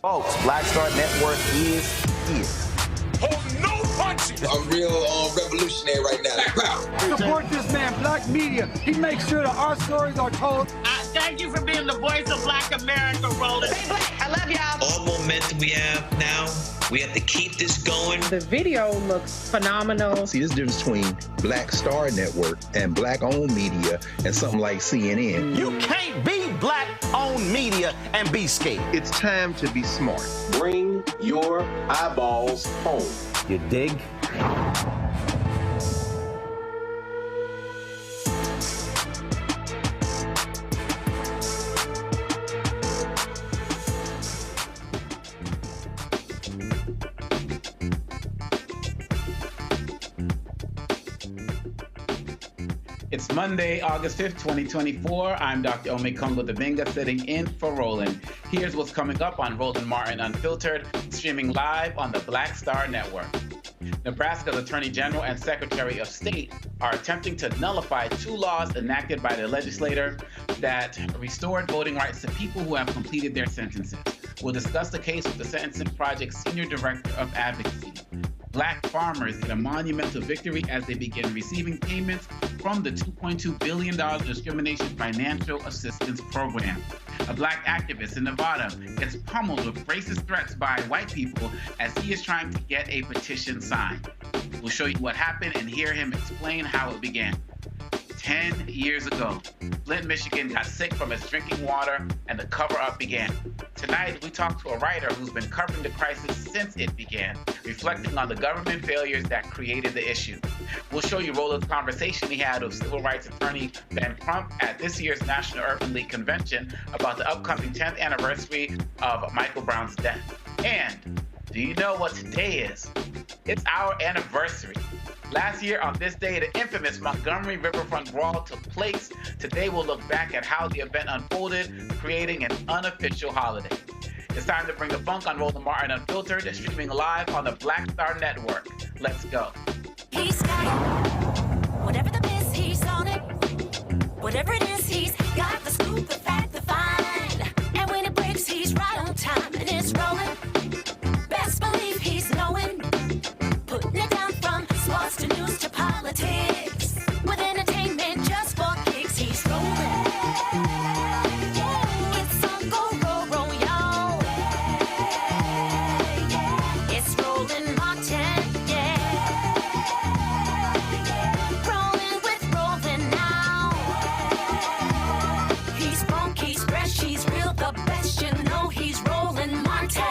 Folks, Black Star Network is here. Hold no punches! I'm real revolutionary right now. Black power. Support this man, Black media. He makes sure that our stories are told. Thank you for being the voice of Black America, Roland. Stay black. I love y'all. All momentum we have now, we have to keep this going. The video looks phenomenal. See, this difference between Black Star Network and Black-owned media and something like CNN. You can't be Black-owned media and be scared. It's time to be smart. Bring your eyeballs home. You dig? It's Monday, August 5th, 2024. I'm Dr. Ome Kongo Davinga sitting in for Roland. Here's what's coming up on Roland Martin Unfiltered, streaming live on the Black Star Network. Nebraska's Attorney General and Secretary of State are attempting to nullify two laws enacted by the legislature that restored voting rights to people who have completed their sentences. We'll discuss the case with the Sentencing Project's Senior Director of Advocacy. Black farmers get a monumental victory as they begin receiving payments from the $2.2 billion Discrimination Financial Assistance Program. A Black activist in Nevada gets pummeled with racist threats by white people as he is trying to get a petition signed. We'll show you what happened and hear him explain how it began. 10 years ago, Flint, Michigan got sick from its drinking water and the cover-up began. Tonight, we talk to a writer who's been covering the crisis since it began, reflecting on the government failures that created the issue. We'll show you Roland's conversation he had with civil rights attorney Ben Crump at this year's National Urban League Convention about the upcoming 10th anniversary of Michael Brown's death. And do you know what today is? It's our anniversary. Last year on this day, the infamous Montgomery Riverfront Brawl took place. Today, we'll look back at how the event unfolded, creating an unofficial holiday. It's time to bring the funk on Roland Martin Unfiltered, streaming live on the Black Star Network. Let's go. He's got it. Whatever the miss, he's on it. Whatever it is, he's got the scoop, the fact, the find. And when it breaks, he's right on time and it's rolling. Best believe he's knowing. Putting it down from sports to news to politics. With entertainment just for kicks, he's rolling. It's on go, roll, roll, y'all. It's Roland Martin, yeah. Rolling with Roland now. He's funky, he's fresh, he's real, the best, you know he's Roland Martin.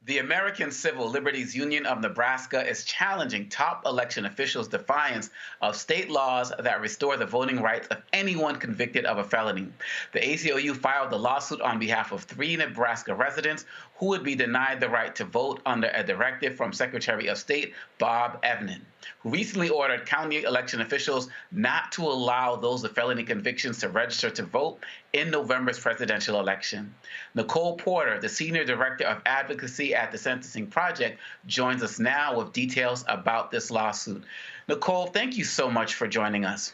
The American Civil Liberties Union of Nebraska is challenging top election officials' defiance of state laws that restore the voting rights of anyone convicted of a felony. The ACLU filed the lawsuit on behalf of 3 Nebraska residents who would be denied the right to vote under a directive from Secretary of State Bob Evnen, who recently ordered county election officials not to allow those with felony convictions to register to vote in November's presidential election. Nicole Porter, the Senior Director of Advocacy at the Sentencing Project, joins us now with details about this lawsuit. Nicole, thank you so much for joining us.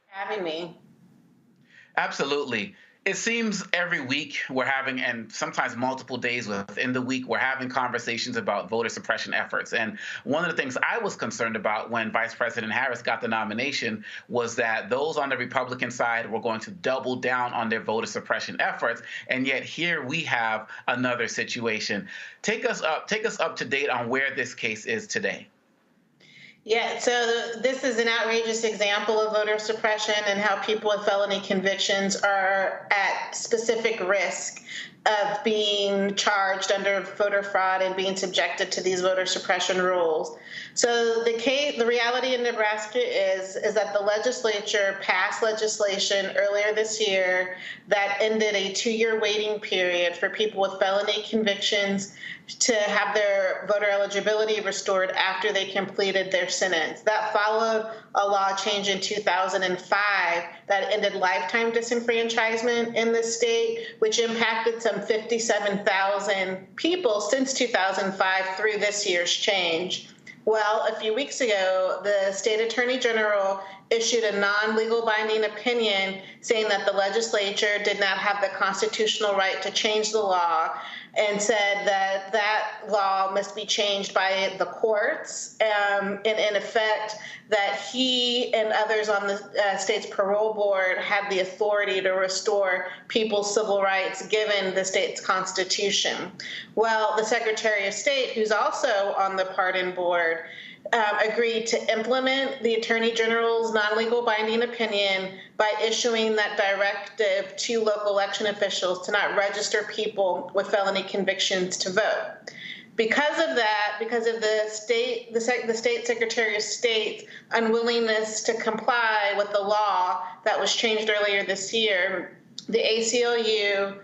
Having me. Absolutely. It seems every week we're having, and sometimes multiple days within the week, we're having conversations about voter suppression efforts. And one of the things I was concerned about when Vice President Harris got the nomination was that those on the Republican side were going to double down on their voter suppression efforts. And yet here we have another situation. Take us up to date on where this case is today. Yeah, so this is an outrageous example of voter suppression and how people with felony convictions are at specific risk of being charged under voter fraud and being subjected to these voter suppression rules. So the reality in Nebraska is that the legislature passed legislation earlier this year that ended a 2-year waiting period for people with felony convictions to have their voter eligibility restored after they completed their sentence. That followed a law change in 2005 that ended lifetime disenfranchisement in the state, which impacted some 57,000 people since 2005 through this year's change. Well, a few weeks ago, the state attorney general issued a non-legal binding opinion saying that the legislature did not have the constitutional right to change the law, and said that that law must be changed by the courts, and in effect that he and others on the state's parole board had the authority to restore people's civil rights given the state's constitution. Well, the Secretary of State, who's also on the pardon board, agreed to implement the Attorney General's non-legal binding opinion by issuing that directive to local election officials to not register people with felony convictions to vote. Because of that, because of the state Secretary of State's unwillingness to comply with the law that was changed earlier this year, the ACLU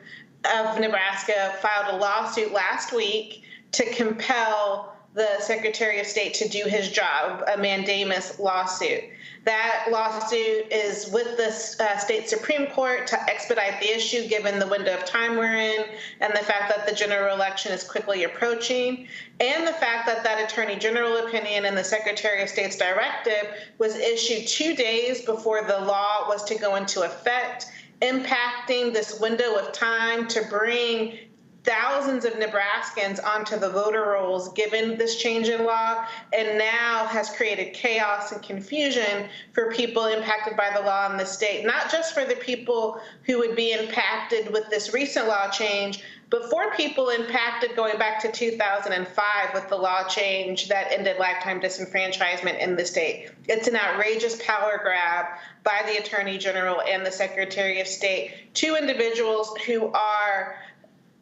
of Nebraska filed a lawsuit last week to compel the Secretary of State to do his job, a mandamus lawsuit. That lawsuit is with the state Supreme Court to expedite the issue given the window of time we're in and the fact that the general election is quickly approaching, and the fact that that Attorney General opinion and the Secretary of State's directive was issued 2 days before the law was to go into effect, impacting this window of time to bring thousands of Nebraskans onto the voter rolls given this change in law, and now has created chaos and confusion for people impacted by the law in the state, not just for the people who would be impacted with this recent law change, but for people impacted going back to 2005 with the law change that ended lifetime disenfranchisement in the state. It's an outrageous power grab by the Attorney General and the Secretary of State, two individuals who are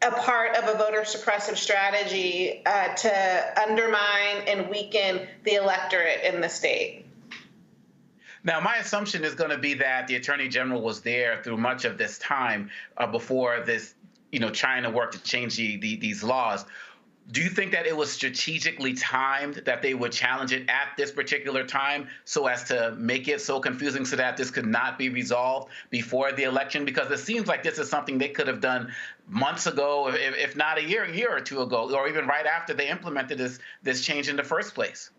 a part of a voter suppressive strategy to undermine and weaken the electorate in the state. Now, my assumption is going to be that the Attorney General was there through much of this time before this, trying to work to change these laws. Do you think that it was strategically timed that they would challenge it at this particular time so as to make it so confusing so that this could not be resolved before the election? Because it seems like this is something they could have done months ago, if not a year or two ago, or even right after they implemented this change in the first place.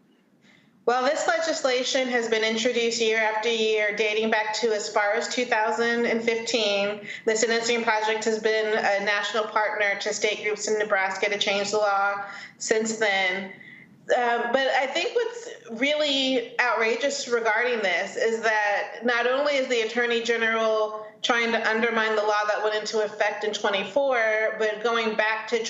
Well, this legislation has been introduced year after year, dating back to as far as 2015. The Sentencing Project has been a national partner to state groups in Nebraska to change the law since then. But I think what's really outrageous regarding this is that not only is the Attorney General trying to undermine the law that went into effect in 24, but going back to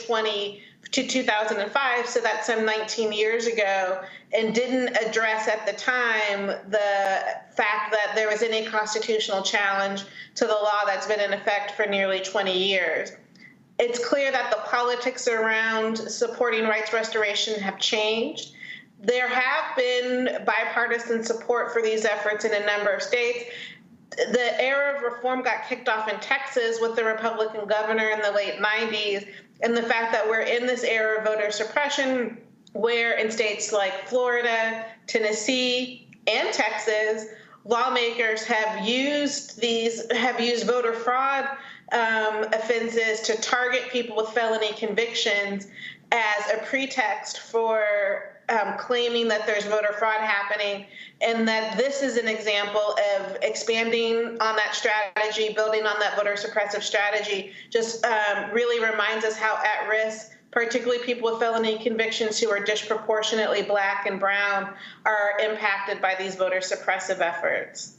2005, so that's some 19 years ago, and didn't address at the time the fact that there was any constitutional challenge to the law that's been in effect for nearly 20 years. It's clear that the politics around supporting rights restoration have changed. There have been bipartisan support for these efforts in a number of states. The era of reform got kicked off in Texas with the Republican governor in the late 90s, and the fact that we're in this era of voter suppression, where in states like Florida, Tennessee, and Texas, lawmakers have used voter fraud offenses to target people with felony convictions as a pretext for claiming that there's voter fraud happening, and that this is an example of expanding on that strategy, building on that voter suppressive strategy, just really reminds us how at risk, particularly people with felony convictions who are disproportionately Black and brown, are impacted by these voter suppressive efforts.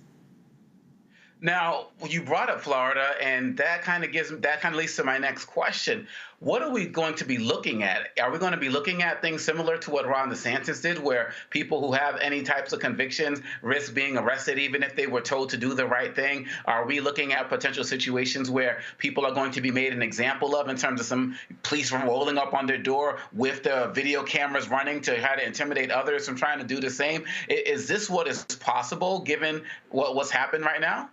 Now, you brought up Florida, and that kind of leads to my next question. What are we going to be looking at? Are we going to be looking at things similar to what Ron DeSantis did, where people who have any types of convictions risk being arrested even if they were told to do the right thing? Are we looking at potential situations where people are going to be made an example of in terms of some police rolling up on their door with the video cameras running to try to intimidate others from trying to do the same? Is this what is possible given what's happened right now?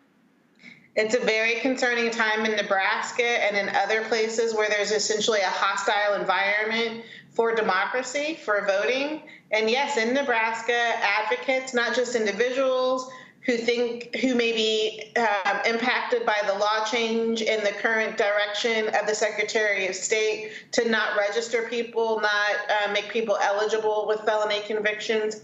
It's a very concerning time in Nebraska and in other places where there's essentially a hostile environment for democracy, for voting. And yes, in Nebraska, advocates, not just individuals, who may be impacted by the law change and the current direction of the Secretary of State to not register people, not make people eligible with felony convictions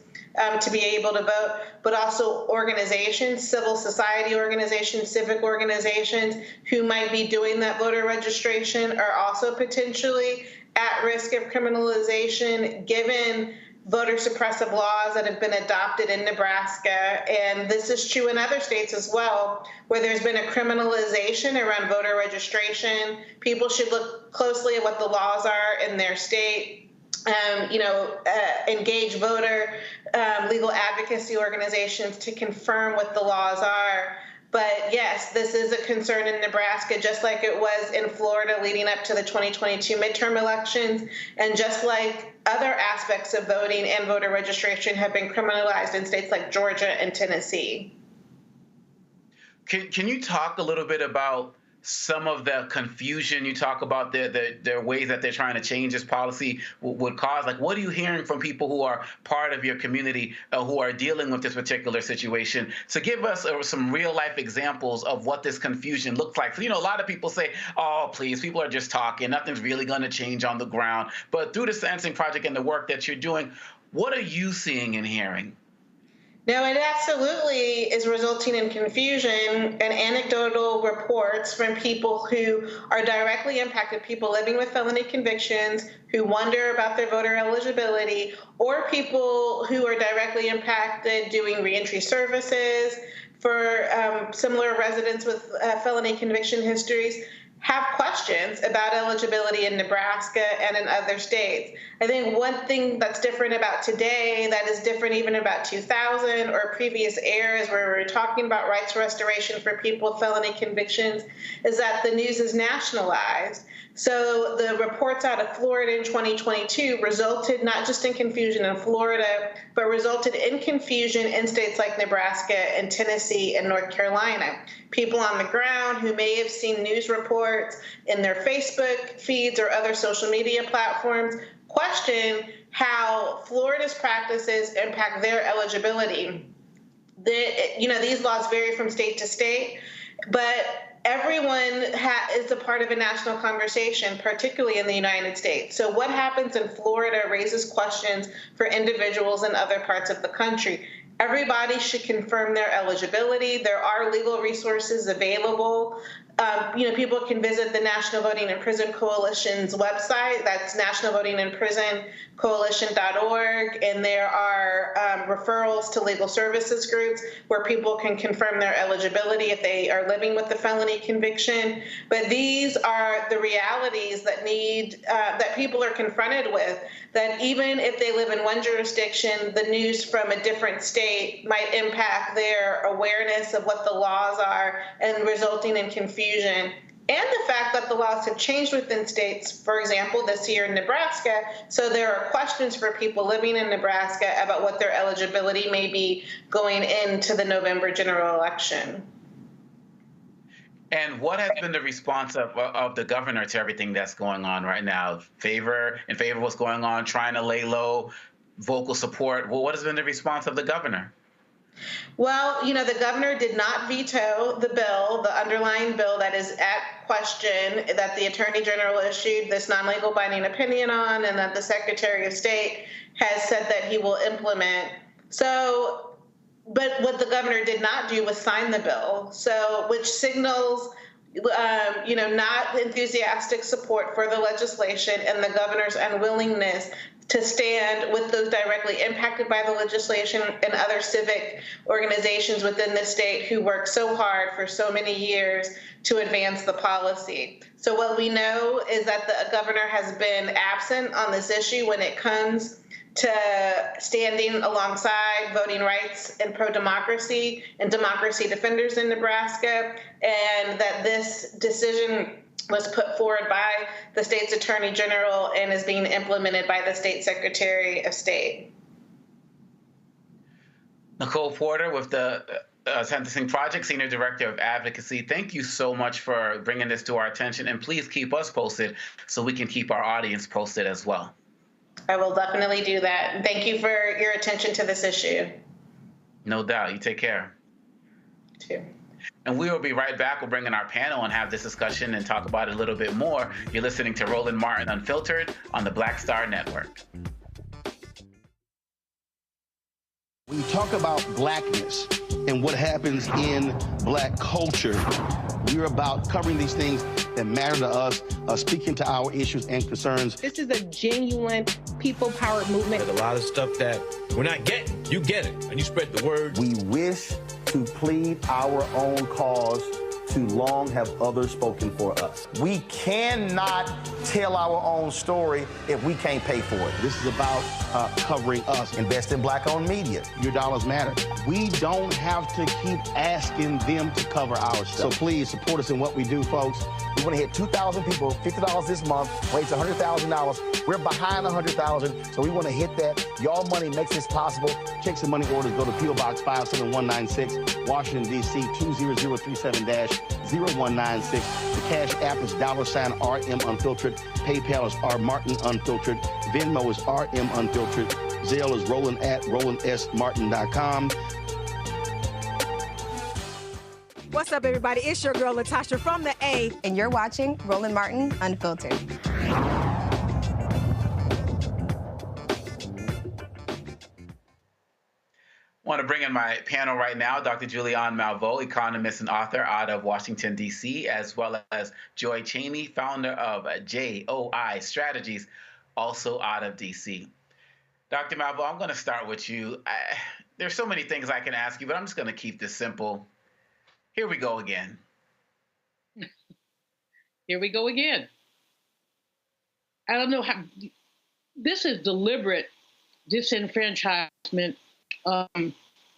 to be able to vote, but also organizations, civil society organizations, civic organizations who might be doing that voter registration are also potentially at risk of criminalization given voter suppressive laws that have been adopted in Nebraska. And this is true in other states as well, where there's been a criminalization around voter registration. People should look closely at what the laws are in their state. Engage voter legal advocacy organizations to confirm what the laws are. But yes, this is a concern in Nebraska, just like it was in Florida leading up to the 2022 midterm elections, and just like other aspects of voting and voter registration have been criminalized in states like Georgia and Tennessee. Can you talk a little bit about some of the confusion you talk about, their ways that they're trying to change this policy would cause? Like, what are you hearing from people who are part of your community who are dealing with this particular situation? So give us some real life examples of what this confusion looks like. So, a lot of people say, oh, please, people are just talking. Nothing's really going to change on the ground. But through the Sentencing Project and the work that you're doing, what are you seeing and hearing? No, it absolutely is resulting in confusion and anecdotal reports from people who are directly impacted, people living with felony convictions who wonder about their voter eligibility, or people who are directly impacted doing reentry services for similar residents with felony conviction histories, have questions about eligibility in Nebraska and in other states. I think one thing that's different about today, that is different even about 2000 or previous eras where we're talking about rights restoration for people with felony convictions, is that the news is nationalized. So the reports out of Florida in 2022 resulted not just in confusion in Florida, but resulted in confusion in states like Nebraska and Tennessee and North Carolina. People on the ground who may have seen news reports in their Facebook feeds or other social media platforms question how Florida's practices impact their eligibility. These laws vary from state to state, but everyone is a part of a national conversation, particularly in the United States. So what happens in Florida raises questions for individuals in other parts of the country. Everybody should confirm their eligibility. There are legal resources available. People can visit the National Voting in Prison Coalition's website. That's nationalvotinginprisoncoalition.org. And there are referrals to legal services groups where people can confirm their eligibility if they are living with the felony conviction. But these are the realities that that people are confronted with, that even if they live in one jurisdiction, the news from a different state might impact their awareness of what the laws are and resulting in confusion. And the fact that the laws have changed within states, for example, this year in Nebraska, so there are questions for people living in Nebraska about what their eligibility may be going into the November general election. And what has been the response of the governor to everything that's going on right now? In favor of what's going on, trying to lay low, vocal support? Well, what has been the response of the governor? Well, the governor did not veto the bill, the underlying bill that is at question, that the Attorney General issued this non-legal binding opinion on, and that the Secretary of State has said that he will implement. But what the governor did not do was sign the bill, which signals not enthusiastic support for the legislation and the governor's unwillingness to stand with those directly impacted by the legislation and other civic organizations within the state who worked so hard for so many years to advance the policy. So what we know is that the governor has been absent on this issue when it comes to standing alongside voting rights and pro-democracy and democracy defenders in Nebraska, and that this decision was put forward by the state's Attorney General and is being implemented by the state Secretary of State. Nicole Porter with the Sentencing Project, Senior Director of Advocacy. Thank you so much for bringing this to our attention, and please keep us posted so we can keep our audience posted as well. I will definitely do that. Thank you for your attention to this issue. No doubt. You take care. too. And we will be right back. We'll bring in our panel and have this discussion and talk about it a little bit more. You're listening to Roland Martin Unfiltered on the Black Star Network. When you talk about blackness and what happens in black culture, we're about covering these things that matter to us, speaking to our issues and concerns. This is a genuine people-powered movement. There's a lot of stuff that we're not getting. You get it, and you spread the word. We wish to plead our own cause. Too long have others spoken for us. We cannot tell our own story if we can't pay for it. This is about covering us. Invest in black-owned media. Your dollars matter. We don't have to keep asking them to cover our stuff. So please support us in what we do, folks. We want to hit 2,000 people, $50 this month, raise $100,000. We're behind 100,000, so we want to hit that. Y'all money makes this possible. Checks and money orders go to PO Box 57196, Washington, D.C. 20037-0196. The Cash App is $RM Unfiltered. PayPal is R Martin Unfiltered. Venmo is RM Unfiltered. Zelle is Roland at RolandSMartin.com. What's up, everybody? It's your girl, Latasha from the A. And you're watching Roland Martin Unfiltered. I want to bring in my panel right now, Dr. Julianne Malveaux, economist and author out of Washington, D.C., as well as Joy Cheney, founder of JOI Strategies, also out of D.C. Dr. Malveaux, I'm going to start with you. There's so many things I can ask you, but I'm just going to keep this simple. Here we go again. Here we go again. I don't know how. This is deliberate disenfranchisement. The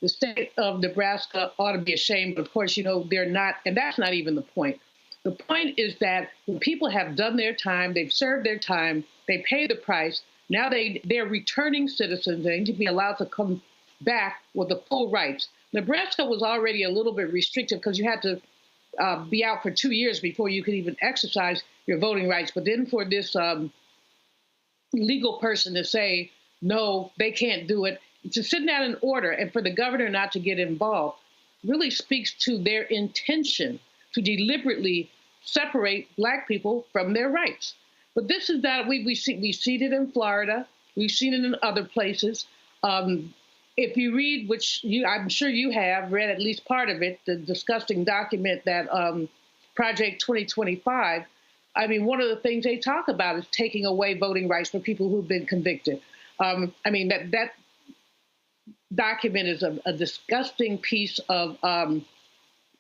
state of Nebraska ought to be ashamed, but of course, you know, they're not, and that's not even the point. The point is that when people have done their time, they've served their time, they pay the price, now they're returning citizens, they need to be allowed to come back with the full rights. Nebraska was already a little bit restrictive because you had to be out for 2 years before you could even exercise your voting rights. But then for this legal person to say, no, they can't do it, to send out an order and for the governor not to get involved really speaks to their intention to deliberately separate Black people from their rights. But this is not, we've seen it in Florida, we've seen it in other places. If you read, which I'm sure you have read at least part of it, the disgusting document that Project 2025, I mean, one of the things they talk about is taking away voting rights for people who've been convicted. I mean, that document is a disgusting piece of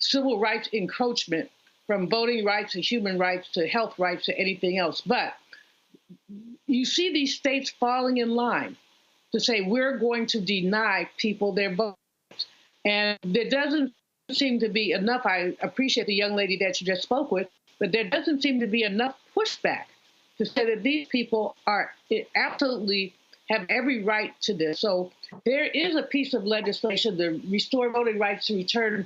civil rights encroachment, from voting rights to human rights to health rights to anything else. But you see these states falling in line to say, we're going to deny people their votes. And there doesn't seem to be enough. I appreciate the young lady that you just spoke with, but there doesn't seem to be enough pushback to say that these people are absolutely have every right to this. So there is a piece of legislation to restore voting rights to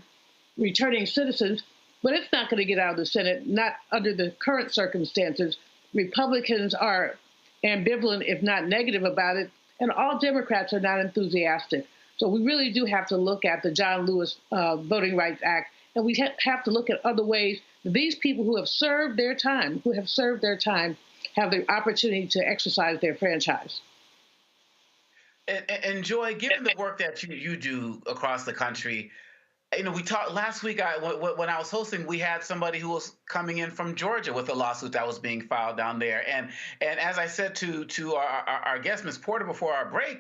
returning citizens, but it's not going to get out of the Senate, not under the current circumstances. Republicans are ambivalent, if not negative about it, and all Democrats are not enthusiastic. So we really do have to look at the John Lewis Voting Rights Act, and we have to look at other ways that these people who have served their time, have the opportunity to exercise their franchise. And Joy, given the work that you do across the country, you know, we talked last week. When I was hosting, we had somebody who was coming in from Georgia with a lawsuit that was being filed down there. And as I said to our guest, Ms. Porter, before our break,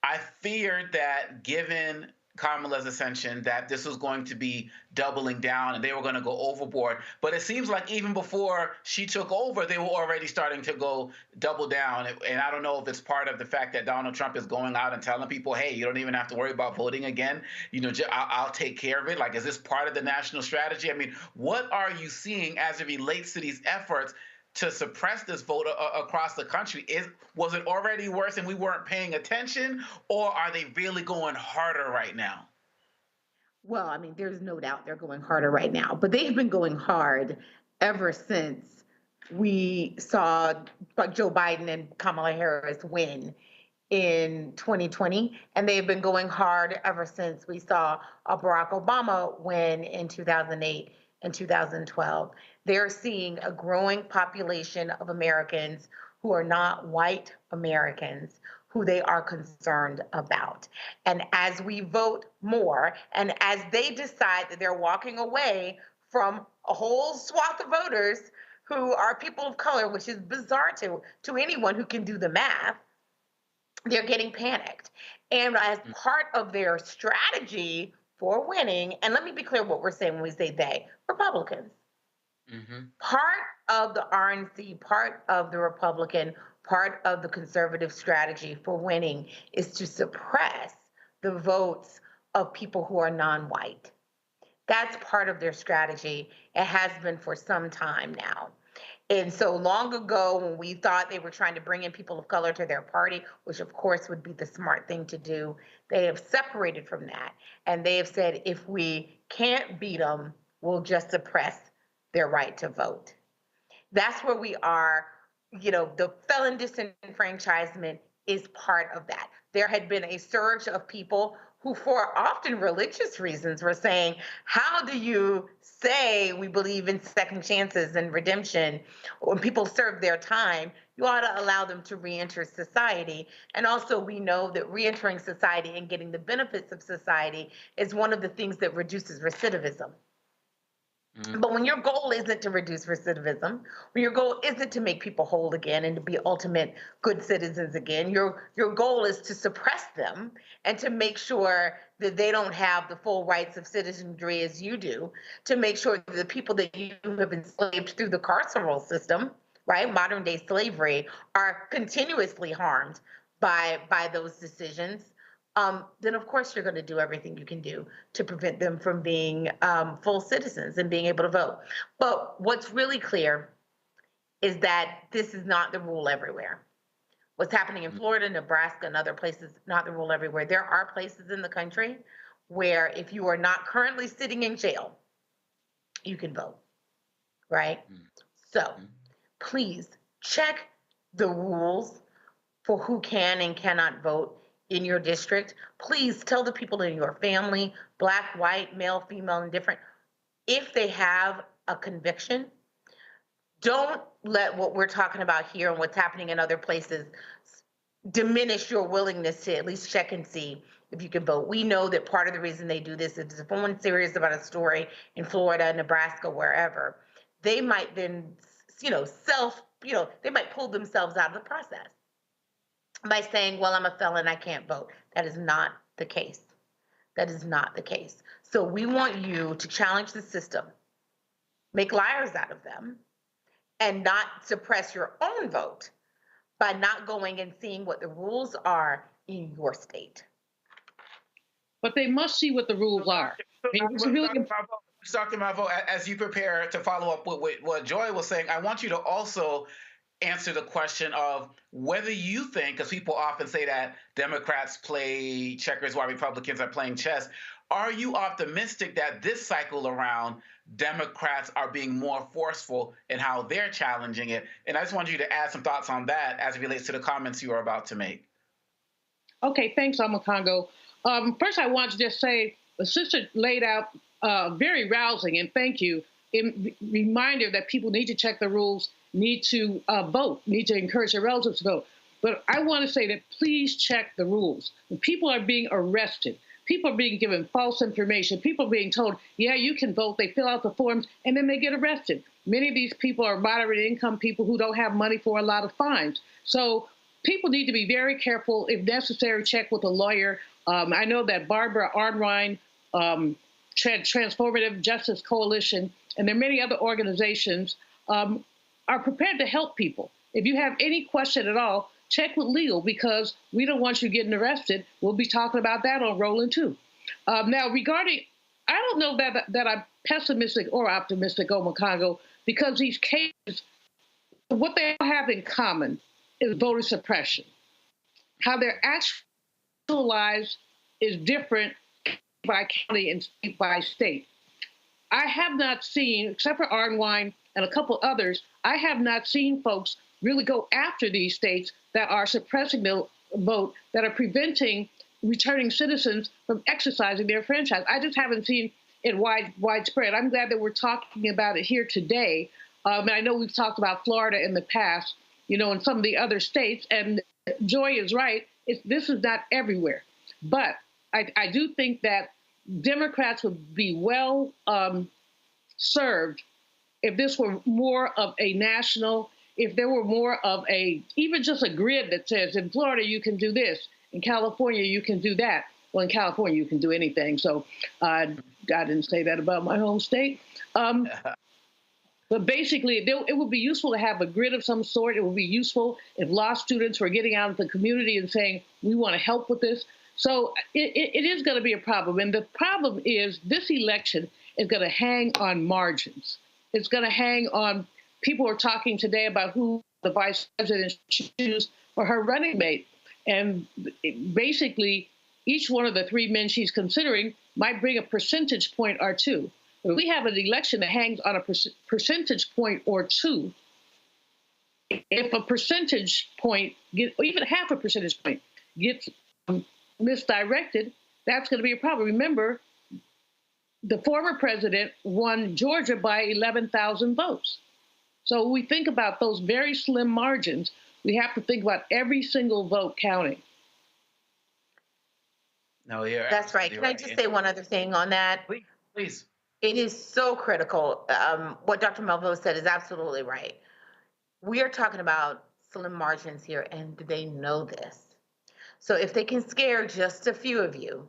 I feared that given Kamala's ascension, that this was going to be doubling down and they were going to go overboard. But it seems like even before she took over, they were already starting to go double down. And I don't know if it's part of the fact that Donald Trump is going out and telling people, hey, you don't even have to worry about voting again. You know, I'll take care of it. Like, is this part of the national strategy? I mean, what are you seeing as it relates to these efforts to suppress this vote across the country? Was it already worse and we weren't paying attention, or are they really going harder right now? Well, I mean, there's no doubt they're going harder right now, but they've been going hard ever since we saw Joe Biden and Kamala Harris win in 2020, and they've been going hard ever since we saw Barack Obama win in 2008 and 2012. They're seeing a growing population of Americans who are not white Americans who they are concerned about. And as we vote more, and as they decide that they're walking away from a whole swath of voters who are people of color, which is bizarre to anyone who can do the math, they're getting panicked. And as part of their strategy for winning, and let me be clear what we're saying when we say they, Republicans. Part of the RNC, part of the Republican, part of the conservative strategy for winning is to suppress the votes of people who are non-white. That's part of their strategy. It has been for some time now. And so long ago, when we thought they were trying to bring in people of color to their party, which of course would be the smart thing to do, they have separated from that. And they have said, if we can't beat them, we'll just suppress their right to vote. That's where we are. You know, the felon disenfranchisement is part of that. There had been a surge of people who, for often religious reasons, were saying, how do you say we believe in second chances and redemption? When people serve their time, you ought to allow them to reenter society. And also, we know that reentering society and getting the benefits of society is one of the things that reduces recidivism. But when your goal isn't to reduce recidivism, when your goal isn't to make people whole again and to be ultimate good citizens again, your goal is to suppress them and to make sure that they don't have the full rights of citizenry as you do, to make sure that the people that you have enslaved through the carceral system, right, modern day slavery, are continuously harmed by those decisions. Then of course you're going to do everything you can do to prevent them from being full citizens and being able to vote. But what's really clear is that this is not the rule everywhere. What's happening in Florida, Nebraska, and other places, not the rule everywhere. There are places in the country where if you are not currently sitting in jail, you can vote, right? So please check the rules for who can and cannot vote in your district. Please tell the people in your family, black, white, male, female, indifferent, if they have a conviction, don't let what we're talking about here and what's happening in other places diminish your willingness to at least check and see if you can vote. We know that part of the reason they do this is if someone's serious about a story in Florida, Nebraska, wherever, they might then, they might pull themselves out of the process by saying, well, I'm a felon, I can't vote. That is not the case. That is not the case. So we want you to challenge the system, make liars out of them, and not suppress your own vote by not going and seeing what the rules are in your state. But they must see what the rules are. Dr. Malvo, as you prepare to follow up with what Joy was saying, I want you to also answer the question of whether you think, because people often say that Democrats play checkers while Republicans are playing chess. Are you optimistic that this cycle around Democrats are being more forceful in how they're challenging it? And I just want you to add some thoughts on that as it relates to the comments you are about to make. Okay, thanks, Congo. First, I want to just say the sister laid out very rousing, and thank you, reminder that people need to check the rules, need to vote, need to encourage their relatives to vote. But I want to say that please check the rules. When people are being arrested, people are being given false information, people are being told, yeah, you can vote, they fill out the forms, and then they get arrested. Many of these people are moderate income people who don't have money for a lot of fines. So people need to be very careful, if necessary, check with a lawyer. I know that Barbara Arnrine, Transformative Justice Coalition, and there are many other organizations are prepared to help people. If you have any question at all, check with legal, because we don't want you getting arrested. We'll be talking about that on Roland too. Now, regarding, I don't know that I'm pessimistic or optimistic, Congo, because these cases, what they have in common is voter suppression. How they're actualized is different by county and state by state. I have not seen, except for Arnwine and a couple others, I have not seen folks really go after these states that are suppressing the vote that are preventing returning citizens from exercising their franchise. I just haven't seen it widespread. I'm glad that we're talking about it here today. And I know we've talked about Florida in the past, and some of the other states. And Joy is right. This is not everywhere. But I do think that Democrats would be well served if this were more of a national, if there were more of even just a grid that says in Florida you can do this, in California you can do that. Well, in California you can do anything. So I didn't say that about my home state. But basically, it would be useful to have a grid of some sort. It would be useful if law students were getting out into the community and saying, we want to help with this. So it is going to be a problem. And the problem is this election is going to hang on margins. It's going to hang on, people are talking today about who the vice president should choose for her running mate. And basically, each one of the three men she's considering might bring a percentage point or two. If we have an election that hangs on a percentage point or two, if a percentage point, or even half a percentage point, gets misdirected, that's going to be a problem. Remember, the former president won Georgia by 11,000 votes. So when we think about those very slim margins, we have to think about every single vote counting. No, you're That's right. Can I just say one other thing on that? Please. It is so critical. What Dr. Melville said is absolutely right. We are talking about slim margins here, and they know this. So if they can scare just a few of you,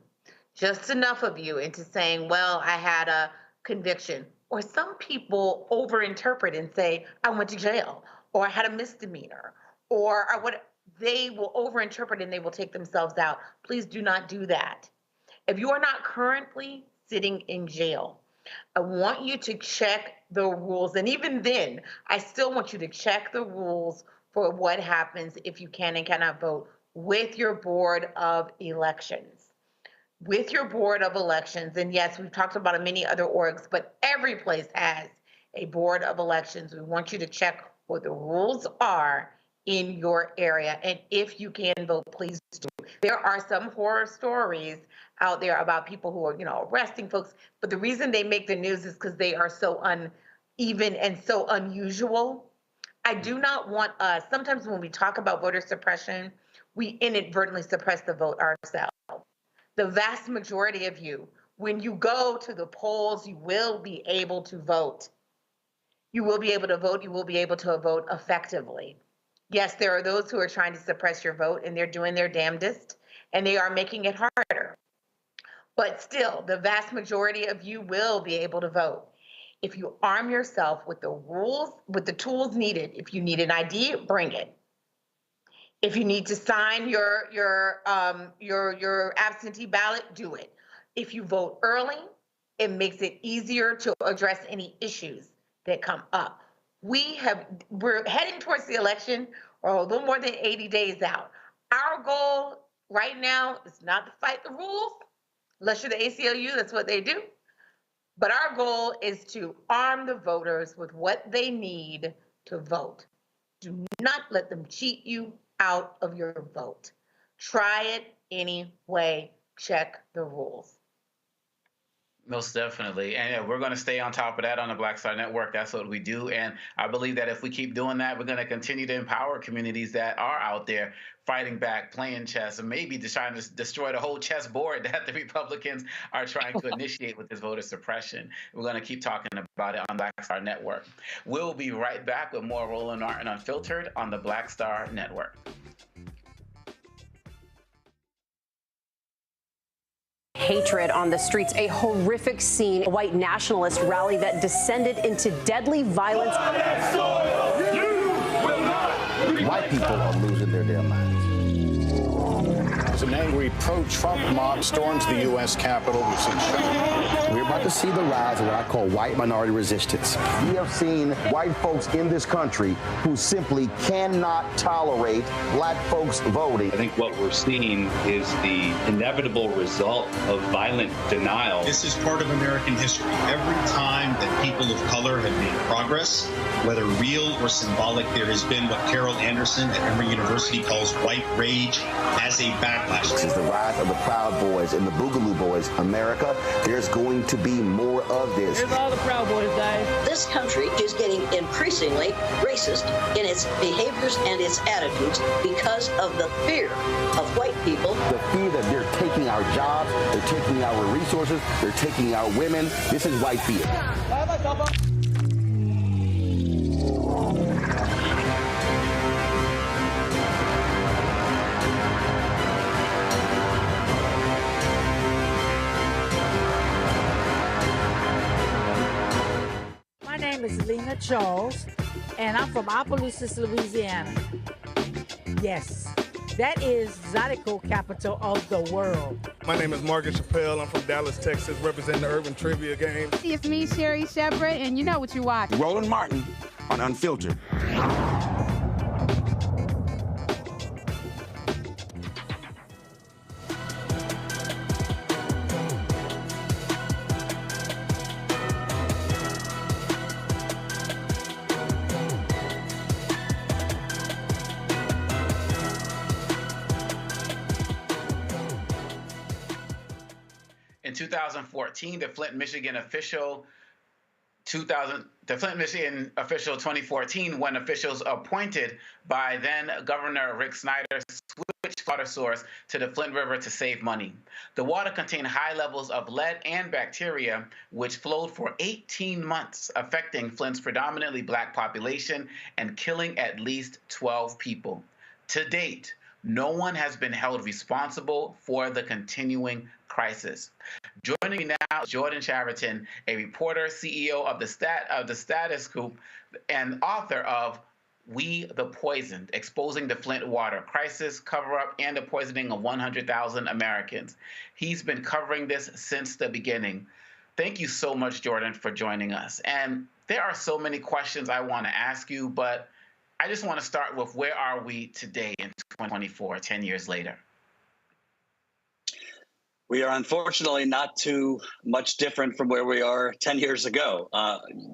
just enough of you into saying, well, I had a conviction, or some people overinterpret and say, I went to jail, or I had a misdemeanor, or they will overinterpret and they will take themselves out. Please do not do that. If you are not currently sitting in jail, I want you to check the rules. And even then, I still want you to check the rules for what happens if you can and cannot vote with your board of elections. With your board of elections. And yes, we've talked about many other orgs, but every place has a board of elections. We want you to check what the rules are in your area. And if you can vote, please do. There are some horror stories out there about people who are, arresting folks. But the reason they make the news is because they are so uneven and so unusual. I do not want us, sometimes when we talk about voter suppression, we inadvertently suppress the vote ourselves. The vast majority of you, when you go to the polls, you will be able to vote. You will be able to vote. You will be able to vote effectively. Yes, there are those who are trying to suppress your vote, and they're doing their damnedest, and they are making it harder. But still, the vast majority of you will be able to vote. If you arm yourself with the rules, with the tools needed, if you need an ID, bring it. If you need to sign your absentee ballot, do it. If you vote early, it makes it easier to address any issues that come up. We're heading towards the election, or a little more than 80 days out. Our goal right now is not to fight the rules, unless you're the ACLU, that's what they do. But our goal is to arm the voters with what they need to vote. Do not let them cheat you out of your vote. Try it anyway. Check the rules. Most definitely. And we're going to stay on top of that on the Black Star Network. That's what we do. And I believe that if we keep doing that, we're going to continue to empower communities that are out there fighting back, playing chess, and maybe just trying to destroy the whole chessboard that the Republicans are trying to initiate with this voter suppression. We're going to keep talking about it on Black Star Network. We'll be right back with more Roland Martin Unfiltered on the Black Star Network. Hatred on the streets, a horrific scene, a white nationalist rally that descended into deadly violence. White people are losing their damn minds. as an angry pro-Trump mob storms the U.S. Capitol. We've seen We're about to see the rise of what I call white minority resistance. We have seen white folks in this country who simply cannot tolerate black folks voting. I think what we're seeing is the inevitable result of violent denial. This is part of American history. Every time that people of color have made progress, whether real or symbolic, there has been what Carol Anderson at Emory University calls white rage as a backlash. This is the rise of the Proud Boys and the Boogaloo Boys. America, there's going to be more of this. Here's all the Proud Boys, guys. This country is getting increasingly racist in its behaviors and its attitudes because of the fear of white people. The fear that they're taking our jobs, they're taking our resources, they're taking our women. This is white fear. My name is Lena Charles, and I'm from Opelousas, Louisiana. Yes, that is Zydeco capital of the world. My name is Margaret Chappelle. I'm from Dallas, Texas, representing the Urban Trivia Game. It's me, Sherry Shepard, and you know what you watch. Roland Martin on Unfiltered. In 2014, the Flint, Michigan official 2014, when officials appointed by then Governor Rick Snyder switched water source to the Flint River to save money. The water contained high levels of lead and bacteria, which flowed for 18 months, affecting Flint's predominantly black population and killing at least 12 people. To date, no one has been held responsible for the continuing crisis. Joining me now is Jordan Chariton, a reporter, CEO of the Status Group, and author of We the Poisoned, Exposing the Flint Water Crisis, Cover-Up, and the Poisoning of 100,000 Americans. He's been covering this since the beginning. Thank you so much, Jordan, for joining us. And there are so many questions I want to ask you, but I just want to start with where are we today in 2024, 10 years later? We are unfortunately not too much different from where we are 10 years ago.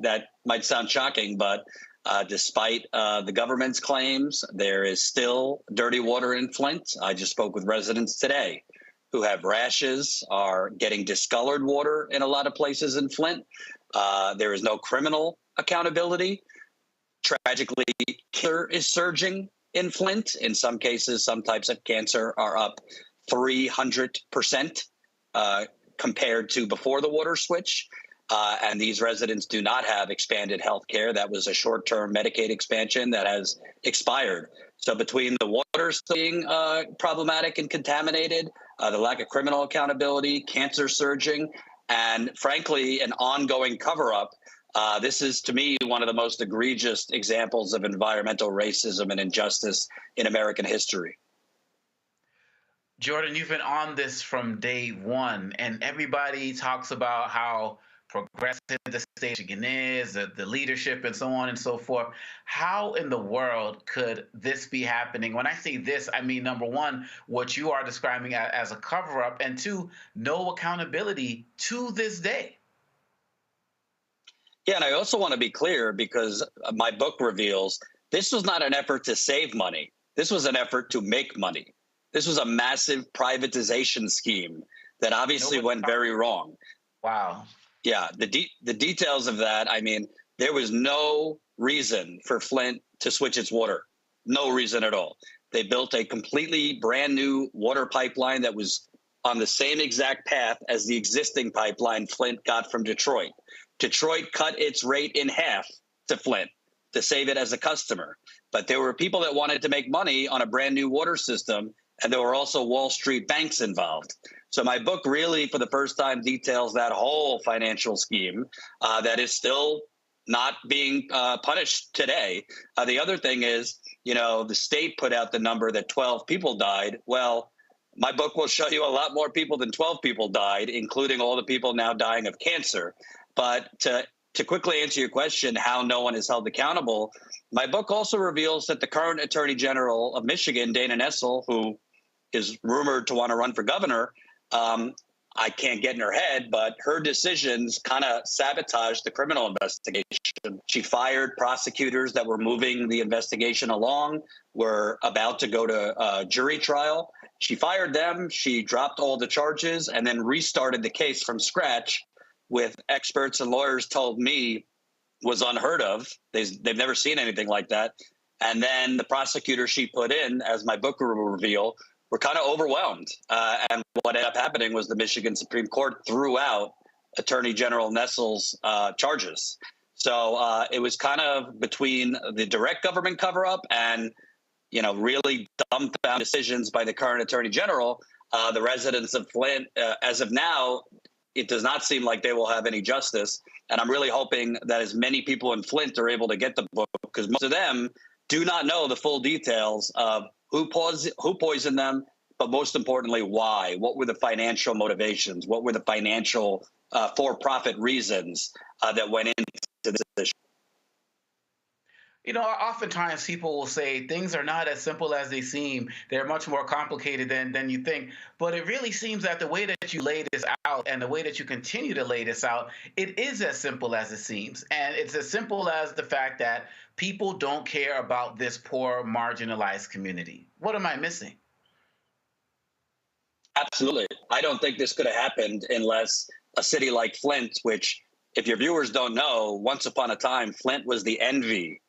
That might sound shocking, but despite the government's claims, there is still dirty water in Flint. I just spoke with residents today who have rashes, are getting discolored water in a lot of places in Flint. There is no criminal accountability. Tragically, cancer is surging in Flint. In some cases, some types of cancer are up 300% compared to before the water switch. And these residents do not have expanded health care. That was a short-term Medicaid expansion that has expired. So between the water being problematic and contaminated, the lack of criminal accountability, cancer surging, and frankly, an ongoing cover-up, this is, to me, one of the most egregious examples of environmental racism and injustice in American history. Jordan, you've been on this from day one, and everybody talks about how progressive the state of Michigan is, the leadership, and so on and so forth. How in the world could this be happening? When I say this, I mean, number one, what you are describing as a cover-up, and two, no accountability to this day. Yeah, and I also want to be clear, because my book reveals this was not an effort to save money. This was an effort to make money. This was a massive privatization scheme that obviously went very wrong. Wow. Yeah, the details of that, I mean, there was no reason for Flint to switch its water. No reason at all. They built a completely brand new water pipeline that was on the same exact path as the existing pipeline Flint got from Detroit. Detroit cut its rate in half to Flint to save it as a customer. But there were people that wanted to make money on a brand new water system, and there were also Wall Street banks involved. So my book really, for the first time, details that whole financial scheme that is still not being punished today. The other thing is, you know, the state put out the number that 12 people died. Well, My book will show you a lot more people than 12 people died, including all the people now dying of cancer. But to quickly answer your question, how no one is held accountable, my book also reveals that the current Attorney General of Michigan, Dana Nessel, who is rumored to want to run for governor, I can't get in her head, but her decisions kind of sabotaged the criminal investigation. She fired prosecutors that were moving the investigation along, were about to go to jury trial. She fired them, she dropped all the charges, and then restarted the case from scratch with experts and lawyers told me was unheard of. They've never seen anything like that. And then the prosecutor she put in, as my book will reveal, were kind of overwhelmed. And what ended up happening was the Michigan Supreme Court threw out Attorney General Nessel's charges. So it was kind of between the direct government cover-up and, really dumbfounded decisions by the current Attorney General. The residents of Flint, as of now, it does not seem like they will have any justice. And I'm really hoping that as many people in Flint are able to get the book, because most of them do not know the full details of who poisoned them, but most importantly, why? What were the financial motivations? What were the financial for-profit reasons that went into this issue? Oftentimes people will say things are not as simple as they seem. They're much more complicated than you think. But it really seems that the way that you lay this out and the way that you continue to lay this out, it is as simple as it seems. And it's as simple as the fact that people don't care about this poor, marginalized community. What am I missing? Absolutely. I don't think this could have happened unless a city like Flint, which, if your viewers don't know, once upon a time, Flint was the envy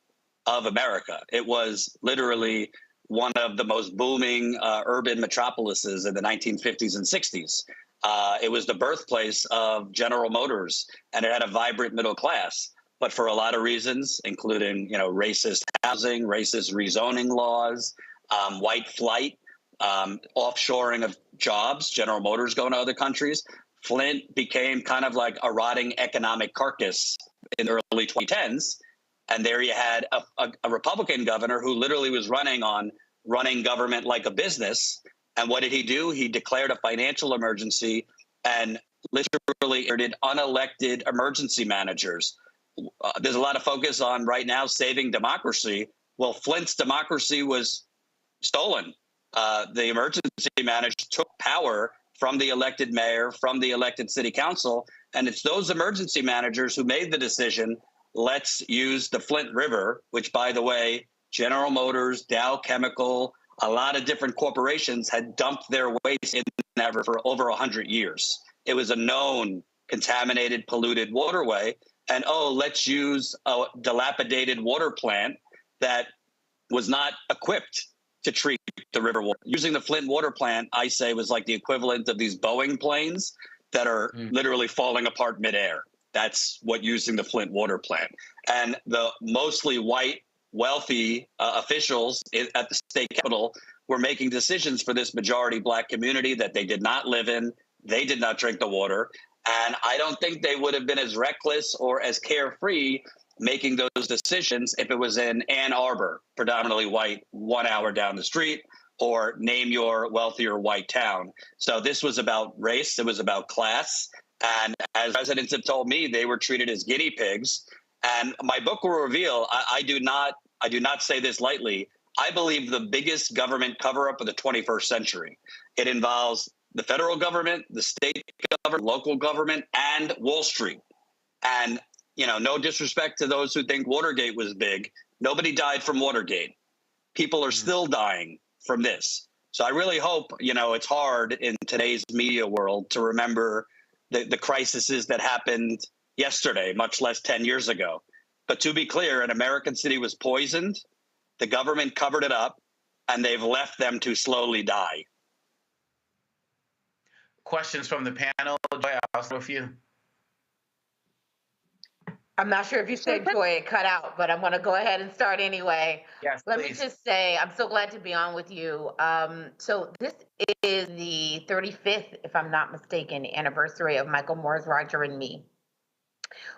of America. It was literally one of the most booming urban metropolises in the 1950s and 60s. It was the birthplace of General Motors, and it had a vibrant middle class. But for a lot of reasons, including racist housing, racist rezoning laws, white flight, offshoring of jobs, General Motors going to other countries, Flint became kind of like a rotting economic carcass in the early 2010s. And there you had a Republican governor who literally was running government like a business. And what did he do? He declared a financial emergency and literally elected unelected emergency managers. There's a lot of focus on right now saving democracy. Well, Flint's democracy was stolen. The emergency manager took power from the elected mayor, from the elected city council. And it's those emergency managers who made the decision, let's use the Flint River, which, by the way, General Motors, Dow Chemical, a lot of different corporations had dumped their waste in that river for over 100 years. It was a known contaminated, polluted waterway. And, let's use a dilapidated water plant that was not equipped to treat the river water. Using the Flint water plant, I say, was like the equivalent of these Boeing planes that are literally falling apart midair. That's what using the Flint water plant. And the mostly white, wealthy officials at the state capitol were making decisions for this majority Black community that they did not live in. They did not drink the water. And I don't think they would have been as reckless or as carefree making those decisions if it was in Ann Arbor, predominantly white, 1 hour down the street, or name your wealthier white town. So this was about race. It was about class. And as residents have told me, they were treated as guinea pigs. And my book will reveal, I do not say this lightly, I believe the biggest government cover-up of the 21st century. It involves the federal government, the state government, local government, and Wall Street. And, no disrespect to those who think Watergate was big. Nobody died from Watergate. People are still dying from this. So I really hope, it's hard in today's media world to remember the crises that happened yesterday, much less 10 years ago. But to be clear, an American city was poisoned, the government covered it up, and they've left them to slowly die. Questions from the panel? Joy, I'll start with you. I'm not sure if you said Joy, it cut out, but I'm going to go ahead and start anyway. Yes, Let me just say, I'm so glad to be on with you. So this is the 35th, if I'm not mistaken, anniversary of Michael Moore's Roger and Me.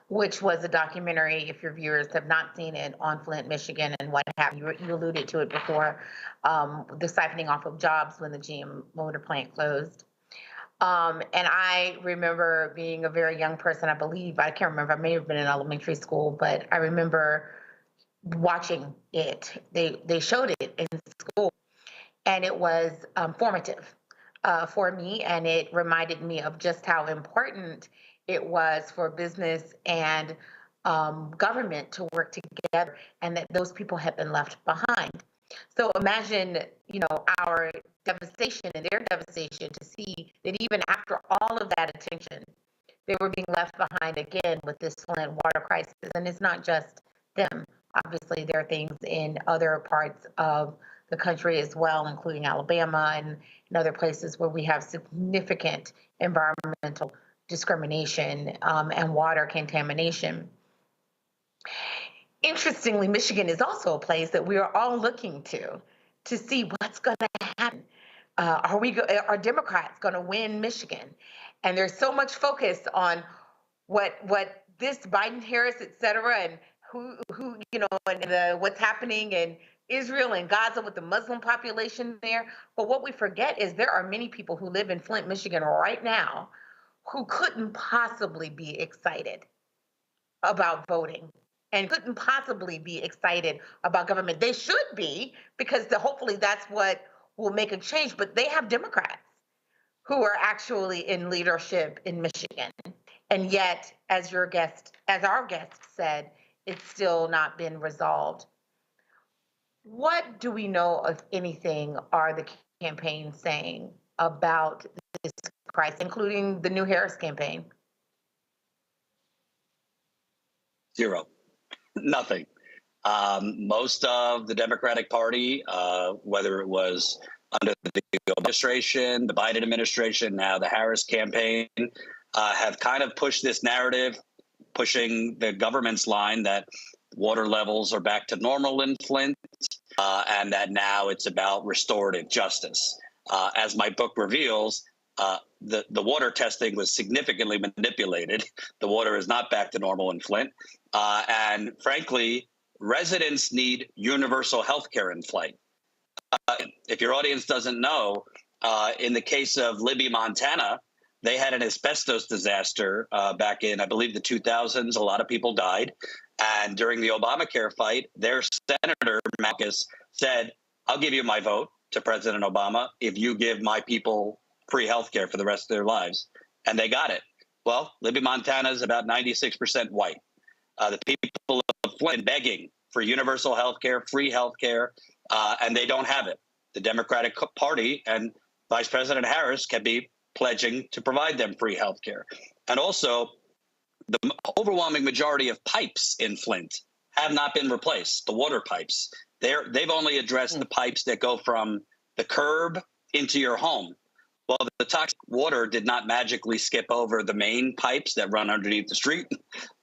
which was a documentary, if your viewers have not seen it, on Flint, Michigan, and what happened. You alluded to it before, the siphoning off of jobs when the GM motor plant closed. And I remember being a very young person, I believe, I can't remember, I may have been in elementary school, but I remember watching it. They showed it in school, and it was formative for me, and it reminded me of just how important it was for business and government to work together, and that those people had been left behind. So imagine, our devastation and their devastation to see that even after all of that attention, they were being left behind again with this Flint water crisis. And it's not just them. Obviously, there are things in other parts of the country as well, including Alabama and other places where we have significant environmental discrimination and water contamination. Interestingly, Michigan is also a place that we are all looking to see what's going to happen. Are Democrats going to win Michigan? And there's so much focus on what this Biden, Harris, et cetera, and who and what's happening in Israel and Gaza with the Muslim population there. But what we forget is there are many people who live in Flint, Michigan right now who couldn't possibly be excited about voting and couldn't possibly be excited about government. They should be, because hopefully that's what will make a change. But they have Democrats who are actually in leadership in Michigan. And yet, as our guest said, it's still not been resolved. What do we know, if anything, are the campaigns saying about this crisis, including the new Harris campaign? Zero. Nothing. Most of the Democratic Party, whether it was under the administration, the Biden administration, now the Harris campaign, have kind of pushed this narrative, pushing the government's line that water levels are back to normal in Flint, and that now it's about restorative justice. As my book reveals, the water testing was significantly manipulated. The water is not back to normal in Flint. And frankly, residents need universal health care in Flint. If your audience doesn't know, in the case of Libby, Montana, they had an asbestos disaster back in, I believe, the 2000s. A lot of people died. And during the Obamacare fight, their Senator Malkus said, I'll give you my vote to President Obama if you give my people free health care for the rest of their lives. And they got it. Well, Libby, Montana is about 96% white. The people of Flint begging for universal health care, free health care, and they don't have it. The Democratic Party and Vice President Harris can be pledging to provide them free health care. And also, the overwhelming majority of pipes in Flint have not been replaced, the water pipes. They've only addressed the pipes that go from the curb into your home. Well, the toxic water did not magically skip over the main pipes that run underneath the street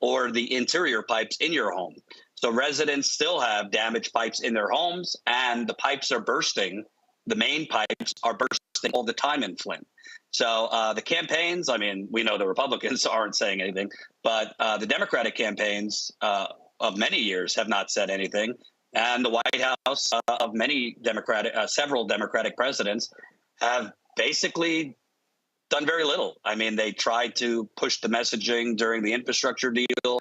or the interior pipes in your home. So residents still have damaged pipes in their homes, and the pipes are bursting. The main pipes are bursting all the time in Flint. So the campaigns, I mean, we know the Republicans aren't saying anything, but the Democratic campaigns of many years have not said anything. And the White House of many several Democratic presidents have basically done very little. I mean, they tried to push the messaging during the infrastructure deal.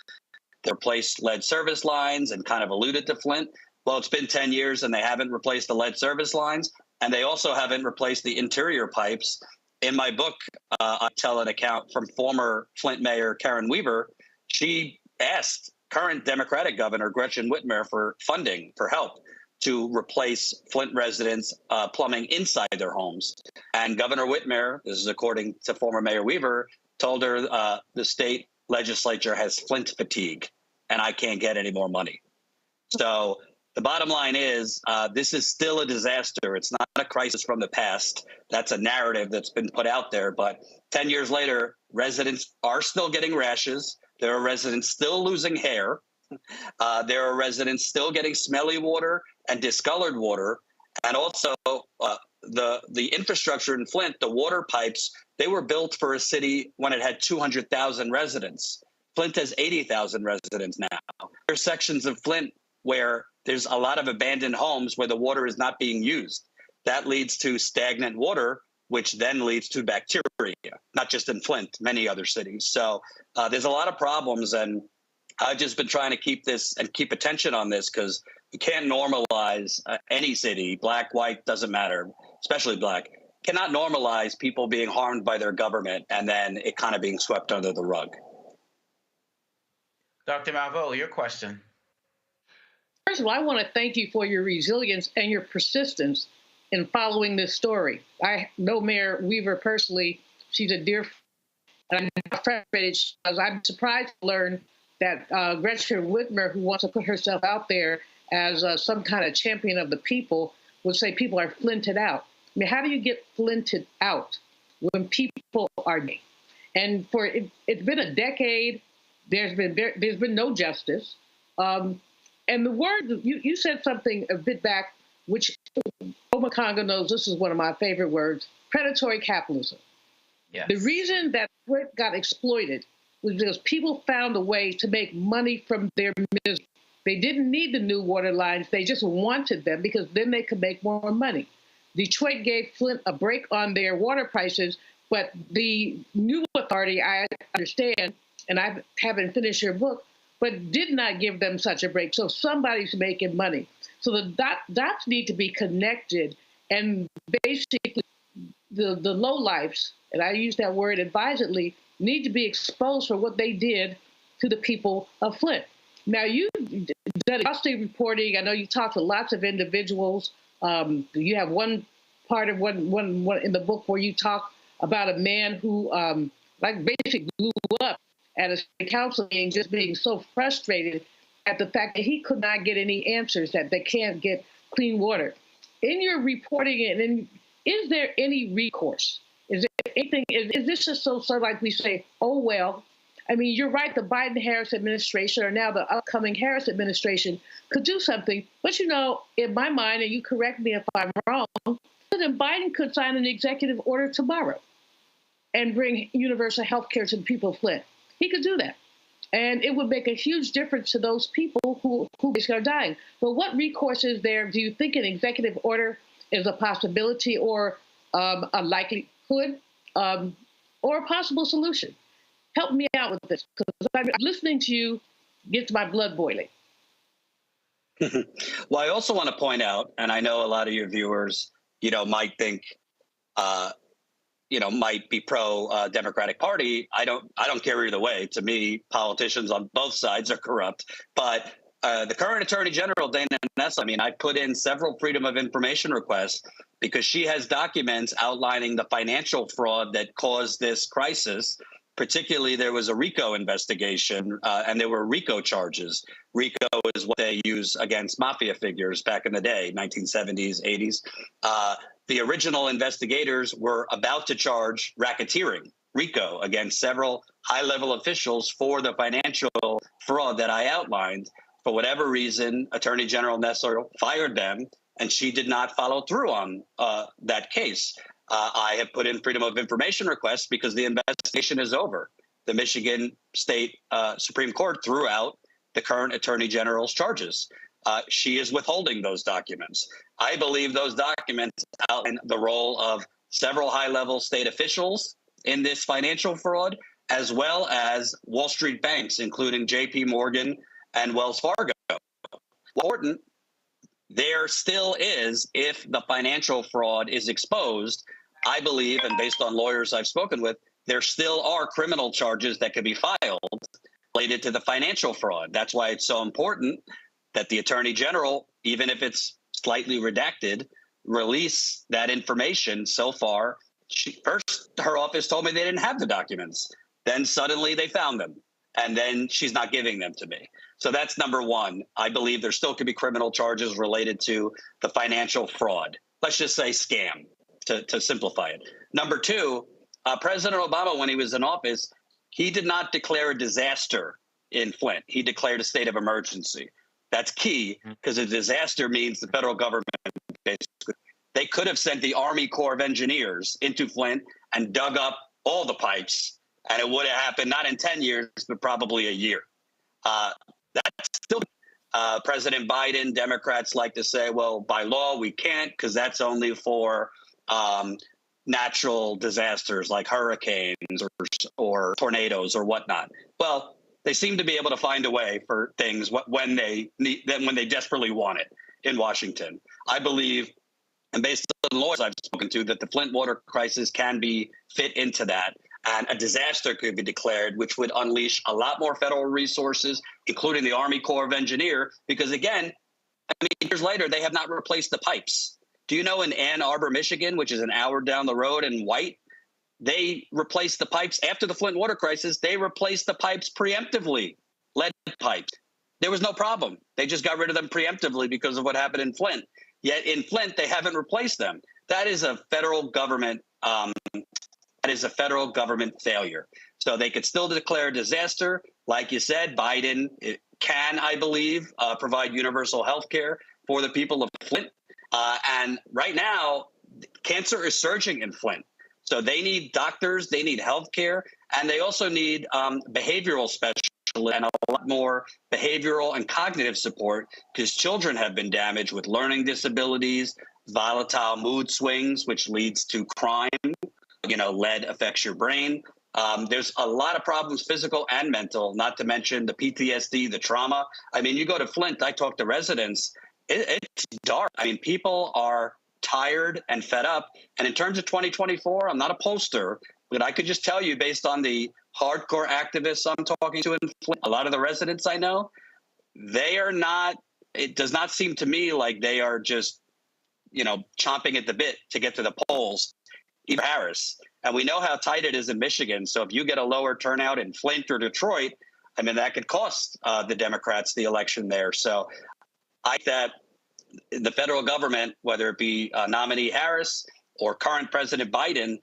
They replaced lead service lines and kind of alluded to Flint. Well, it's been 10 years and they haven't replaced the lead service lines. And they also haven't replaced the interior pipes. In my book, I tell an account from former Flint Mayor Karen Weaver. She asked current Democratic Governor Gretchen Whitmer for funding, for help to replace Flint residents' plumbing inside their homes. And Governor Whitmer, this is according to former Mayor Weaver, told her the state legislature has Flint fatigue and I can't get any more money. So the bottom line is this is still a disaster. It's not a crisis from the past. That's a narrative that's been put out there. But 10 years later, residents are still getting rashes. There are residents still losing hair. There are residents still getting smelly water and discolored water. And also the infrastructure in Flint, the water pipes, they were built for a city when it had 200,000 residents. Flint has 80,000 residents now. There's sections of Flint where there's a lot of abandoned homes where the water is not being used. That leads to stagnant water, which then leads to bacteria, not just in Flint, many other cities. So there's a lot of problems, and I've just been trying to keep this and keep attention on this because we can't normalize any city, black, white, doesn't matter, especially black, cannot normalize people being harmed by their government and then it kind of being swept under the rug. Dr. Malveaux, your question. First of all, I want to thank you for your resilience and your persistence in following this story. I know Mayor Weaver personally. She's a dear friend, and I'm frustrated because I'm surprised to learn that Gretchen Whitmer, who wants to put herself out there as some kind of champion of the people, would say people are flinted out. I mean, how do you get flinted out when people are dead? And for it's been a decade. There's been no justice. And the word, you said something a bit back, which Omakonga knows this is one of my favorite words, predatory capitalism. Yes. The reason that Flint got exploited was because people found a way to make money from their misery. They didn't need the new water lines. They just wanted them because then they could make more money. Detroit gave Flint a break on their water prices, but the new authority, I understand, and I haven't finished your book, but did not give them such a break. So somebody's making money. So the dots need to be connected, and basically the lowlifes, and I use that word advisedly, need to be exposed for what they did to the people of Flint. Now, you've done exhaustive reporting. I know you talked to lots of individuals. You have one part of one in the book where you talk about a man who basically blew up at a city council meeting, just being so frustrated at the fact that he could not get any answers, that they can't get clean water. In your reporting, is there any recourse? Is there anything? Is this just so like we say, oh, well? I mean, you're right, the Biden-Harris administration, or now the upcoming Harris administration, could do something. But, in my mind, and you correct me if I'm wrong, President Biden could sign an executive order tomorrow and bring universal health care to the people of Flint. He could do that. And it would make a huge difference to those people who are dying. But what recourse is there? Do you think an executive order is a possibility or a likelihood or a possible solution? Help me out with this, because I'm listening to you gets my blood boiling. Well, I also want to point out, and I know a lot of your viewers, might think, might be pro Democratic Party. I don't care either way. To me, politicians on both sides are corrupt. But the current Attorney General, Dana Nessel, I put in several Freedom of Information requests because she has documents outlining the financial fraud that caused this crisis. Particularly, there was a RICO investigation, and there were RICO charges. RICO is what they use against mafia figures back in the day, 1970s, 80s. The original investigators were about to charge racketeering, RICO, against several high-level officials for the financial fraud that I outlined. For whatever reason, Attorney General Nessel fired them, and she did not follow through on that case. I have put in Freedom of Information requests because the investigation is over. The Michigan State Supreme Court threw out the current Attorney General's charges. She is withholding those documents. I believe those documents outline the role of several high-level state officials in this financial fraud, as well as Wall Street banks, including J.P. Morgan and Wells Fargo. Important, there still is, if the financial fraud is exposed, I believe, and based on lawyers I've spoken with, there still are criminal charges that could be filed related to the financial fraud. That's why it's so important that the Attorney General, even if it's slightly redacted, release that information. So far, first, her office told me they didn't have the documents. Then suddenly they found them. And then she's not giving them to me. So that's number one. I believe there still could be criminal charges related to the financial fraud. Let's just say scam, to simplify it. Number two, President Obama, when he was in office, he did not declare a disaster in Flint. He declared a state of emergency. That's key, because a disaster means the federal government, basically, they could have sent the Army Corps of Engineers into Flint and dug up all the pipes And it would have happened not in 10 years, but probably a year. That's still President Biden. Democrats like to say, well, by law, we can't because that's only for natural disasters like hurricanes or tornadoes or whatnot. Well, they seem to be able to find a way for things when they desperately want it in Washington. I believe, and based on lawyers I've spoken to, that the Flint water crisis can be fit into that. And a disaster could be declared, which would unleash a lot more federal resources, including the Army Corps of Engineers, because, again, I mean, years later, they have not replaced the pipes. Do you know in Ann Arbor, Michigan, which is an hour down the road in White, they replaced the pipes after the Flint water crisis. They replaced the pipes preemptively, lead pipes. There was no problem. They just got rid of them preemptively because of what happened in Flint. Yet in Flint, they haven't replaced them. That is a federal government. That is a federal government failure. So they could still declare a disaster. Like you said, Biden can, I believe, provide universal health care for the people of Flint. And right now, cancer is surging in Flint. So they need doctors, they need health care, and they also need behavioral specialists and a lot more behavioral and cognitive support because children have been damaged with learning disabilities, volatile mood swings, which leads to crime. You know, lead affects your brain. There's a lot of problems, physical and mental, not to mention the PTSD, the trauma. I mean, you go to Flint, I talk to residents, it's dark. I mean, people are tired and fed up. And in terms of 2024, I'm not a pollster, but I could just tell you based on the hardcore activists I'm talking to in Flint, a lot of the residents I know, they are not, it does not seem to me like they are just, you know, chomping at the bit to get to the polls. Even Harris. And we know how tight it is in Michigan. So if you get a lower turnout in Flint or Detroit, I mean, that could cost the Democrats the election there. So I think that the federal government, whether it be nominee Harris or current President Biden,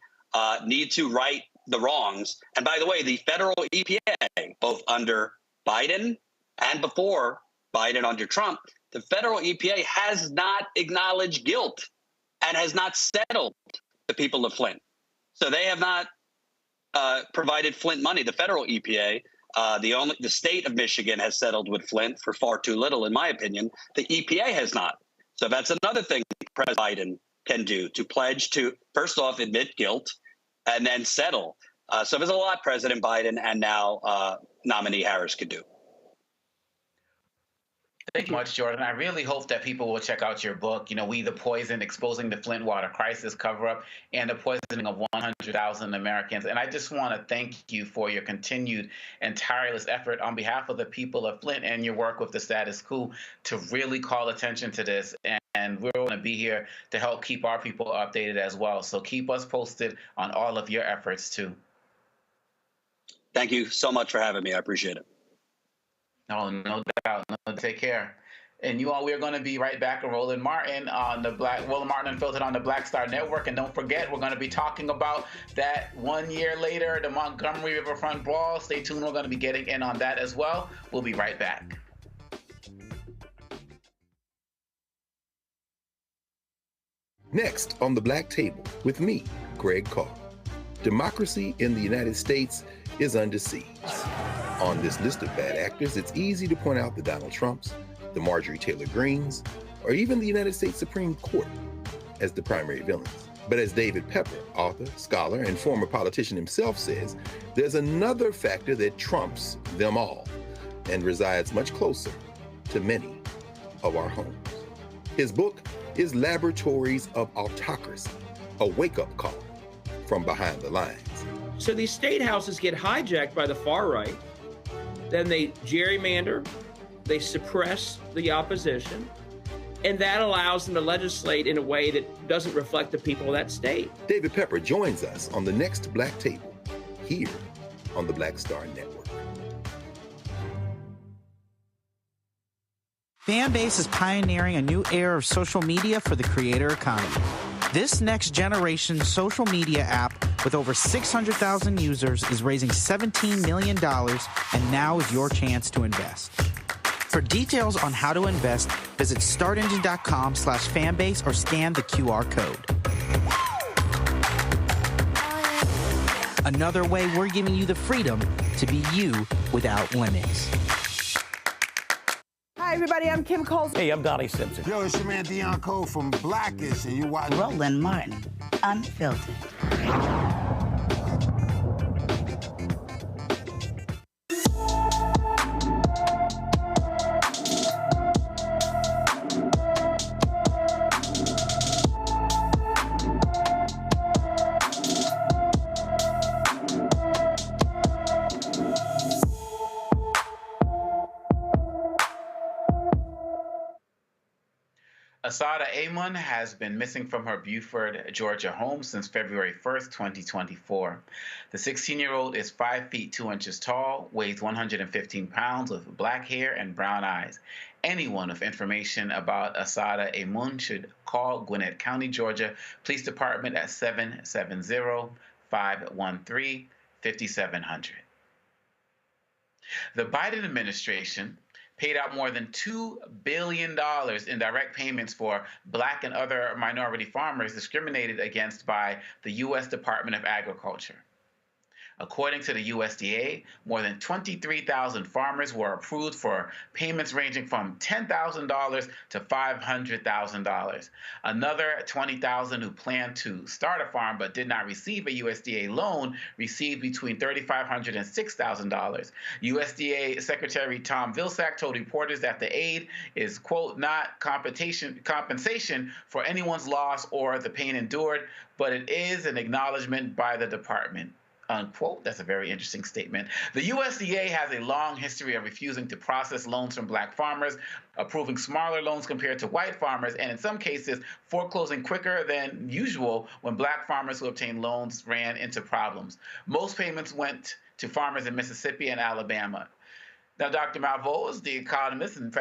need to right the wrongs. And by the way, the federal EPA, both under Biden and before Biden under Trump, the federal EPA has not acknowledged guilt and has not settled the people of Flint. So they have not provided Flint money. The federal EPA, the state of Michigan has settled with Flint for far too little, in my opinion. The EPA has not. So that's another thing President Biden can do, to pledge to, first off, admit guilt and then settle. So there's a lot President Biden and now nominee Harris could do. Thank you much, Jordan. I really hope that people will check out your book, you know, We the Poison, Exposing the Flint Water Crisis Cover-Up and the Poisoning of 100,000 Americans. And I just want to thank you for your continued and tireless effort on behalf of the people of Flint and your work with the status quo to really call attention to this. And we're going to be here to help keep our people updated as well. So keep us posted on all of your efforts, too. Thank you so much for having me. I appreciate it. Oh, no doubt. No, take care. And you all, we're going to be right back with Roland Martin on the Roland Martin Unfiltered on the Black Star Network. And don't forget, we're going to be talking about that 1 year later, the Montgomery Riverfront Brawl. Stay tuned. We're going to be getting in on that as well. We'll be right back. Next on the Black Table with me, Greg Carr. Democracy in the United States is under siege. On this list of bad actors, it's easy to point out the Donald Trumps, the Marjorie Taylor Greens, or even the United States Supreme Court as the primary villains. But as David Pepper, author, scholar, and former politician himself says, there's another factor that trumps them all and resides much closer to many of our homes. His book is Laboratories of Autocracy, a wake-up call from behind the lines. So these state houses get hijacked by the far right. Then they gerrymander, they suppress the opposition, and that allows them to legislate in a way that doesn't reflect the people of that state. David Pepper joins us on the next Black Table, here on the Black Star Network. Fanbase is pioneering a new era of social media for the creator economy. This next generation social media app with over 600,000 users is raising $17 million, and now is your chance to invest. For details on how to invest, visit startengine.com/fanbase or scan the QR code. Another way we're giving you the freedom to be you without limits. Hi, everybody. I'm Kim Coles. Hey, I'm Donnie Simpson. Yo, it's your man Deion Cole from Blackish, and you watch Roland Martin, Unfiltered. Asada Amon has been missing from her Buford, Georgia home since February 1st, 2024. The 16-year-old is 5 feet 2 inches tall, weighs 115 pounds, with black hair and brown eyes. Anyone with information about Asada Amon should call Gwinnett County, Georgia Police Department at 770-513-5700. The Biden administration paid out more than $2 billion in direct payments for Black and other minority farmers discriminated against by the U.S. Department of Agriculture. According to the USDA, more than 23,000 farmers were approved for payments ranging from $10,000 to $500,000. Another 20,000 who planned to start a farm but did not receive a USDA loan received between $3,500 and $6,000. USDA Secretary Tom Vilsack told reporters that the aid is, quote, not compensation for anyone's loss or the pain endured, but it is an acknowledgement by the department. Unquote. That's a very interesting statement. The USDA has a long history of refusing to process loans from Black farmers, approving smaller loans compared to white farmers, and in some cases, foreclosing quicker than usual when Black farmers who obtained loans ran into problems. Most payments went to farmers in Mississippi and Alabama. Now, Dr. Malveaux, the economist, and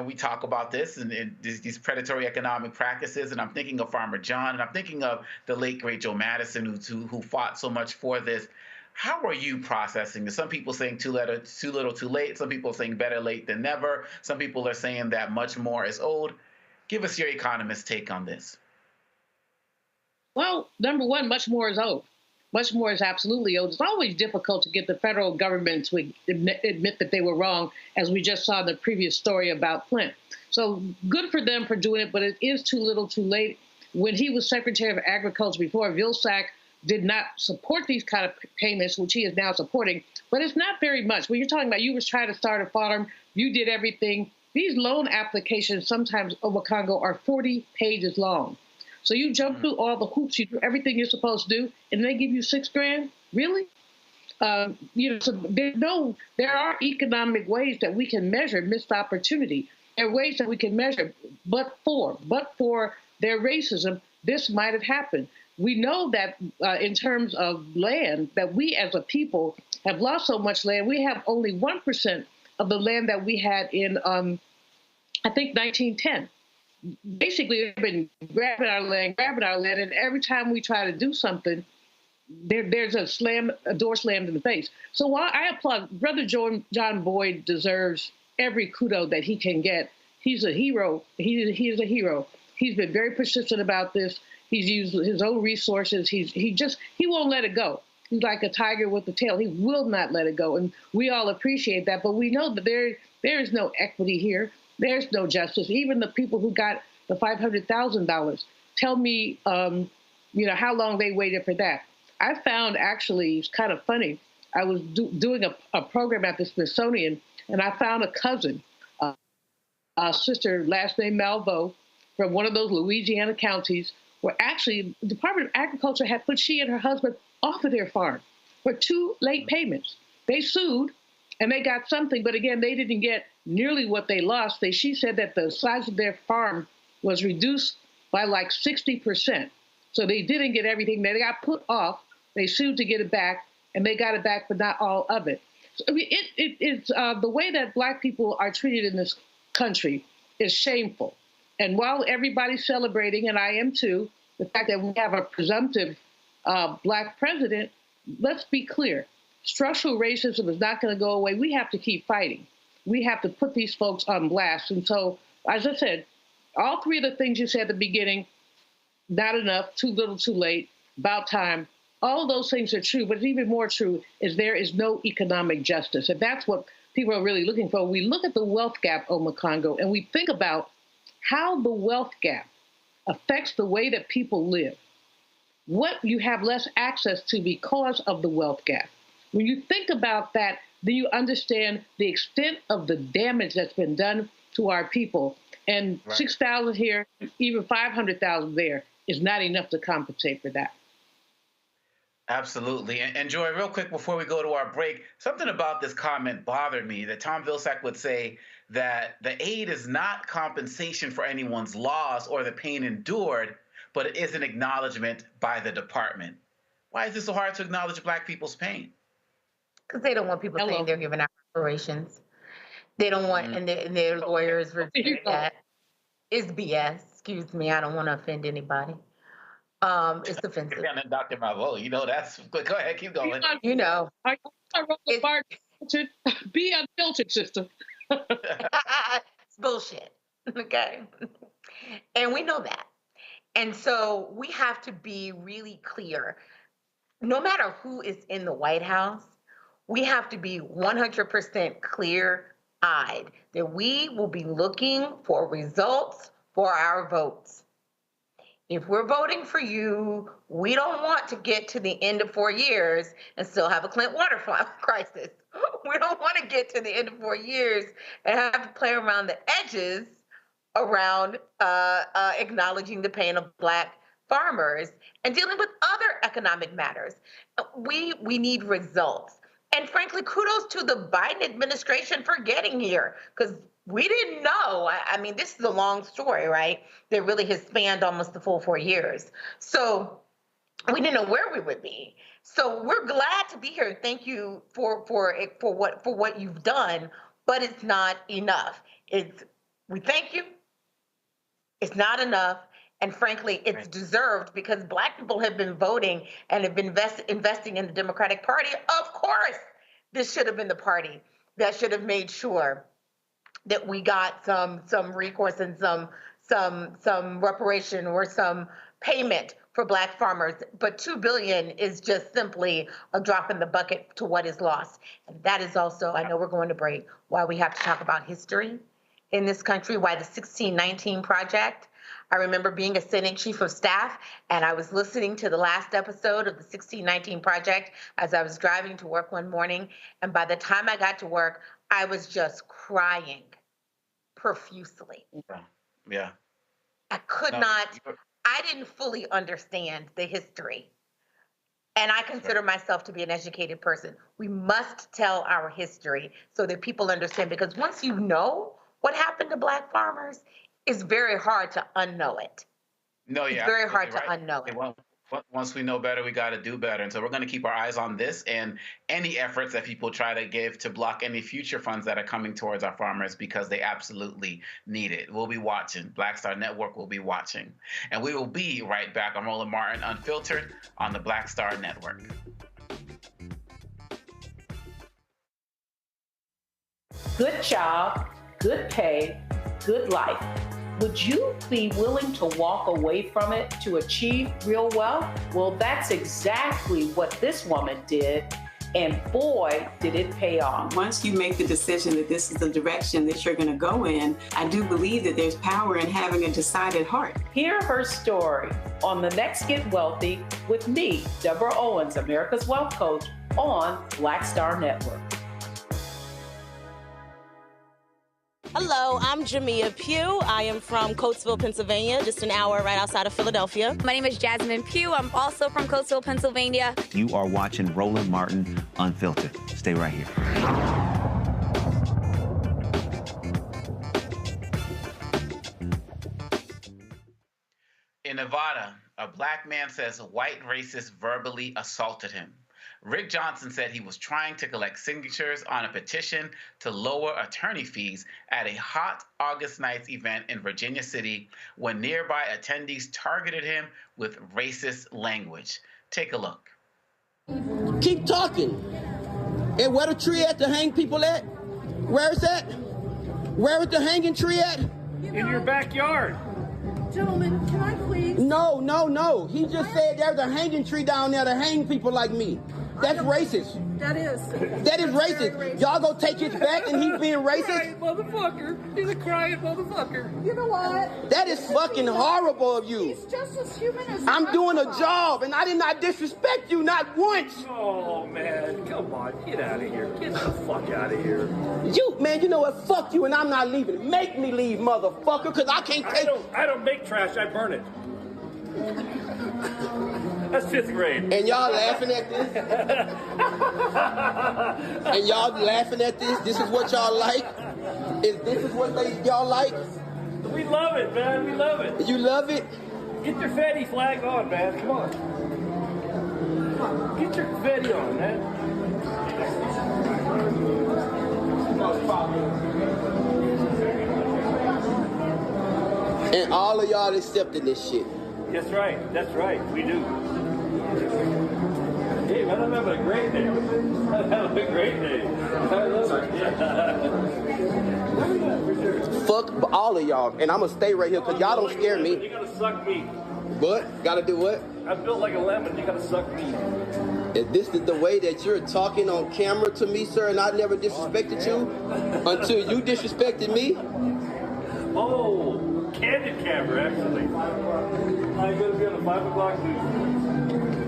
we talk about this and these predatory economic practices, and I'm thinking of Farmer John, and I'm thinking of the late, great Joe Madison, who fought so much for this. How are you processing this? Some people saying too little, too late. Some people saying better late than never. Some people are saying that much more is owed. Give us your economist take on this. Well, number one, much more is owed. Much more is absolutely owed. It's always difficult to get the federal government to admit that they were wrong, as we just saw in the previous story about Flint. So good for them for doing it, but it is too little, too late. When he was Secretary of Agriculture before, Vilsack did not support these kind of payments, which he is now supporting, but it's not very much. When you're talking about you was trying to start a farm, you did everything. These loan applications sometimes over Congo are 40 pages long. So you jump through all the hoops, you do everything you're supposed to do, and they give you $6,000? Really? So there are economic ways that we can measure missed opportunity. There are ways that we can measure, but for their racism, this might have happened. We know that in terms of land, that we as a people have lost so much land. We have only 1% of the land that we had in, I think, 1910. Basically, they've been grabbing our land, and every time we try to do something, there's a door slammed in the face. So while I applaud, Brother John Boyd deserves every kudo that he can get. He's a hero. He is a hero. He's been very persistent about this. He's used his own resources. He won't let it go. He's like a tiger with a tail. He will not let it go. And we all appreciate that. But we know that there is no equity here. There's no justice. Even the people who got the $500,000, tell me, how long they waited for that. I found, actually, it's kind of funny. I was doing a program at the Smithsonian, and I found a cousin, a sister, last name Malveaux, from one of those Louisiana counties, where actually the Department of Agriculture had put she and her husband off of their farm for 2 late payments. They sued, and they got something, but again, they didn't get nearly what they lost. She said that the size of their farm was reduced by like 60%. So they didn't get everything. They got put off. They sued to get it back, and they got it back, but not all of it. So, I mean, it's the way that Black people are treated in this country is shameful. And while everybody's celebrating, and I am too, the fact that we have a presumptive Black president, let's be clear. Structural racism is not going to go away. We have to keep fighting. We have to put these folks on blast. And so, as I said, all 3 of the things you said at the beginning, not enough, too little, too late, about time. All of those things are true, but even more true is there is no economic justice. And that's what people are really looking for. We look at the wealth gap, Congo, and we think about how the wealth gap affects the way that people live, what you have less access to because of the wealth gap. When you think about that, then you understand the extent of the damage that's been done to our people. And 6,000 here, even 500,000 there is not enough to compensate for that. Absolutely. And Joy, real quick before we go to our break, something about this comment bothered me, that Tom Vilsack would say that the aid is not compensation for anyone's loss or the pain endured, but it is an acknowledgement by the department. Why is it so hard to acknowledge Black people's pain? Because they don't want people saying they're giving out reparations. They don't want, and their lawyers review that. It's BS. Excuse me, I don't want to offend anybody. It's offensive. And Dr. Mavo, you know, that's, go ahead, keep going. You know. I wrote the bar to be unfiltered, sister. It's bullshit, okay? And we know that. And so we have to be really clear. No matter who is in the White House, we have to be 100% clear-eyed that we will be looking for results for our votes. If we're voting for you, we don't want to get to the end of 4 years and still have a Flint water crisis. We don't want to get to the end of 4 years and have to play around the edges around acknowledging the pain of Black farmers and dealing with other economic matters. We need results. And frankly, kudos to the Biden administration for getting here, because we didn't know. I mean, this is a long story, right? That really has spanned almost the full 4 years. So we didn't know where we would be. So we're glad to be here. Thank you for what you've done, but it's not enough. We thank you. It's not enough. And frankly, it's deserved because Black people have been voting and have been investing in the Democratic Party. Of course, this should have been the party that should have made sure that we got some recourse and some reparation or some payment for Black farmers. But $2 billion is just simply a drop in the bucket to what is lost. And that is also, I know we're going to break, why we have to talk about history in this country, why the 1619 Project. I remember being a Senate Chief of Staff, and I was listening to the last episode of the 1619 Project as I was driving to work one morning. And by the time I got to work, I was just crying profusely. Yeah. I could not, I didn't fully understand the history. And I consider myself to be an educated person. We must tell our history so that people understand, because once you know what happened to Black farmers, it's very hard to unknow it. No, yeah. It's very hard to unknow it. Once we know better, we got to do better. And so we're going to keep our eyes on this and any efforts that people try to give to block any future funds that are coming towards our farmers, because they absolutely need it. We'll be watching. Black Star Network will be watching. And we will be right back on Roland Martin Unfiltered on the Black Star Network. Good job, good pay, good life. Would you be willing to walk away from it to achieve real wealth? Well, that's exactly what this woman did, and boy, did it pay off. Once you make the decision that this is the direction that you're going to go in, I do believe that there's power in having a decided heart. Hear her story on The Next Get Wealthy with me, Deborah Owens, America's Wealth Coach, on Black Star Network. Hello, I'm Jamia Pugh. I am from Coatesville, Pennsylvania, just an hour right outside of Philadelphia. My name is Jasmine Pugh. I'm also from Coatesville, Pennsylvania. You are watching Roland Martin Unfiltered. Stay right here. In Nevada, a Black man says a white racist verbally assaulted him. Rick Johnson said he was trying to collect signatures on a petition to lower attorney fees at a hot August night event in Virginia City when nearby attendees targeted him with racist language. Take a look. Keep talking. And where the tree at to hang people at? Where is that? Where is the hanging tree at? In your backyard. Gentlemen, can I please? No. He just said there's a hanging tree down there to hang people like me. That's racist. That is racist. Y'all go take his back and he's being racist? Crying motherfucker. He's a crying motherfucker. You know what? That is fucking horrible of you. He's just as human as I'm doing a job and I did not disrespect you, not once. Oh, man. Come on. Get out of here. Get the fuck out of here. You know what? Fuck you and I'm not leaving. Make me leave, motherfucker, because I can't take... I don't make trash. I burn it. That's 5th grade. And y'all laughing at this? And y'all laughing at this? This is what y'all like? This is what y'all like? We love it, man. We love it. You love it? Get your fatty flag on, man. Come on. Get your fatty on, man. And all of y'all accepting this shit. That's right. We do. Hey, man, I'm having a great day. I'm having a great day. I love it. Fuck all of y'all. And I'm going to stay right here because y'all don't scare me. You got to suck me. What? Got to do what? I'm built like a lemon. You got to suck me. If this is the way that you're talking on camera to me, sir, and I never disrespected you until you disrespected me. Oh, candid camera, actually. I'm going to be on the 5 o'clock news.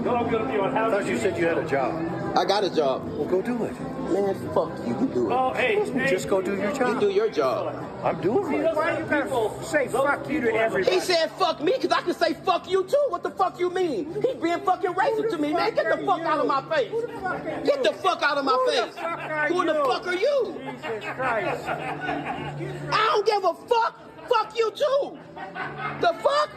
No, I'm going to be on House. I thought you said you had a job. I got a job. Well, go do it. Man, fuck you. You do it. Oh, hey. Just go do your job. You do your job. I'm doing it. Why do people say fuck you to everybody? He said fuck me because I can say fuck you too. What the fuck you mean? He's being fucking racist to me, man. Get the fuck out of my face. Get the fuck out of my face. Who the fuck are you? Jesus Christ. I don't give a fuck. Fuck you too. The fuck?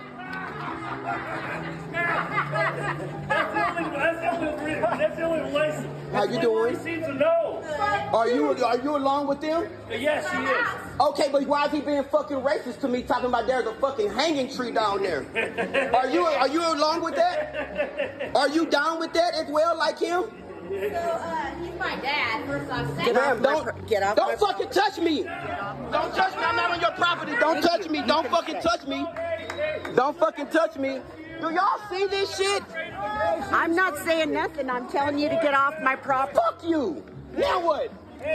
That's the only relation. How you doing? He seems to know. Are you along with them? Yes, he is. Okay, but why is he being fucking racist to me, talking about there's a fucking hanging tree down there? Are you along with that? Are you down with that as well, like him? So, he's my dad, first off. Don't fucking touch me. Don't touch me. I'm not on your property. Don't touch me. Don't fucking touch me. Don't fucking touch me. Do y'all see this shit? I'm not saying nothing. I'm telling you to get off my property. Fuck you. Now what?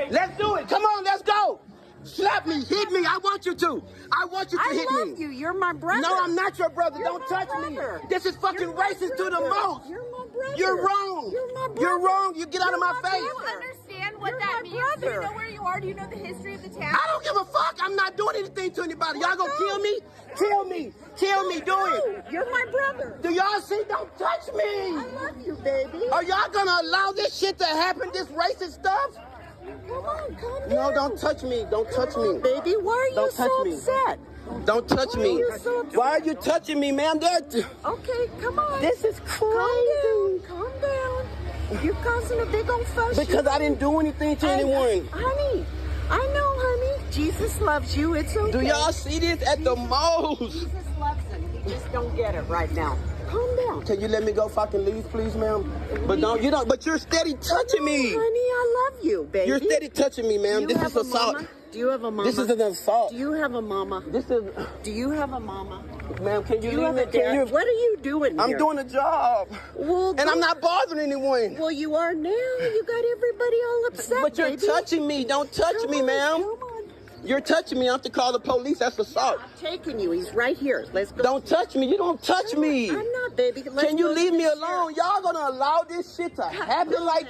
Let's do it. Come on, let's go. Slap me, hit me. I want you to. I want you to hit me. I love you. You're my brother. No, I'm not your brother. Don't touch me. This is fucking racist to the most. You're my brother. You're wrong. You're my brother. You're wrong. You get out of my face. Do you understand what that means? Do you know where you are? Do you know the history of the town? I don't give a fuck. I'm not doing anything to anybody. Y'all gonna kill me? Kill me. Kill me. Do it. You're my brother. Do y'all see? Don't touch me. I love you, baby. Are y'all gonna allow this shit to happen? This racist stuff? Come on, calm down. No, don't touch me. Don't touch me. Baby, why are you so upset? Don't touch me. Why are you touching me, ma'am? Okay, come on. This is crazy. Calm down. You're causing a big old fuss. Because I didn't do anything to anyone. Honey, I know, honey. Jesus loves you. It's okay. Do y'all see this at the most? Jesus loves him. You just don't get it right now. Calm down. Can you let me go if I can leave, please, ma'am? But you're steady touching me. Honey, I love you, baby. You're steady touching me, ma'am. This is assault. Do you have a mama? This is an assault. Do you have a mama? Do you have a mama? Ma'am, can you leave me? What are you doing here? I'm doing a job. Well, and I'm not bothering anyone. Well, you are now. You got everybody all upset, But you're touching me. Don't touch me, ma'am. Come on. You're touching me. I have to call the police. That's assault. I'm taking you. He's right here. Let's go. Don't touch me. You don't touch me. I'm not, baby. Can you leave me alone? Y'all gonna allow this shit to happen like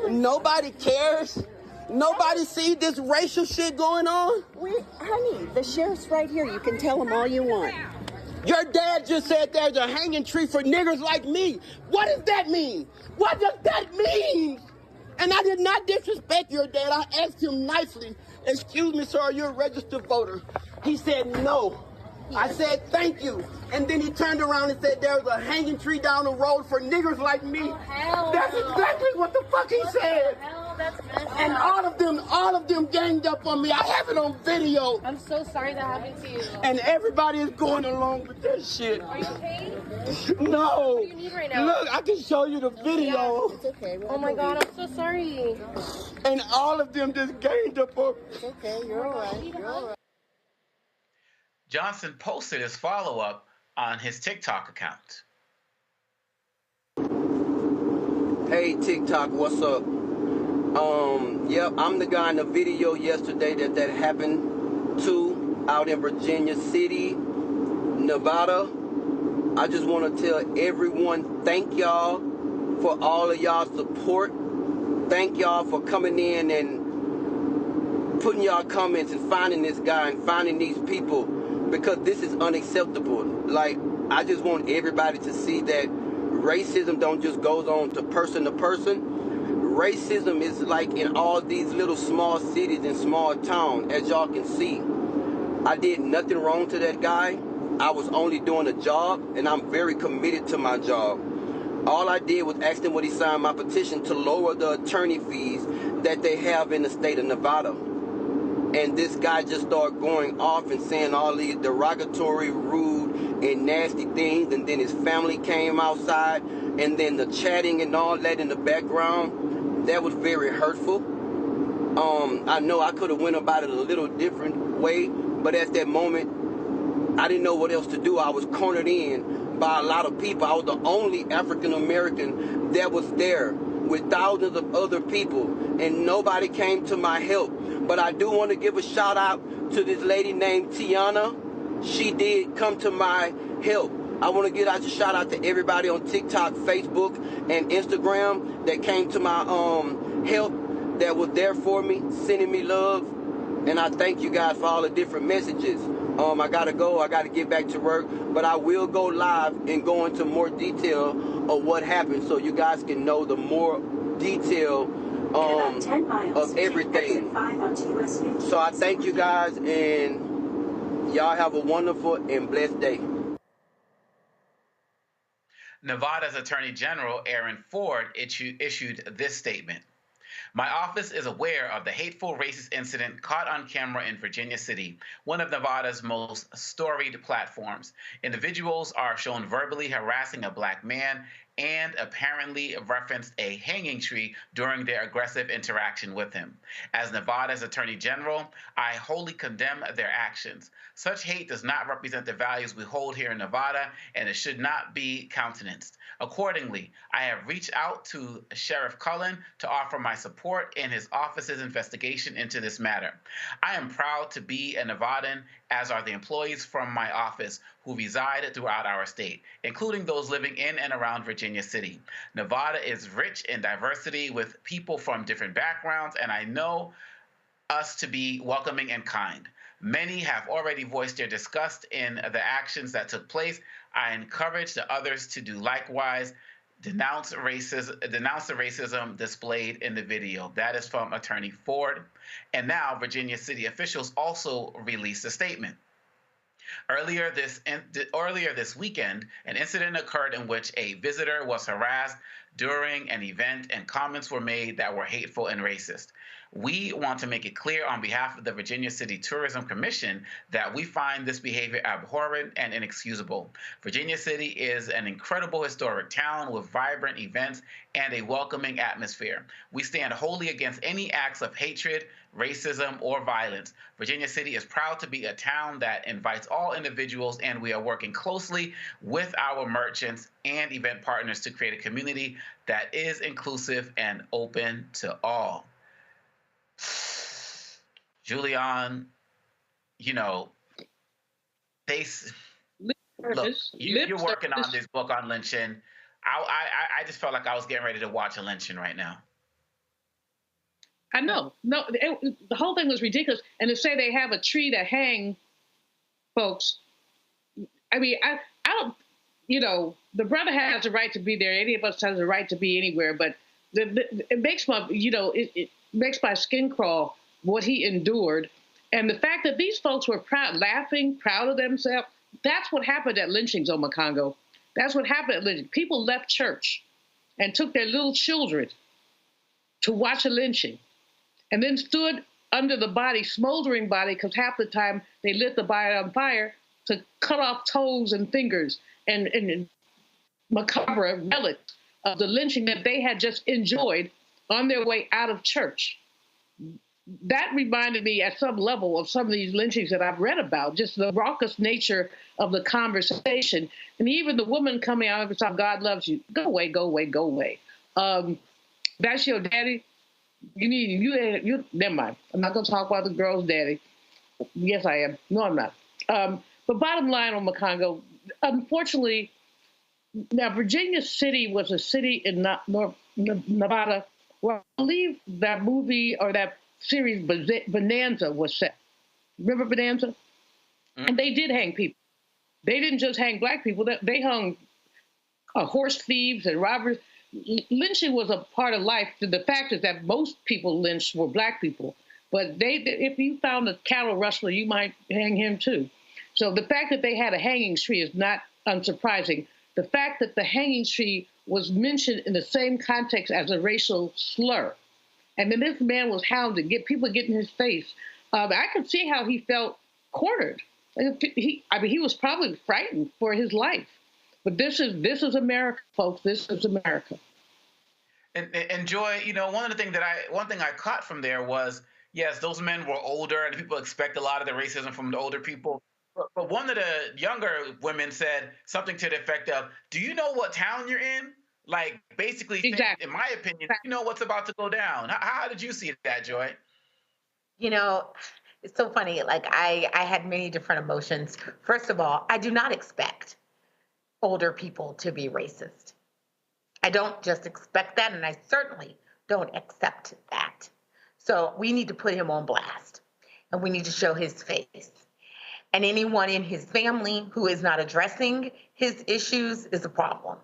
nobody cares? Nobody see this racial shit going on? Honey, the sheriff's right here. You can tell him all you want. Your dad just said there's a hanging tree for niggers like me. What does that mean? What does that mean? And I did not disrespect your dad. I asked him nicely, excuse me, sir, are you a registered voter? He said no. I said thank you. And then he turned around and said there's a hanging tree down the road for niggers like me. That's exactly what the fuck he said. And all of them ganged up on me. I have it on video. I'm so sorry that happened to you. And everybody is going along with that shit. Are you okay? No. What do you need right now? Look, I can show you the video. It's okay. Oh my God, I'm so sorry. And all of them just ganged up on me. It's okay. You're all right. You're all right. Johnson posted his follow-up on his TikTok account. Hey, TikTok, what's up? Yep, I'm the guy in the video yesterday that happened to out in Virginia City, Nevada. I just want to tell everyone, thank y'all for all of y'all support. Thank y'all for coming in and putting y'all comments and finding this guy and finding these people, because this is unacceptable. Like, I just want everybody to see that racism don't just goes on to person. Racism is like in all these little small cities and small towns, as y'all can see. I did nothing wrong to that guy. I was only doing a job, and I'm very committed to my job. All I did was ask him would he sign my petition to lower the attorney fees that they have in the state of Nevada. And this guy just started going off and saying all these derogatory, rude, and nasty things. And then his family came outside, and then the chatting and all that in the background. That was very hurtful. I know I could have went about it a little different way, but at that moment, I didn't know what else to do. I was cornered in by a lot of people. I was the only African American that was there with thousands of other people, and nobody came to my help. But I do want to give a shout out to this lady named Tiana. She did come to my help. I want to give out a shout out to everybody on TikTok, Facebook, and Instagram that came to my help, that was there for me, sending me love. And I thank you guys for all the different messages. I got to go. I got to get back to work. But I will go live and go into more detail of what happened, so you guys can know the more detail of everything. So I thank you guys, and y'all have a wonderful and blessed day. Nevada's Attorney General Aaron Ford issued this statement. My office is aware of the hateful racist incident caught on camera in Virginia City, one of Nevada's most storied platforms. Individuals are shown verbally harassing a black man and apparently referenced a hanging tree during their aggressive interaction with him. As Nevada's Attorney General, I wholly condemn their actions. Such hate does not represent the values we hold here in Nevada, and it should not be countenanced. Accordingly, I have reached out to Sheriff Cullen to offer my support in his office's investigation into this matter. I am proud to be a Nevadan, as are the employees from my office who reside throughout our state, including those living in and around Virginia City. Nevada is rich in diversity with people from different backgrounds, and I know us to be welcoming and kind. Many have already voiced their disgust in the actions that took place. I encourage the others to do likewise. Denounce the racism displayed in the video. That is from Attorney Ford. And now Virginia City officials also released a statement. Earlier this weekend, an incident occurred in which a visitor was harassed during an event, and comments were made that were hateful and racist. We want to make it clear on behalf of the Virginia City Tourism Commission that we find this behavior abhorrent and inexcusable. Virginia City is an incredible historic town with vibrant events and a welcoming atmosphere. We stand wholly against any acts of hatred, racism, or violence. Virginia City is proud to be a town that invites all individuals, and we are working closely with our merchants and event partners to create a community that is inclusive and open to all. Julian, you know, you're working on this book on lynching. I just felt like I was getting ready to watch a lynching right now. I know. No, the whole thing was ridiculous. And to say they have a tree to hang folks, I mean, I don't, you know, the brother has the right to be there. Any of us has the right to be anywhere. But it makes my, you know, it makes my skin crawl what he endured. And the fact that these folks were proud, laughing, proud of themselves, that's what happened at lynchings, Omakongo. That's what happened at lynching. People left church and took their little children to watch a lynching, and then stood under the body, smoldering body, because half the time they lit the body on fire to cut off toes and fingers and macabre relics of the lynching that they had just enjoyed on their way out of church. that reminded me at some level of some of these lynchings that I've read about, just the raucous nature of the conversation. And even the woman coming out of it, God loves you. Go away, go away, go away. That's your daddy. You never mind. I'm not going to talk about the girl's daddy. Yes, I am. No, I'm not. But bottom line on McCongo, unfortunately, now Virginia City was a city in Nevada where I believe that movie or that series Bonanza was set. Remember Bonanza? Mm-hmm. And they did hang people. They didn't just hang black people. They hung horse thieves and robbers. Lynching was a part of life. The fact is that most people lynched were black people. But if you found a cattle rustler, you might hang him too. So the fact that they had a hanging tree is not unsurprising. The fact that the hanging tree was mentioned in the same context as a racial slur. And then this man was hounded, people get in his face. I could see how he felt cornered. He was probably frightened for his life. But this is America, folks. This is America. And Joy, one thing I caught from there was, yes, those men were older, and people expect a lot of the racism from the older people. But one of the younger women said something to the effect of, "Do you know what town you're in?" Like, basically, exactly. In my opinion, you know what's about to go down. How did you see that, Joy? It's so funny. Like, I had many different emotions. First of all, I do not expect older people to be racist. I don't just expect that, and I certainly don't accept that. So we need to put him on blast, and we need to show his face. And anyone in his family who is not addressing his issues is a problem.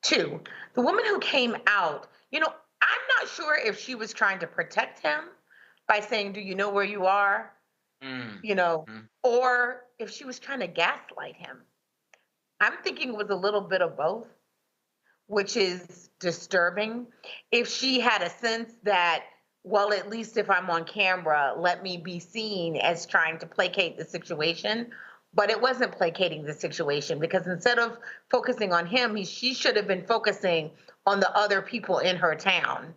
2, the woman who came out, I'm not sure if she was trying to protect him by saying, "Do you know where you are?" Or if she was trying to gaslight him. I'm thinking it was a little bit of both, which is disturbing. If she had a sense that, well, at least if I'm on camera, let me be seen as trying to placate the situation. But it wasn't placating the situation, because instead of focusing on him, she should have been focusing on the other people in her town.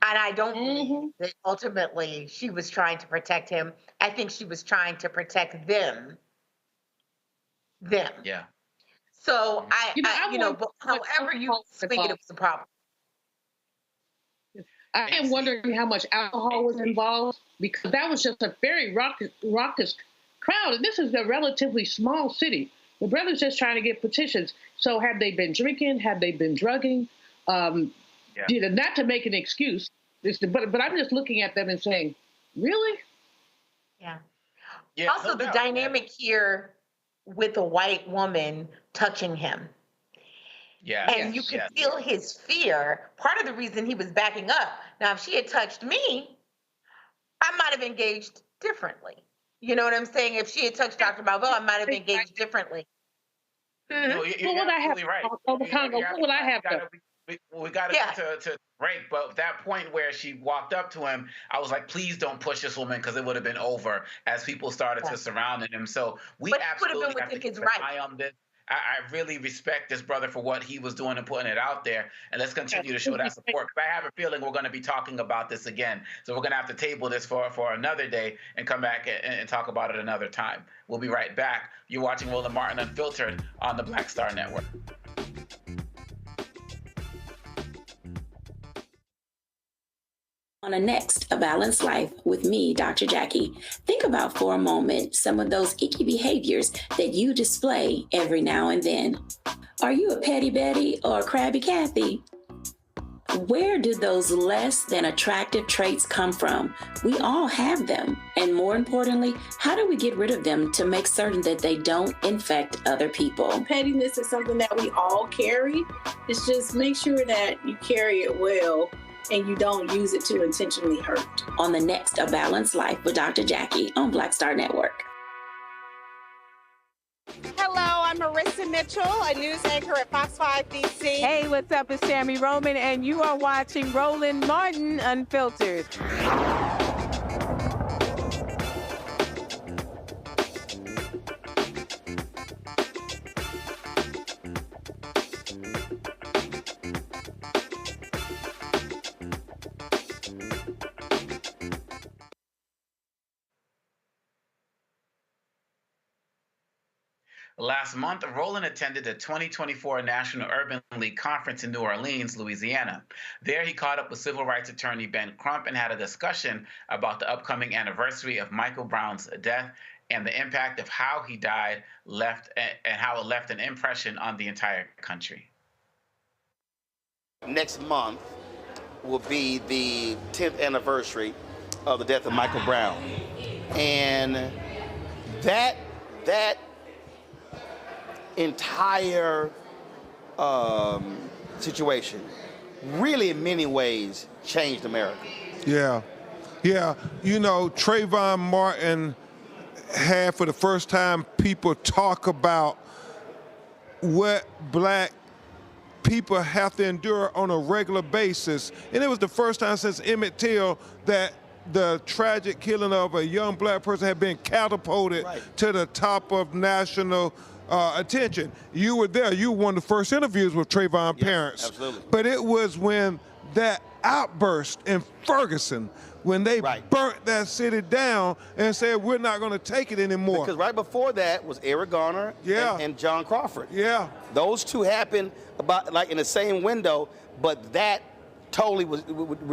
And I don't believe that ultimately she was trying to protect him. I think she was trying to protect them. Yeah. So but however you think it was a problem. I am wondering how much alcohol was involved, because that was just a very raucous crowd. And this is a relatively small city. The brother's just trying to get petitions. So have they been drinking? Have they been drugging? Not to make an excuse, but I'm just looking at them and saying, really? Yeah. Also, the dynamic here with a white woman touching him. Yeah. And you could feel his fear. Part of the reason he was backing up. Now, if she had touched me, I might have engaged differently. You know what I'm saying? If she had touched Dr. Malvo, I might have engaged differently. No, you're absolutely right. What would I have done? We got to break, but that point where she walked up to him, I was like, please don't push this woman, because it would have been over as people started to surround him. So we absolutely have to keep an eye on this. I really respect this brother for what he was doing and putting it out there. And let's continue to show that support. But I have a feeling we're going to be talking about this again. So we're going to have to table this for another day and come back and talk about it another time. We'll be right back. You're watching Roland Martin Unfiltered on the Black Star Network. On the next A Balanced Life with me, Dr. Jackie, think about for a moment some of those icky behaviors that you display every now and then. Are you a petty Betty or a crabby Kathy? Where do those less than attractive traits come from? We all have them. And more importantly, how do we get rid of them to make certain that they don't infect other people? Pettiness is something that we all carry. It's just make sure that you carry it well and you don't use it to intentionally hurt. On the next A Balanced Life with Dr. Jackie on Black Star Network. Hello, I'm Marissa Mitchell, a news anchor at Fox 5 DC. Hey, what's up? It's Sammy Roman, and you are watching Roland Martin Unfiltered. Last month, Roland attended the 2024 National Urban League Conference in New Orleans, Louisiana. There, he caught up with civil rights attorney Ben Crump and had a discussion about the upcoming anniversary of Michael Brown's death and the impact of how he died and how it left an impression on the entire country. Next month will be the 10th anniversary of the death of Michael Brown. And that entire situation really in many ways changed America. Yeah. You know, Trayvon Martin had for the first time people talk about what black people have to endure on a regular basis. And it was the first time since Emmett Till that the tragic killing of a young black person had been catapulted to the top of national attention. You were there. You were one of the first interviews with Trayvon's parents. Absolutely. But it was when that outburst in Ferguson, when they burnt that city down and said, we're not going to take it anymore. Because right before that was Eric Garner and John Crawford. Yeah. Those two happened about like in the same window, but that totally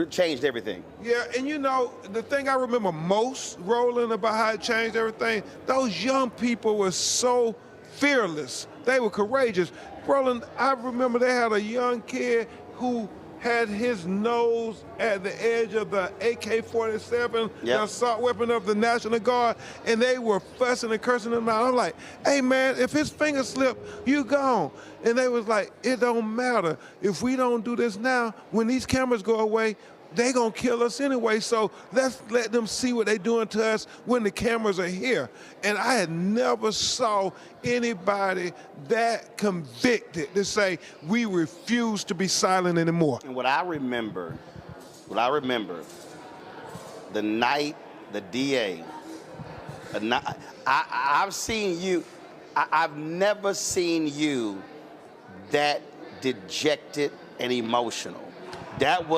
changed everything. Yeah, and you know, the thing I remember most, Roland, about how it changed everything, those young people were so fearless. They were courageous. Roland, I remember they had a young kid who had his nose at the edge of the AK-47, the assault weapon of the National Guard, and they were fussing and cursing him out. I'm like, hey man, if his finger slip, you gone. And they was like, it don't matter. If we don't do this now, when these cameras go away, they gonna kill us anyway, so let's let them see what they doing to us when the cameras are here. And I had never saw anybody that convicted to say, we refuse to be silent anymore. And what I remember, the night the DA, I've seen you, I've never seen you that dejected and emotional. That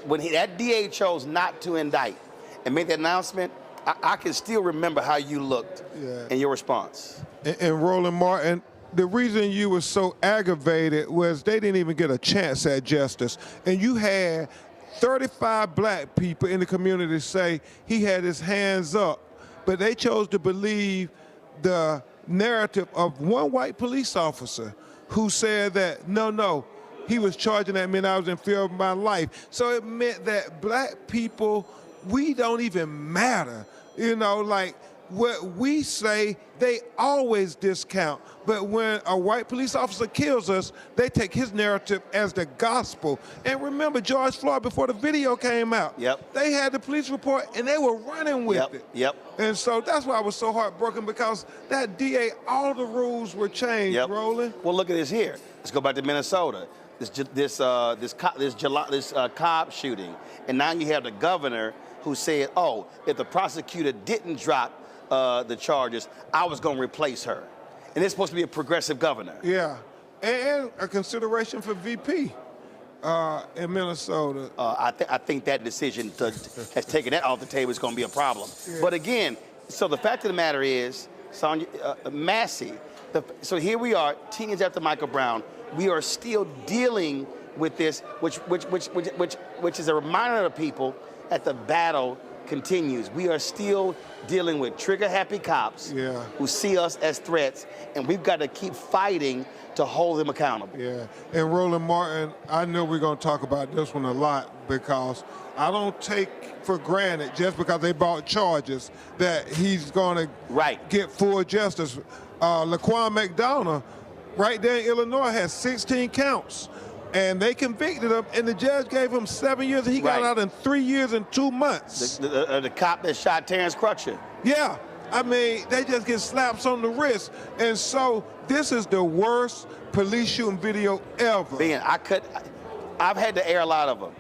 when that DA chose not to indict and made that announcement, I can still remember how you looked in your response. And Roland Martin, the reason you were so aggravated was they didn't even get a chance at justice. And you had 35 black people in the community say he had his hands up, but they chose to believe the narrative of one white police officer who said that, no, he was charging at me and I was in fear of my life. So it meant that black people, we don't even matter. You know, like what we say, they always discount. But when a white police officer kills us, they take his narrative as the gospel. And remember George Floyd, before the video came out, they had the police report and they were running with it. And so that's why I was so heartbroken, because that DA, all the rules were changed, Roland. Well, look at this here. Let's go back to Minnesota. This Cobb shooting, and now you have the governor who said, "Oh, if the prosecutor didn't drop the charges, I was going to replace her," and it's supposed to be a progressive governor. Yeah, and a consideration for VP in Minnesota. I think that decision has taken that off the table. It's going to be a problem. Yeah. But again, so the fact of the matter is, Massey. So here we are, 10 years after Michael Brown. We are still dealing with this, which is a reminder to people that the battle continues. We are still dealing with trigger-happy cops who see us as threats, and we've got to keep fighting to hold them accountable. Yeah, and Roland Martin, I know we're going to talk about this one a lot, because I don't take for granted, just because they brought charges, that he's going to get full justice. Laquan McDonough, right there in Illinois, has 16 counts. And they convicted him, and the judge gave him 7 years, and he got out in 3 years and 2 months. The cop that shot Terrence Crutcher. Yeah. I mean, they just get slaps on the wrist. And so this is the worst police shooting video ever. Ben, I've had to air a lot of them.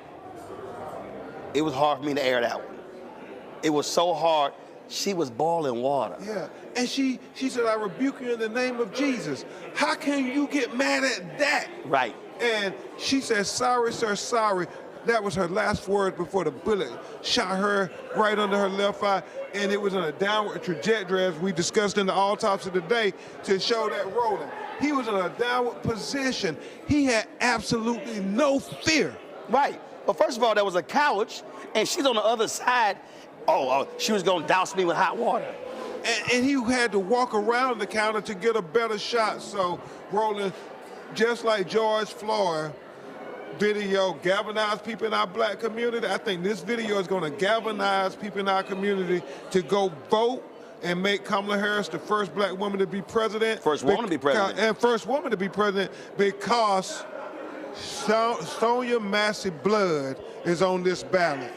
It was hard for me to air that one. It was so hard. She was boiling water. Yeah, and she said, I rebuke you in the name of Jesus. How can you get mad at that? Right. And she said, sorry, sir, sorry. That was her last words before the bullet shot her right under her left eye, and it was in a downward trajectory, as we discussed in the autopsy today, to show that Roland. He was in a downward position. He had absolutely no fear. Right. Well, first of all, there was a couch, and she's on the other side. Oh, she was going to douse me with hot water. And he had to walk around the counter to get a better shot. So, Roland, just like George Floyd video galvanized people in our black community, I think this video is going to galvanize people in our community to go vote and make Kamala Harris the first black woman to be president. First woman to be president. And first woman to be president, because Sonia Massey blood is on this ballot.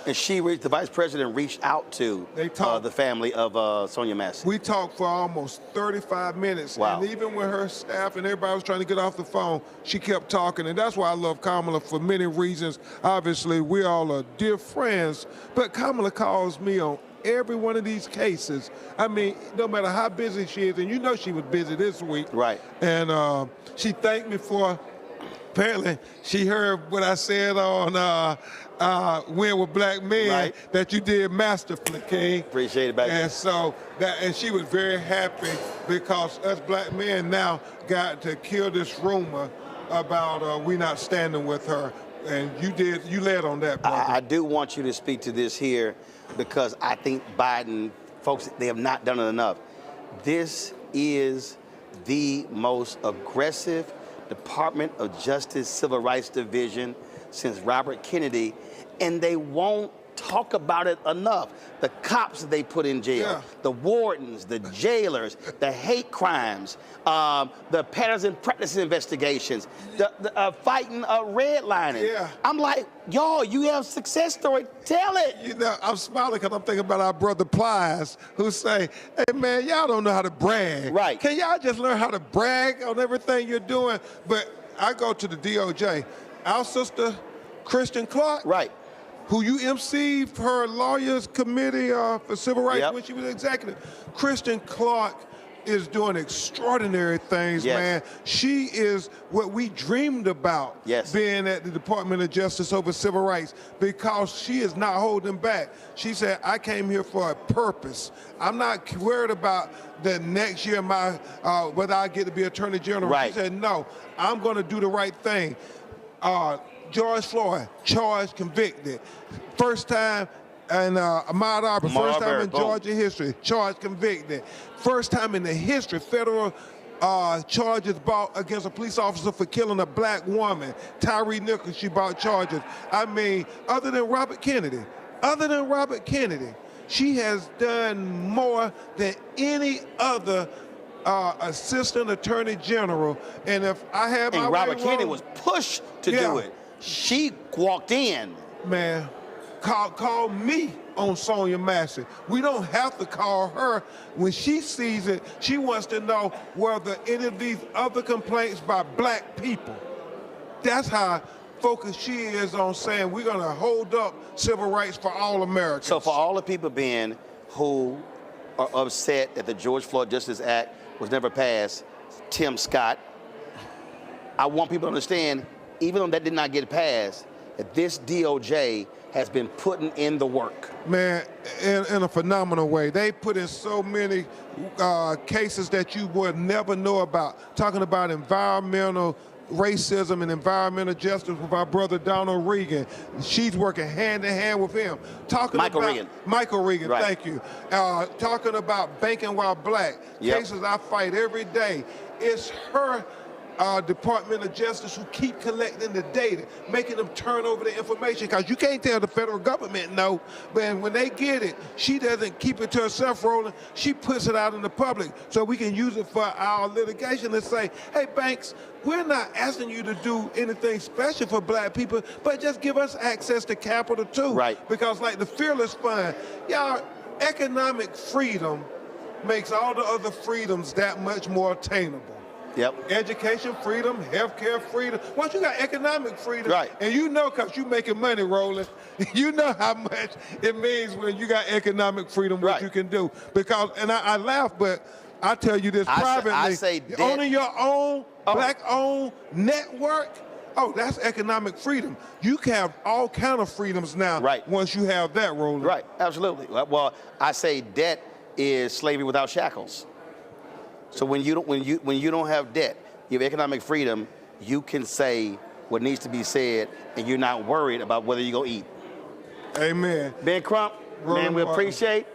And the vice president reached out to the family of Sonia Massey. We talked for almost 35 minutes. Wow. And even when her staff and everybody was trying to get off the phone, she kept talking. And that's why I love Kamala for many reasons. Obviously, we all are dear friends. But Kamala calls me on every one of these cases. I mean, no matter how busy she is, and you know she was busy this week. Right. And she thanked me for, apparently, she heard what I said on Win with Black Men, right, that you did masterfully, King. Appreciate it, baby. And so, and she was very happy because us black men now got to kill this rumor about we not standing with her. And you led on that, brother. I do want you to speak to this here because I think Biden, folks, they have not done it enough. This is the most aggressive Department of Justice Civil Rights Division since Robert Kennedy, and they won't talk about it enough. The cops that they put in jail, the wardens, the jailers, the hate crimes, the patterns and practices investigations, the fighting redlining. Yeah. I'm like, y'all, you have success story, tell it. You know, I'm smiling because I'm thinking about our brother Plies, who say, hey man, y'all don't know how to brag. Right. Can y'all just learn how to brag on everything you're doing? But I go to the DOJ. Our sister, Kristen Clark, right, who you emceed her lawyers committee for civil rights when she was executive. Kristen Clark is doing extraordinary things, man. She is what we dreamed about being at the Department of Justice over civil rights, because she is not holding back. She said, I came here for a purpose. I'm not worried about the next year whether I get to be Attorney General. Right. She said, no, I'm going to do the right thing. George Floyd, charged, convicted. First time in Ahmaud Arbery, first time in Georgia history, charged, convicted. First time in the history, federal charges brought against a police officer for killing a black woman. Tyree Nichols, she brought charges. I mean, other than Robert Kennedy, she has done more than any other assistant attorney general. And if I had my way, Robert Kennedy was pushed to do it. She walked in. Man, call me on Sonia Massey. We don't have to call her. When she sees it, she wants to know whether any of these other complaints by black people. That's how focused she is on saying we're going to hold up civil rights for all Americans. So for all the people, Ben, who are upset that the George Floyd Justice Act was never passed, Tim Scott, I want people to understand, even though that did not get passed, that this DOJ has been putting in the work. Man, in a phenomenal way. They put in so many cases that you would never know about. Talking about environmental racism and environmental justice with our brother Donald Regan. She's working hand in hand with him. Michael Regan, right. Thank you. Talking about banking while black. Cases I fight every day. It's her Department of Justice who keep collecting the data, making them turn over the information, because you can't tell the federal government no, but when they get it, she doesn't keep it to herself, Roland. She puts it out in the public so we can use it for our litigation and say, hey, banks, we're not asking you to do anything special for black people, but just give us access to capital too. Right. Because like the Fearless Fund, y'all, economic freedom makes all the other freedoms that much more attainable. Yep. Education freedom, healthcare freedom. Once you got economic freedom, right, and you know, because you making money, Roland, you know how much it means when you got economic freedom, what you can do. Because, and I laugh, but I tell you this privately, owning your own black-owned network, Oh, that's economic freedom. You can have all kind of freedoms now. Right. Once you have that, Roland. Right. Absolutely. Well, I say debt is slavery without shackles. So when you don't have debt, you have economic freedom. You can say what needs to be said, and you're not worried about whether you're gonna eat. Amen. Ben Crump, Roland man, we Martin. appreciate.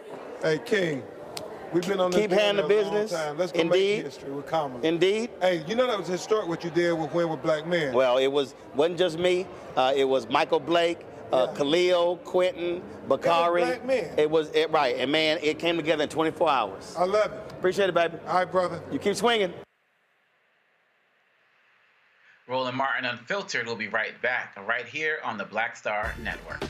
Hey, King. We've been on this Keep handling journey a business. long time. Let's go Indeed. make history with Kamala. Indeed. Hey, you know that was historic what you did with Win with Black Men. Well, it wasn't just me. It was Michael Blake, Khalil, Quentin, Bakari. Black men. Right, and man, it came together in 24 hours. I love it. Appreciate it, baby. All right, brother. You keep swinging. Roland Martin Unfiltered will be right back, right here on the Black Star Network.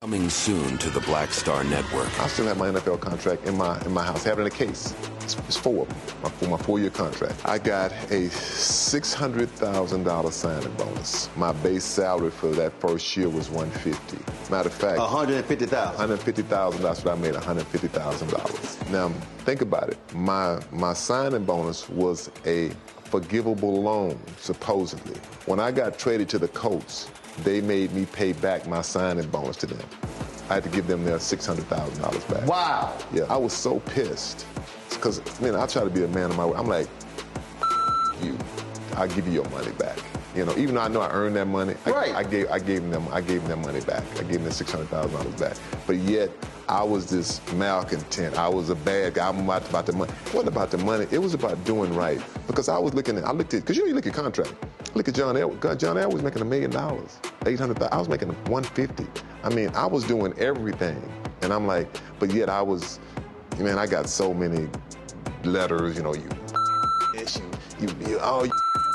Coming soon to the Black Star Network. I still have my NFL contract in my house. I have it in a case. It's 4 of them, my 4-year contract. I got a $600,000 signing bonus. My base salary for that first year was $150,000. Matter of fact, $150,000. $150,000. That's what I made. $150,000. Now think about it. My signing bonus was a forgivable loan, supposedly. When I got traded to the Colts, they made me pay back my signing bonus to them. I had to give them their $600,000 back. Wow. Yeah, I was so pissed. Because, man, I try to be a man of my word. I'm like, you, I'll give you your money back. You know, even though I know I earned that money, I gave them their money back. I gave them their $600,000 back. But yet, I was this malcontent. I was a bad guy. I'm about the money. It wasn't about the money. It was about doing right. Because I looked at, because you look at contract. Look at John Elway. John Elway was making $1 million, $800,000. I was making $150,000. I mean, I was doing everything. And I'm like, but yet I got so many letters, you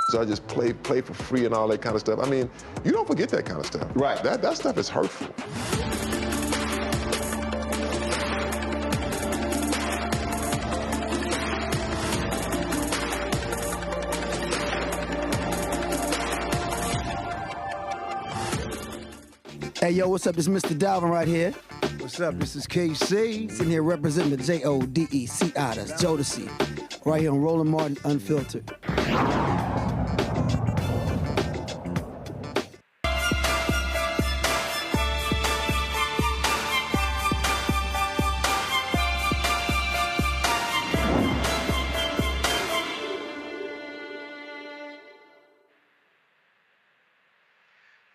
so I just play for free and all that kind of stuff. I mean, you don't forget that kind of stuff. Right. That stuff is hurtful. Hey, yo, what's up? This is Mr. Dalvin right here. What's up? This is KC. Sitting here representing the JODECI. That's Jodeci. Right here on Roland Martin Unfiltered.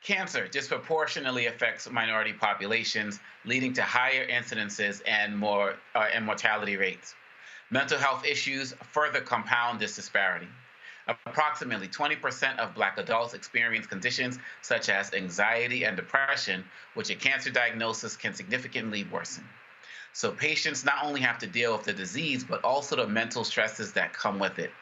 Cancer disproportionately affects minority populations, leading to higher incidences and mortality rates. Mental health issues further compound this disparity. Approximately 20% of Black adults experience conditions such as anxiety and depression, which a cancer diagnosis can significantly worsen. So patients not only have to deal with the disease, but also the mental stresses that come with it.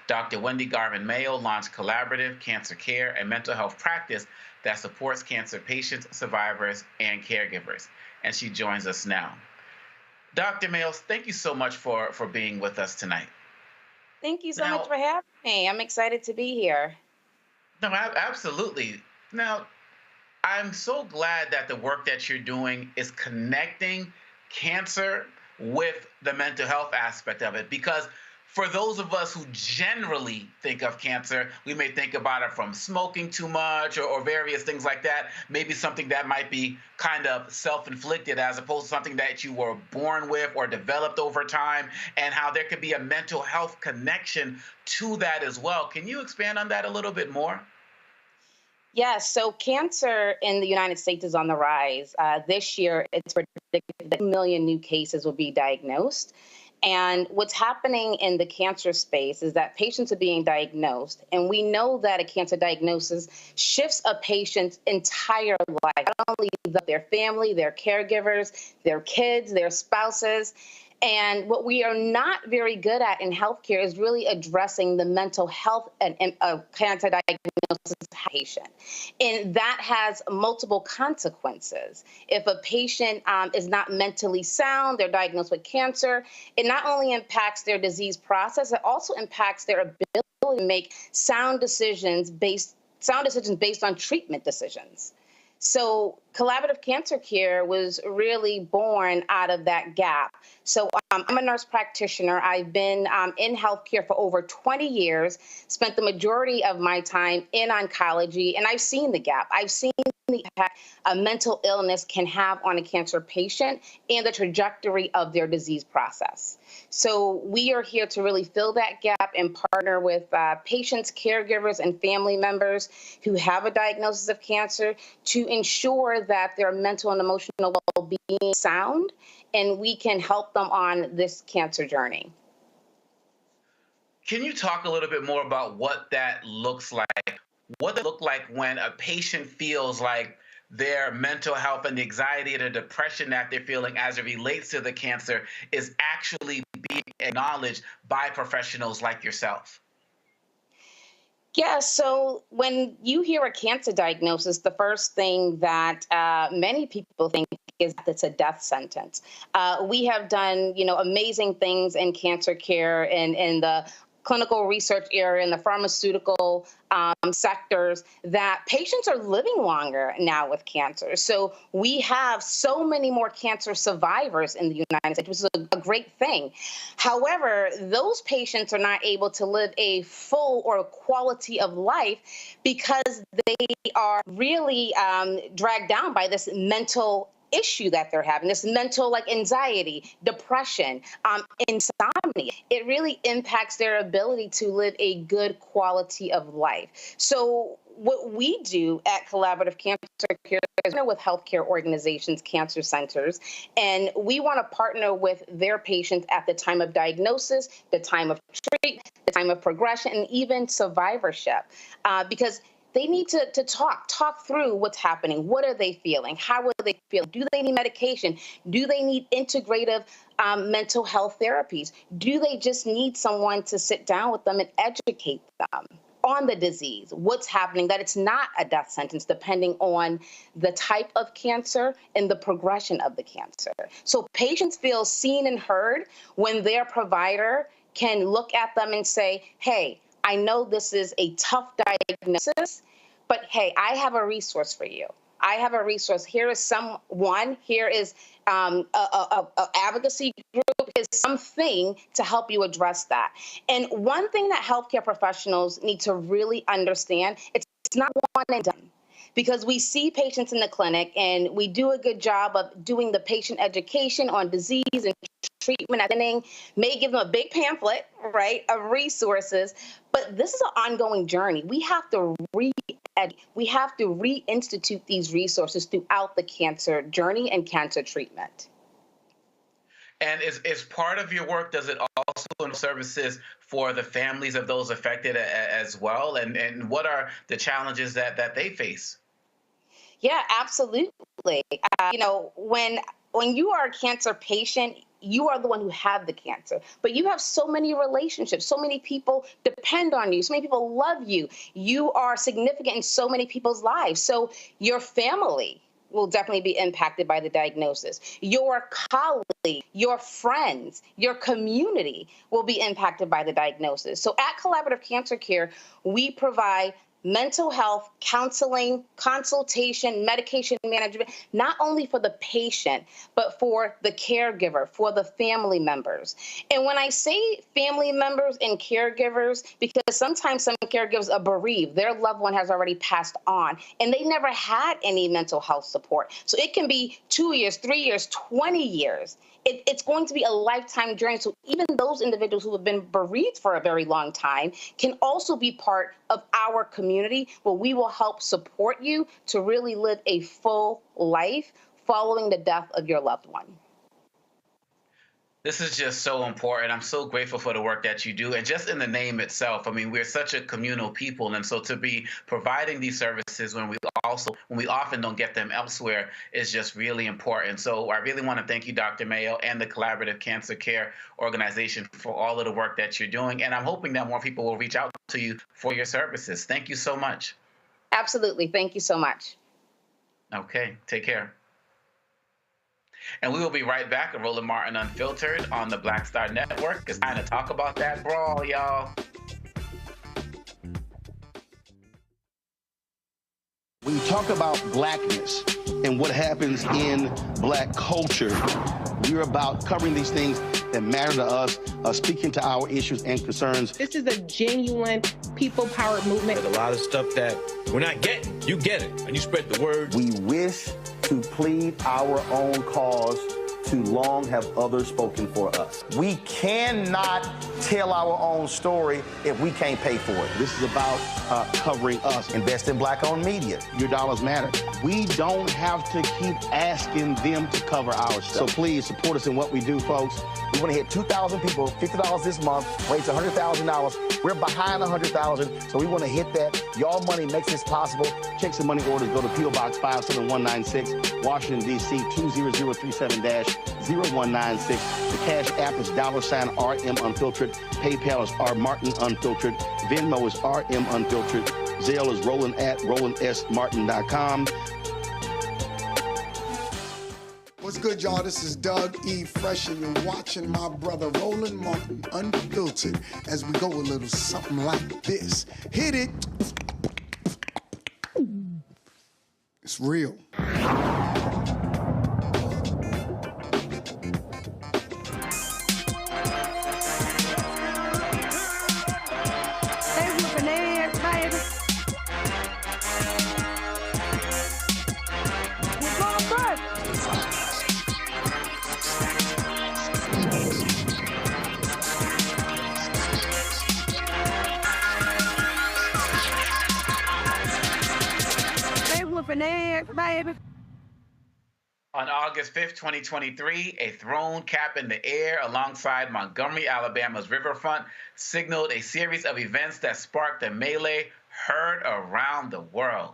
Dr. Wendy Garvin Mayo launched collaborative cancer care and mental health practice that supports cancer patients, survivors, and caregivers. And she joins us now. Dr. Mayo, thank you so much for being with us tonight. Thank you so much for having me. I'm excited to be here. No, absolutely. Now, I'm so glad that the work that you're doing is connecting cancer with the mental health aspect of it, because for those of us who generally think of cancer, we may think about it from smoking too much or various things like that, maybe something that might be kind of self-inflicted as opposed to something that you were born with or developed over time, and how there could be a mental health connection to that as well. Can you expand on that a little bit more? Yes, so cancer in the United States is on the rise. This year, it's predicted that 1 million new cases will be diagnosed. And what's happening in the cancer space is that patients are being diagnosed, and we know that a cancer diagnosis shifts a patient's entire life, not only their family, their caregivers, their kids, their spouses. And what we are not very good at in healthcare is really addressing the mental health and cancer diagnosis patient. And that has multiple consequences. If a patient is not mentally sound, they're diagnosed with cancer, it not only impacts their disease process, it also impacts their ability to make sound decisions based on treatment decisions. So collaborative cancer care was really born out of that gap. So I'm a nurse practitioner. I've been in healthcare for over 20 years, spent the majority of my time in oncology, and I've seen the gap. I've seen the impact a mental illness can have on a cancer patient and the trajectory of their disease process. So we are here to really fill that gap and partner with patients, caregivers, and family members who have a diagnosis of cancer to ensure that their mental and emotional well-being sound, and we can help them on this cancer journey. Can you talk a little bit more about what that looks like? What does it look like when a patient feels like their mental health and the anxiety and the depression that they're feeling as it relates to the cancer is actually being acknowledged by professionals like yourself? Yeah, so when you hear a cancer diagnosis, the first thing that many people think is that it's a death sentence. We have done, amazing things in cancer care and in the clinical research area and the pharmaceutical sectors that patients are living longer now with cancer. So we have so many more cancer survivors in the United States, which is a great thing. However, those patients are not able to live a full or quality of life because they are really dragged down by this mental issue that they're having, this mental anxiety, depression, insomnia. It really impacts their ability to live a good quality of life. So what we do at Collaborative Cancer Care is partner with healthcare organizations, cancer centers, and we want to partner with their patients at the time of diagnosis, the time of treatment, the time of progression, and even survivorship, because they need to talk through what's happening. What are they feeling? How are they feeling? Do they need medication? Do they need integrative mental health therapies? Do they just need someone to sit down with them and educate them on the disease, what's happening, that it's not a death sentence depending on the type of cancer and the progression of the cancer. So patients feel seen and heard when their provider can look at them and say, hey, I know this is a tough diagnosis, but hey, I have a resource for you. I have a resource. Here is someone, here is a advocacy group, is something to help you address that. And one thing that healthcare professionals need to really understand, it's not one and done. Because we see patients in the clinic and we do a good job of doing the patient education on disease and treatment at the beginning, may give them a big pamphlet, right, of resources, but this is an ongoing journey. We have to reinstitute these resources throughout the cancer journey and cancer treatment. And is part of your work, does it also include services for the families of those affected as well? And what are the challenges that they face? Yeah, absolutely. When you are a cancer patient, you are the one who had the cancer, but you have so many relationships, so many people depend on you, so many people love you. You are significant in so many people's lives. So your family will definitely be impacted by the diagnosis. Your colleagues, your friends, your community will be impacted by the diagnosis. So at Collaborative Cancer Care, we provide mental health, counseling, consultation, medication management, not only for the patient, but for the caregiver, for the family members. And when I say family members and caregivers, because sometimes some caregivers are bereaved, their loved one has already passed on, and they never had any mental health support. So it can be 2 years, 3 years, 20 years. It's going to be a lifetime journey. So even those individuals who have been bereaved for a very long time can also be part of our community where we will help support you to really live a full life following the death of your loved one. This is just so important. I'm so grateful for the work that you do. And just in the name itself, I mean, we're such a communal people. And so to be providing these services when we often don't get them elsewhere is just really important. So I really want to thank you, Dr. Mayo, and the Collaborative Cancer Care Organization for all of the work that you're doing. And I'm hoping that more people will reach out to you for your services. Thank you so much. Absolutely. Thank you so much. Okay. Take care. And we will be right back at Roland Martin Unfiltered on the Black Star Network. It's time to talk about that brawl, y'all. When you talk about blackness and what happens in black culture, we're about covering these things that matter to us, speaking to our issues and concerns. This is a genuine people-powered movement. There's a lot of stuff that we're not getting. You get it, and you spread the word. We wish to plead our own cause. Too long have others spoken for us. We cannot tell our own story if we can't pay for it. This is about covering us. Invest in black-owned media. Your dollars matter. We don't have to keep asking them to cover our stuff. So please support us in what we do, folks. We want to hit 2,000 people, $50 this month, raise $100,000. We're behind $100,000, so we want to hit that. Y'all money makes this possible. Checks and money orders go to P.O. Box 57196, Washington, D.C. 20037-0196. The Cash App is $RM Unfiltered. PayPal is R Martin Unfiltered. Venmo is RM Unfiltered. Zelle is Roland at RolandSMartin.com. What's good, y'all? This is Doug E. Fresh, and you're watching my brother Roland Martin Unfiltered as we go a little something like this. Hit it. It's real. On August 5th, 2023, a throne cap in the air alongside Montgomery, Alabama's riverfront signaled a series of events that sparked a melee heard around the world.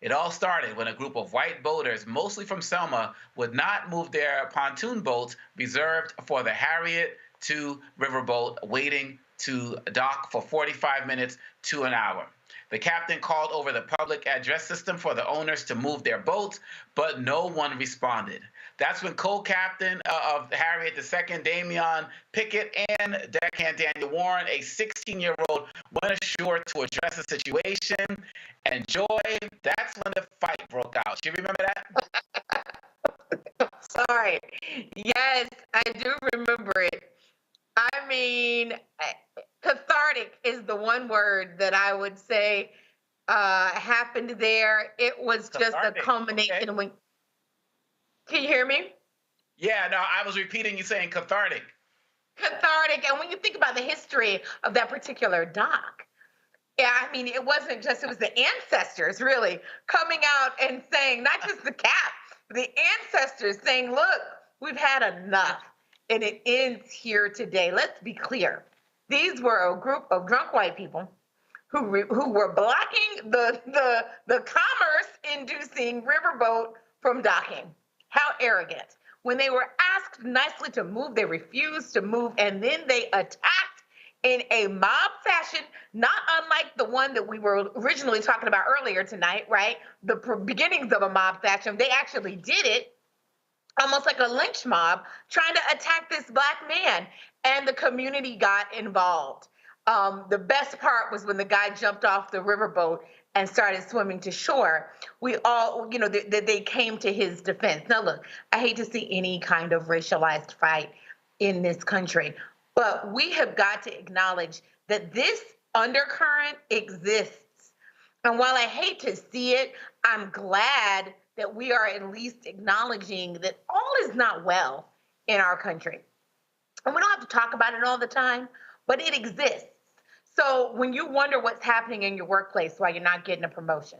It all started when a group of white boaters, mostly from Selma, would not move their pontoon boats reserved for the Harriet II riverboat, waiting to dock for 45 minutes to an hour. The captain called over the public address system for the owners to move their boats, but no one responded. That's when co-captain of Harriet II, Damian Pickett, and deckhand Daniel Warren, a 16-year-old, went ashore to address the situation. And Joy, that's when the fight broke out. Do you remember that? Sorry. Yes, I do remember it. I mean, cathartic is the one word that I would say happened there. It was just a culmination. Okay. Can you hear me? Yeah, no, I was repeating you saying cathartic. Cathartic. And when you think about the history of that particular dock, yeah, I mean, it wasn't just, it was the ancestors really coming out and saying, not just the cap, the ancestors saying, look, we've had enough. And it ends here today. Let's be clear. These were a group of drunk white people who were blocking the commerce-inducing riverboat from docking. How arrogant. When they were asked nicely to move, they refused to move, and then they attacked in a mob fashion, not unlike the one that we were originally talking about earlier tonight, right? The beginnings of a mob fashion. They actually did it. Almost like a lynch mob, trying to attack this black man, and the community got involved. The best part was when the guy jumped off the riverboat and started swimming to shore. We all, they came to his defense. Now look, I hate to see any kind of racialized fight in this country, but we have got to acknowledge that this undercurrent exists. And while I hate to see it, I'm glad that we are at least acknowledging that all is not well in our country. And we don't have to talk about it all the time, but it exists. So when you wonder what's happening in your workplace while you're not getting a promotion,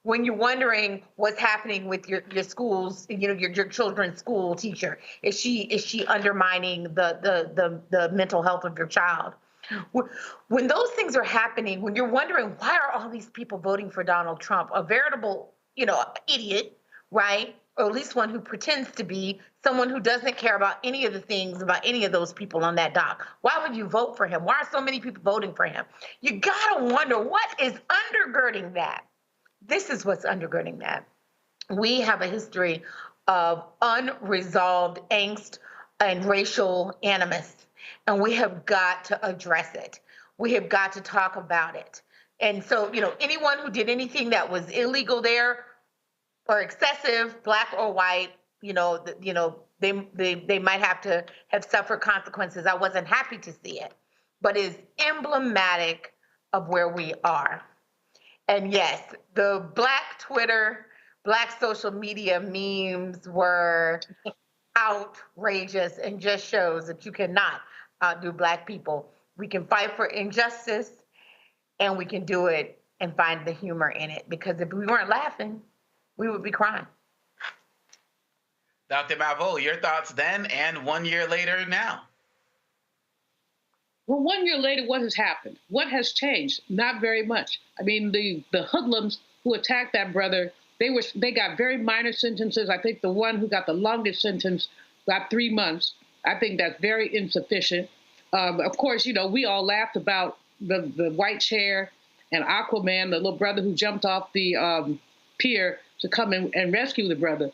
when you're wondering what's happening with your schools, your children's school teacher, is she undermining the mental health of your child? When those things are happening, when you're wondering why are all these people voting for Donald Trump, a veritable idiot, right? Or at least one who pretends to be someone who doesn't care about any of the things about any of those people on that dock. Why would you vote for him? Why are so many people voting for him? You gotta wonder what is undergirding that. This is what's undergirding that. We have a history of unresolved angst and racial animus, and we have got to address it. We have got to talk about it. And so, anyone who did anything that was illegal there or excessive, black or white, they might have to have suffered consequences. I wasn't happy to see it, but it's emblematic of where we are. And yes, the black Twitter, black social media memes were outrageous and just shows that you cannot outdo black people. We can fight for injustice and we can do it and find the humor in it, because if we weren't laughing, we would be crying. Dr. Malveaux, your thoughts then and 1 year later now? Well, 1 year later, what has happened? What has changed? Not very much. I mean, the hoodlums who attacked that brother, they got very minor sentences. I think the one who got the longest sentence got 3 months. I think that's very insufficient. Of course, we all laughed about the white chair and Aquaman, the little brother who jumped off the pier to come and rescue the brother.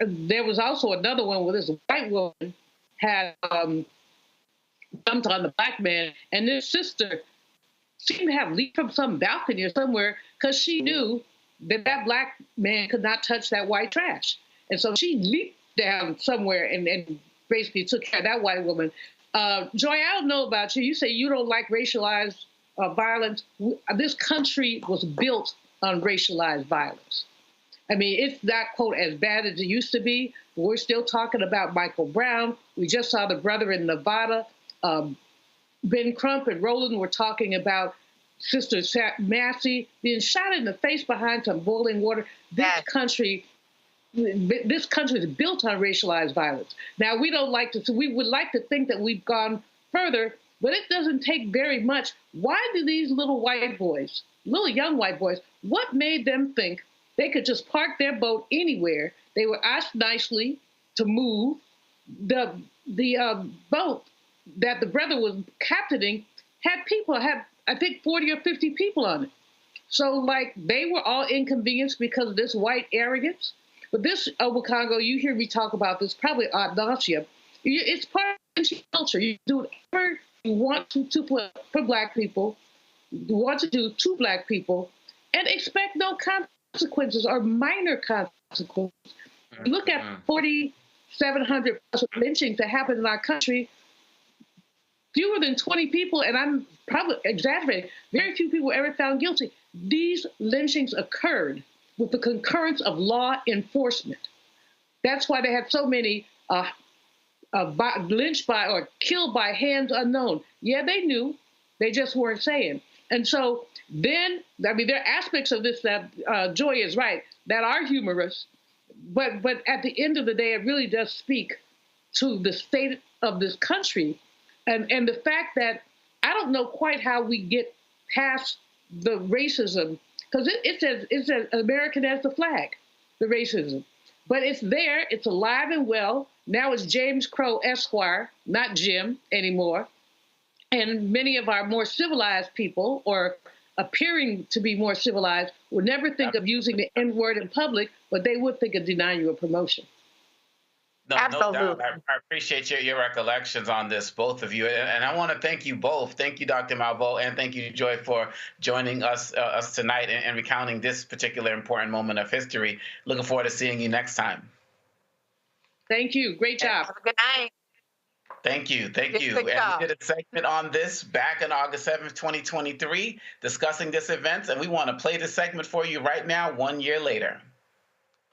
There was also another one where this white woman had jumped on the black man, and this sister seemed to have leaped from some balcony or somewhere because she knew that black man could not touch that white trash. And so she leaped down somewhere and basically took care of that white woman. Joy, I don't know about you. You say you don't like racialized violence. This country was built on racialized violence. I mean, it's not, quote, as bad as it used to be. We're still talking about Michael Brown. We just saw the brother in Nevada. Ben Crump and Roland were talking about Sister Massey being shot in the face behind some boiling water. This country is built on racialized violence. Now, we would like to think that we've gone further, but it doesn't take very much. Why do these little young white boys, what made them think they could just park their boat anywhere? They were asked nicely to move. The boat that the brother was captaining had I think 40 or 50 people on it. So they were all inconvenienced because of this white arrogance. But this, Obakongo, you hear me talk about this probably ad nauseum. It's part of the culture. You do whatever you want to put for black people, you want to do to black people, and expect no consequences or minor consequences. Look at 4,700 lynchings that happened in our country. Fewer than 20 people, and I'm probably exaggerating, very few people were ever found guilty. These lynchings occurred with the concurrence of law enforcement. That's why they had so many lynched by or killed by hands unknown. Yeah, they knew, they just weren't saying. And so then, I mean, there are aspects of this that Joy is right, that are humorous, but at the end of the day, it really does speak to the state of this country. And the fact that I don't know quite how we get past the racism, because it says American as the flag, the racism. But it's there, it's alive and well. Now it's James Crow Esquire, not Jim anymore. And many of our more civilized people, or appearing to be more civilized, would never think of using the N-word in public, but they would think of denying you a promotion. No doubt. I appreciate your recollections on this, both of you. And I want to thank you both. Thank you, Dr. Malveaux, and thank you, Joy, for joining us tonight and recounting this particular important moment of history. Looking forward to seeing you next time. Thank you. Great job. Have a good night. Thank you. Thank you. And we did a segment on this back on August 7th, 2023, discussing this event. And we want to play this segment for you right now, 1 year later.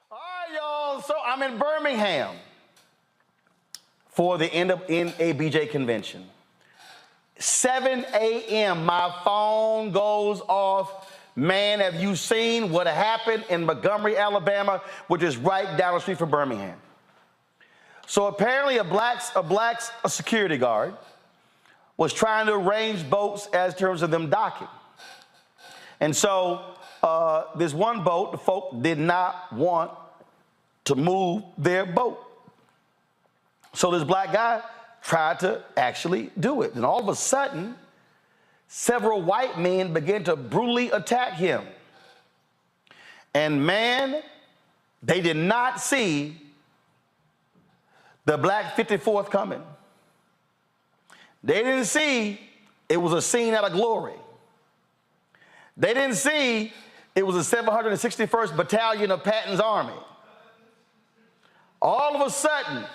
All right, y'all. So I'm in Birmingham for the NABJ convention. 7 a.m., my phone goes off. Man, have you seen what happened in Montgomery, Alabama, which is right down the street from Birmingham? So apparently a security guard was trying to arrange boats as terms of them docking. And so this one boat, the folk did not want to move their boat. So this black guy tried to actually do it. And all of a sudden, several white men began to brutally attack him. And man, they did not see the black 54th coming. They didn't see it was a scene out of glory. They didn't see it was the 761st Battalion of Patton's Army. All of a sudden,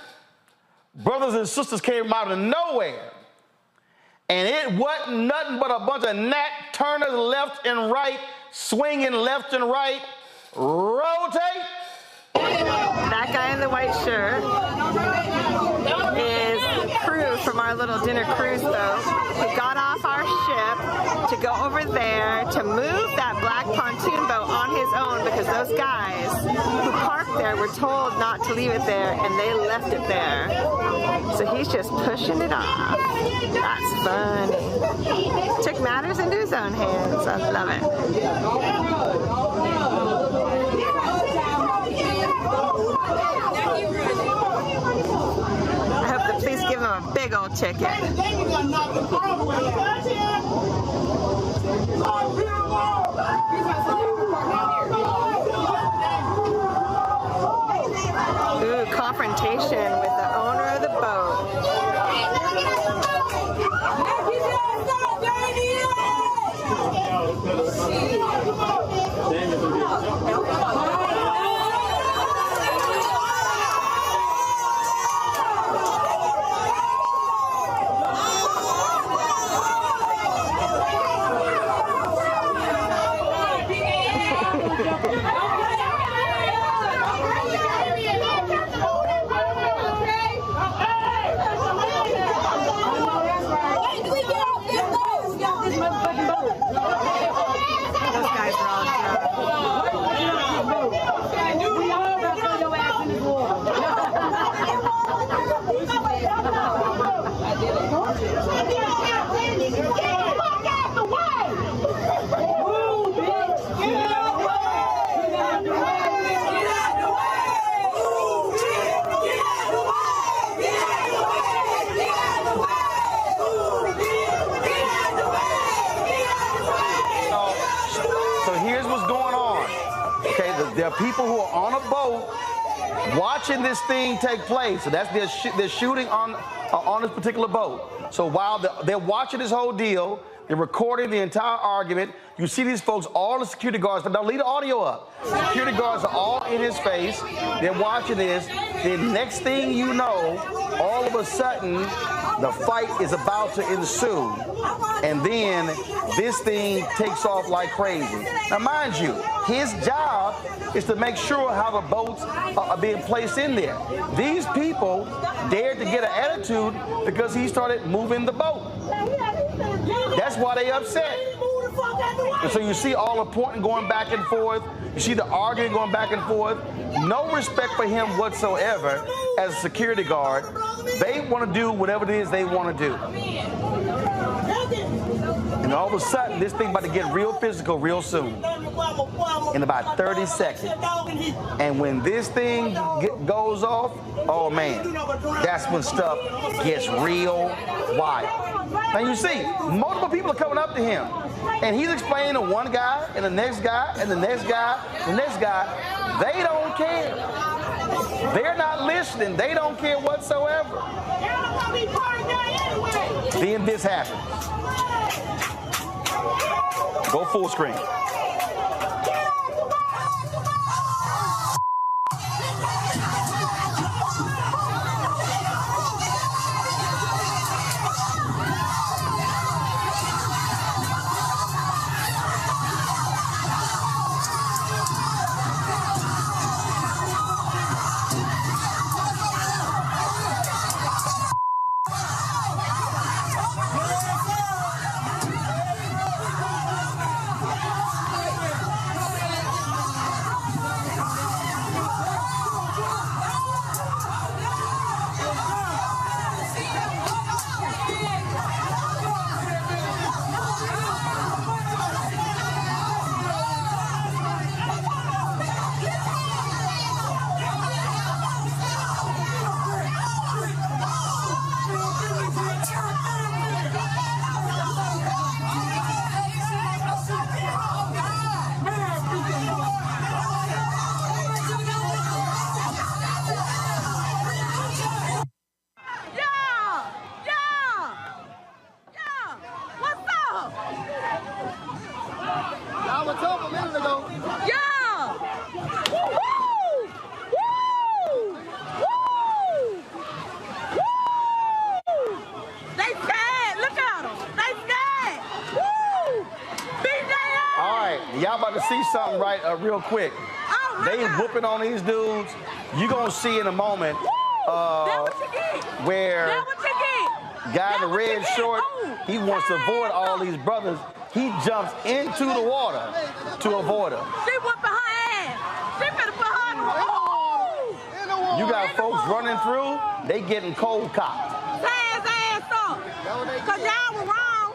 brothers and sisters came out of nowhere, and it wasn't nothing but a bunch of Nat Turners left and right, swinging left and right. Rotate. That guy in the white shirt is crew from our little dinner cruise boat who got off our ship to go over there to move that black pontoon boat on his own because those guys who parked there were told not to leave it there and they left it there. So he's just pushing it off. That's funny. Took matters into his own hands. I love it. I hope the police give him a big old ticket. Ooh, confrontation with the owner of the boat. There are people who are on a boat watching this thing take place. So that's they're shooting on this particular boat. So while they're watching this whole deal, they're recording the entire argument. You see these folks, all the security guards, but don't leave the audio up. Security guards are all in his face. They're watching this. The next thing you know, all of a sudden, the fight is about to ensue. And then this thing takes off like crazy. Now, mind you, his job is to make sure how the boats are being placed in there. These people dared to get an attitude because he started moving the boat. That's why they upset. And so you see all the pointing going back and forth. You see the arguing going back and forth. No respect for him whatsoever as a security guard. They want to do whatever it is they want to do. And all of a sudden, this thing about to get real physical real soon. In about 30 seconds. And when this thing goes off, oh man, that's when stuff gets real wild. Now you see, multiple people are coming up to him. And he's explaining to one guy, and the next guy, and the next guy, and the next guy. They don't care. They're not listening. They don't care whatsoever. Then this happens. Go full screen. Yeah! Woo! Woo! Woo! Woo! They scared. Look at them. They scared. Woo! Beat their ass. All right, y'all about to see something real quick. Oh, they whooping on these dudes. You gonna see in a moment where guy in the red short, he wants to avoid all these brothers. He jumps into the water to avoid them. She whooping her ass. She finna put her in the water. You got folks running through, they getting cold cocked. Tie his ass up. Cause y'all were wrong.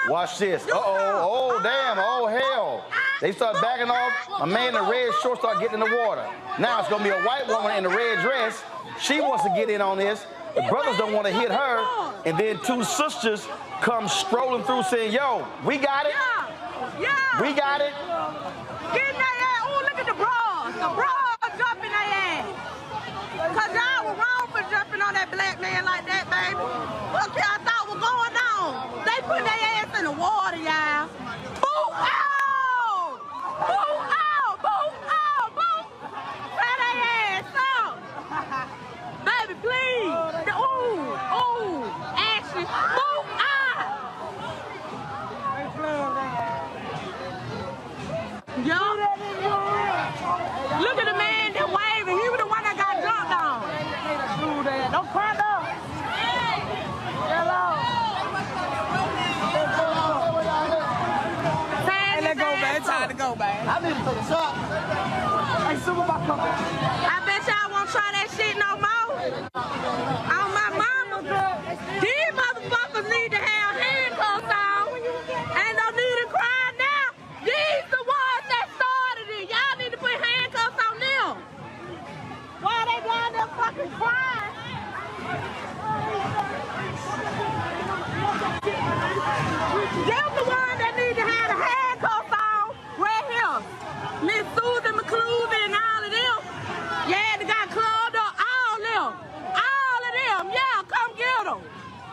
Watch this. Uh-oh. Oh, damn. Oh, hell. They start backing off. A man in the red short start getting in the water. Now it's going to be a white woman in the red dress. She wants to get in on this. The brothers don't want to hit her. And then two sisters come strolling through saying, yo, we got it. Yeah. We got it. Get in their ass. Oh, look at the bras. The bras jumping their ass. Cause y'all were wrong for jumping on that black man like that, baby. What y'all thought was going on? They put their ass in the water, y'all. Boo out! Boo out! Boo out! Boo! Tie their ass up. Baby, please. Ooh, action. Boo out! Yo. Look at the man that waving. He was the one that got jumped on. Don't cry though. Hello. Let go, man. Time to go, man. I need to take a shot. Hey, super my cup. I bet y'all won't try that shit no more. On my mama. These motherfuckers need to have handcuffs on. Ain't no need to cry now. These the ones that started it. Y'all need to put handcuffs on them. Why they down there fucking crying? They're the ones that need to have the handcuffs on right here. Miss Susan McCluskey and all of them. Yeah, they got clubbed up. All of them. All of them. Yeah, come get them.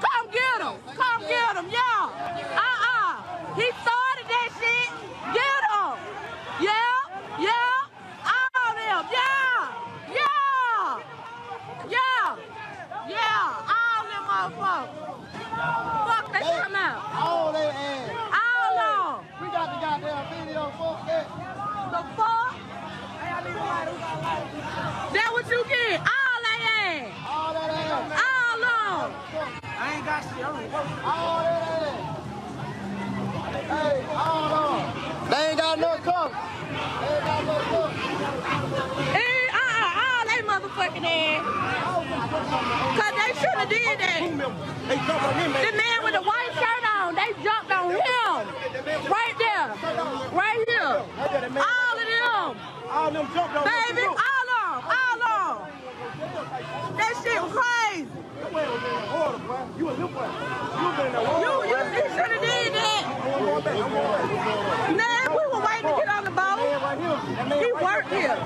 Come get them. Come get them. Yeah. He started that shit. Get them. Yeah. Yeah. All of them. Yeah. Yeah. Yeah. Yeah. All them motherfuckers. Fuck, they come out. All they ass. All of them. We got the goddamn video, fuck that. The fuck? That what you get? All that ass. All that ass. All of them. I ain't got shit. All that ass. Hey, all of them. They ain't got no cup. They ain't got no cup. All they motherfucking ass. Cause they should have did that. The man with the white shirt on, they jumped on him. Right there. Right here. All of them. All of them jumped on him. Baby, all of them. All of them. That shit was crazy. You a little boy. You should have did that. Man, we were waiting to get on the boat. He worked here.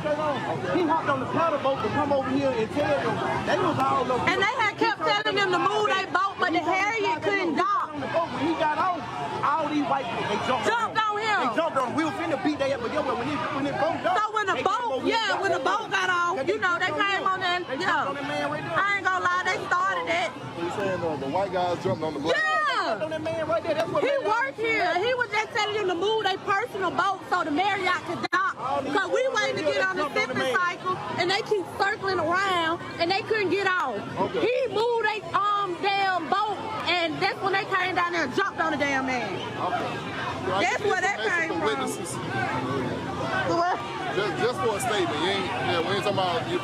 He hopped on the paddle boat to come over here and tell them. They was all over. And they had kept telling them to move their boat, but the Harriet couldn't dock. When he got on, all these white people, they jumped on him. They jumped on him. We were finna beat their ass, but when it boat docked. So when the boat got on, you know, they came on there. Yeah. I ain't gonna lie, they started it. You saying the white guys jumped on the black? Yeah. On that man right there. That's what he worked here. He was just telling them to move their personal boat so the Marriott could dock. Because we waiting to get on the sipping cycle, and they keep circling around, and they couldn't get off. Okay. He moved their damn boat, and that's when they came down there and jumped on the damn man. Okay. That's where that came from. Witnesses. Just for a statement. We ain't talking about you.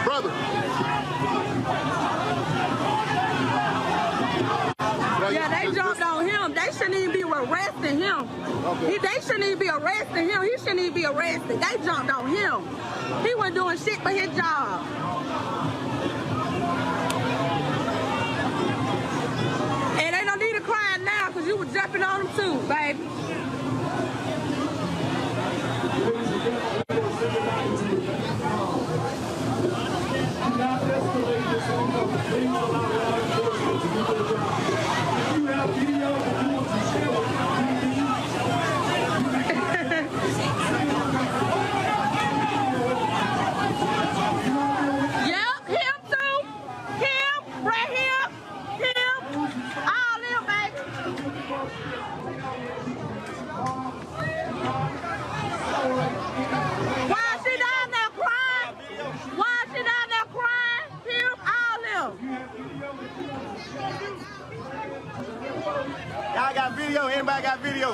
Brother. Yeah, they jumped on him. They shouldn't even be arresting him. Okay. They shouldn't even be arresting him. He shouldn't even be arrested. They jumped on him. He wasn't doing shit but his job. And they don't need to cry now because you were jumping on him too, baby. You have video Why she down there crying? Why she down there crying? Here, all them. Y'all got video? Anybody got video?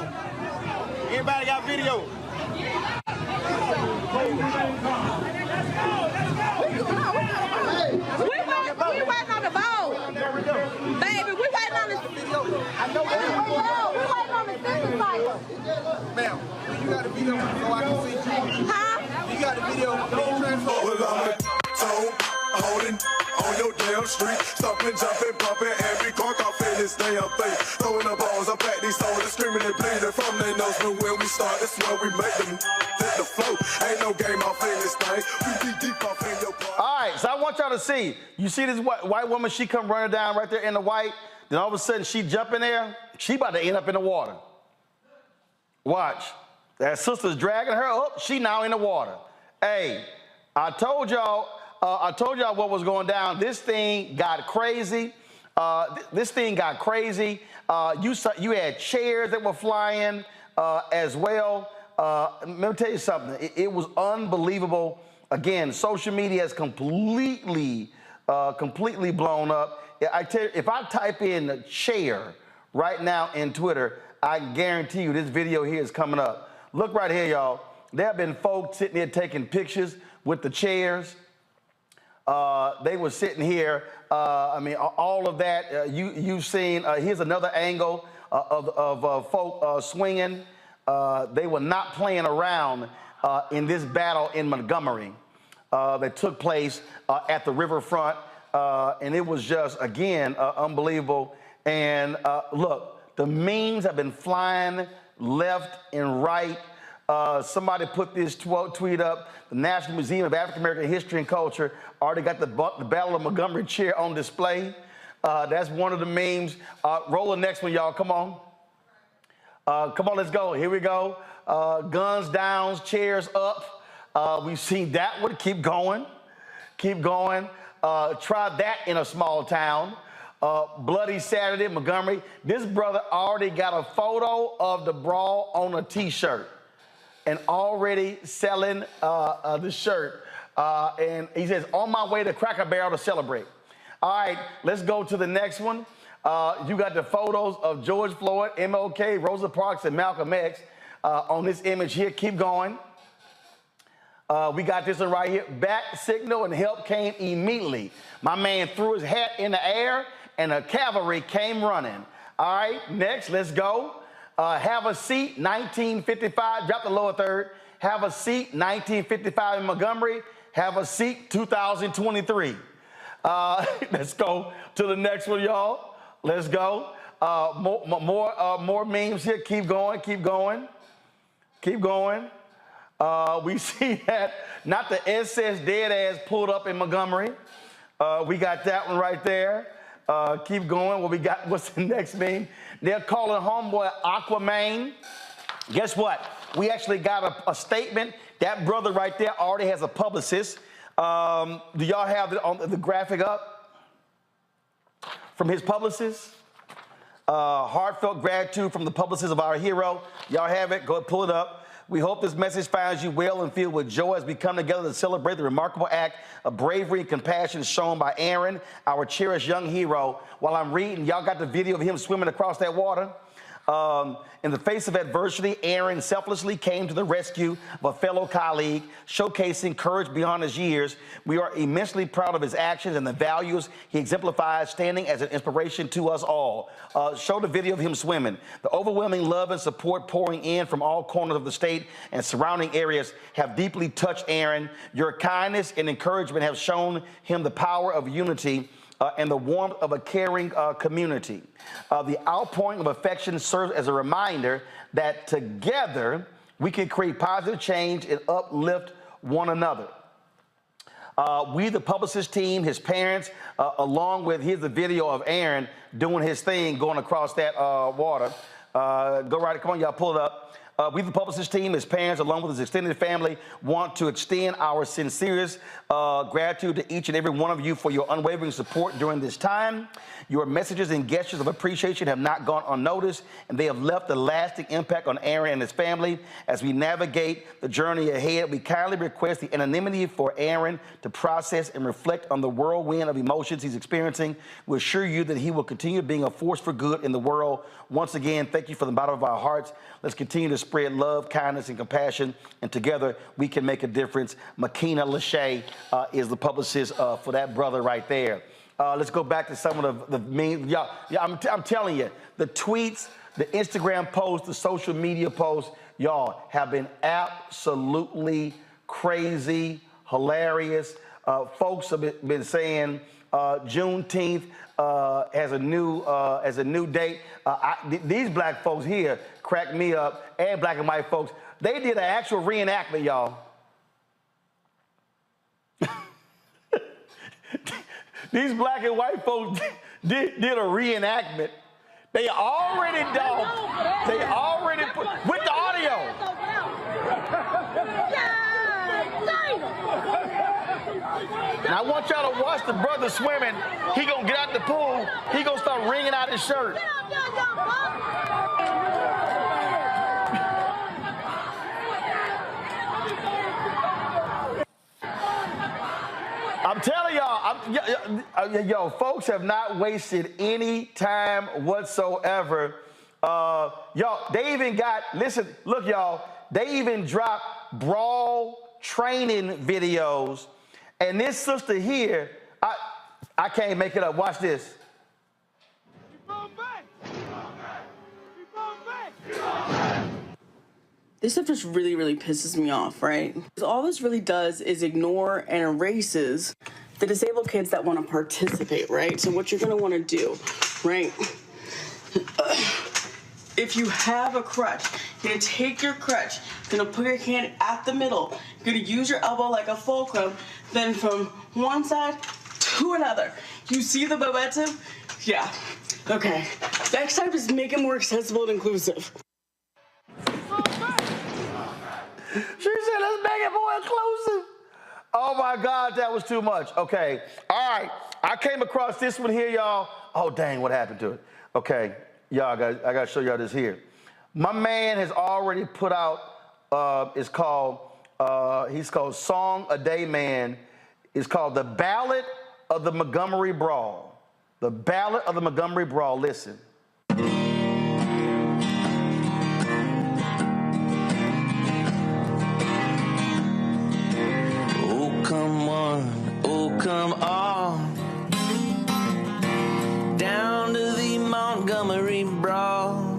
Anybody got video? We waiting on the boat. Baby, we waiting on the video. I know we waiting on the sister cycle. Ma'am, you got the video so I can see you. Huh? You got the video. Well, I'm a toe holding on your damn street. Stomping, jumping, pumping, every car off in this damn thing. Throwing the balls up at these soldiers, screaming and bleeding from their nose. But when we start, that's where we make them hit the flow. Ain't no game off in this thing. We be deep off in your part. All right, so I want y'all to see. You see this white woman, she come running down right there in the white. Then all of a sudden, she jump in there. She about to end up in the water. Watch. That sister's dragging her up. She now in the water. Hey, I told y'all what was going down. This thing got crazy. This thing got crazy. You had chairs that were flying as well. Let me tell you something. It was unbelievable. Again, social media has completely blown up. I tell you, if I type in chair right now in Twitter, I guarantee you this video here is coming up. Look right here, y'all. There have been folks sitting here taking pictures with the chairs. They were sitting here. I mean, all of that. You've seen. Here's another angle of folk swinging. They were not playing around in this battle in Montgomery that took place at the riverfront, and it was just again unbelievable. And look, the memes have been flying left and right. Somebody put this tweet up. The National Museum of African American History and Culture already got the Battle of Montgomery chair on display. That's one of the memes. Roll the next one, y'all. Come on. Come on, let's go. Here we go. Guns down, chairs up. We've seen that one. Keep going. Keep going. Try that in a small town. Bloody Saturday, Montgomery. This brother already got a photo of the brawl on a T-shirt and already selling the shirt. And he says, on my way to Cracker Barrel to celebrate. All right, let's go to the next one. You got the photos of George Floyd, MLK, Rosa Parks, and Malcolm X on this image here. Keep going. We got this one right here. Back signal and help came immediately. My man threw his hat in the air and the cavalry came running. All right, next, let's go. Have a seat, 1955, drop the lower third. Have a seat, 1955 in Montgomery. Have a seat, 2023. Let's go to the next one, y'all. Let's go. More memes here. Keep going, keep going, keep going. We see that, not the SS dead ass pulled up in Montgomery. We got that one right there. Keep going. What we got? What's the next meme? They're calling homeboy Aquaman. Guess what? We actually got a statement. That brother right there already has a publicist. Do y'all have the graphic up from his publicist? Heartfelt gratitude from the publicist of our hero. Y'all have it? Go ahead, pull it up. We hope this message finds you well and filled with joy as we come together to celebrate the remarkable act of bravery and compassion shown by Aaron, our cherished young hero. While I'm reading, y'all got the video of him swimming across that water? In the face of adversity, Aaron selflessly came to the rescue of a fellow colleague, showcasing courage beyond his years. We are immensely proud of his actions and the values he exemplifies, standing as an inspiration to us all. Show the video of him swimming. The overwhelming love and support pouring in from all corners of the state and surrounding areas have deeply touched Aaron. Your kindness and encouragement have shown him the power of unity and the warmth of a caring community. The outpouring of affection serves as a reminder that together we can create positive change and uplift one another. We, the publicist team, his parents, along with, here's the video of Aaron doing his thing, going across that water. Go right, come on, y'all, pull it up. We, the Publicist team, his parents, along with his extended family, want to extend our sincerest gratitude to each and every one of you for your unwavering support during this time. Your messages and gestures of appreciation have not gone unnoticed, and they have left a lasting impact on Aaron and his family. As we navigate the journey ahead, we kindly request the anonymity for Aaron to process and reflect on the whirlwind of emotions he's experiencing. We assure you that he will continue being a force for good in the world. Once again, thank you from the bottom of our hearts. Let's continue to spread love, kindness, and compassion, and together we can make a difference. Makina Lachey is the publicist for that brother right there. Let's go back to some of the main, I'm telling you, the tweets, the Instagram posts, the social media posts, y'all have been absolutely crazy, hilarious. Folks have been saying Juneteenth as a new date. These black folks here crack me up, and black and white folks. They did an actual reenactment, y'all. These black and white folks did a reenactment. They already done. They already put with the audio. And I want y'all to watch the brother swimming. He gonna get out the pool. He gonna start wringing out his shirt. I'm telling y'all, yo, folks have not wasted any time whatsoever. Y'all, they even got, listen, look, y'all, they even dropped brawl training videos. And this sister here, I can't make it up. Watch this. This stuff just really, really pisses me off, right? Because all this really does is ignore and erases the disabled kids that want to participate, right? So what you're going to want to do, right? If you have a crutch, you're going to take your crutch, you're going to put your hand at the middle, you're going to use your elbow like a fulcrum, then from one side to another. You see the momentum? Yeah. Okay. Next time, just make it more accessible and inclusive. She said, let's make it more inclusive. Oh my God, that was too much. Okay, all right. I came across this one here, y'all. Oh dang, what happened to it? Okay, y'all, I gotta show y'all this here. My man has already put out, he's called Song a Day Man. It's called The Ballad of the Montgomery Brawl. The Ballad of the Montgomery Brawl, listen. Come on down to the Montgomery Brawl.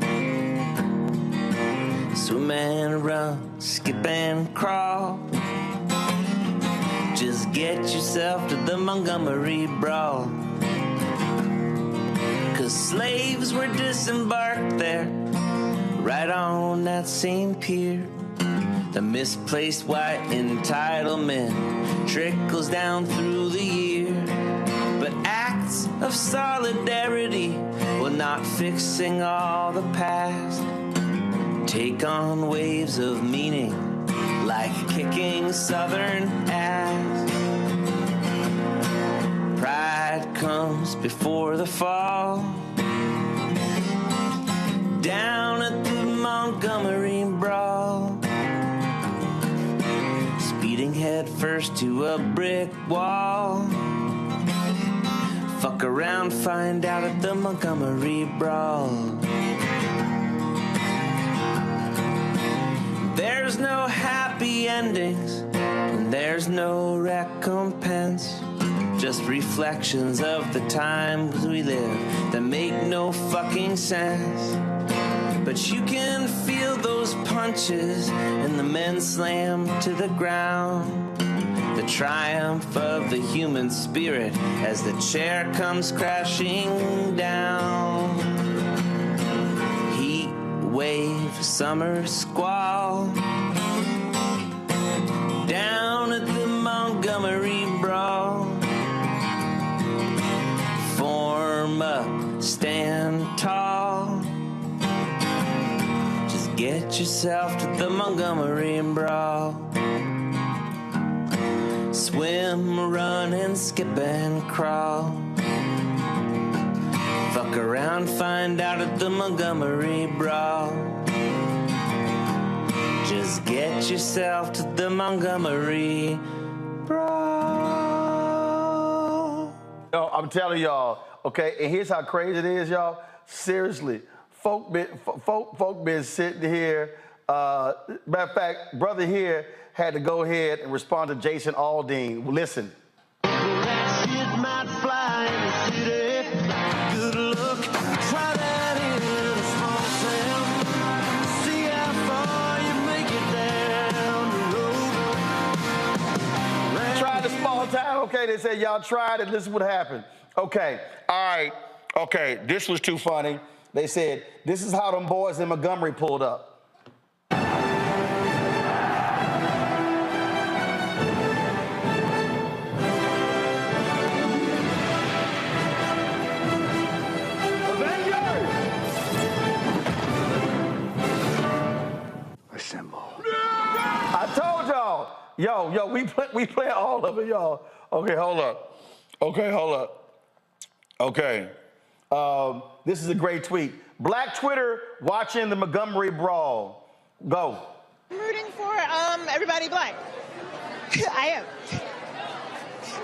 Swim and run, skip and crawl. Just get yourself to the Montgomery Brawl. 'Cause slaves were disembarked there, right on that same pier. The misplaced white entitlement trickles down through the year. But acts of solidarity, while not fixing all the past, take on waves of meaning like kicking Southern ass. Pride comes before the fall. Down at the Montgomery Brawl, speeding head first to a brick wall. Fuck around, find out at the Montgomery Brawl. There's no happy endings, and there's no recompense. Just reflections of the times we live that make no fucking sense. But you can feel those punches and the men slam to the ground. The triumph of the human spirit as the chair comes crashing down. Heat wave, summer squall. Down at the Montgomery Brawl. Form up, stand tall. get yourself to the Montgomery Brawl. Swim, run, and skip and crawl. Fuck around, find out at the Montgomery Brawl. Just get yourself to the Montgomery Brawl. Yo, I'm telling y'all, okay, and here's how crazy it is, y'all. Seriously, folk been sitting here. Matter of fact, brother here had to go ahead and respond to Jason Aldean. Well, listen. That shit might fly in the city. Good luck. Try that in a small town. See how far you make it down the road. Try the small town. Okay, they said y'all tried it. Listen what happened. Okay, all right. Okay, this was too funny. They said, this is how them boys in Montgomery pulled up. I told y'all. Yo, we play all of it, y'all. Okay, hold up. Okay. This is a great tweet. Black Twitter watching the Montgomery Brawl. Go. I'm rooting for everybody black. I am.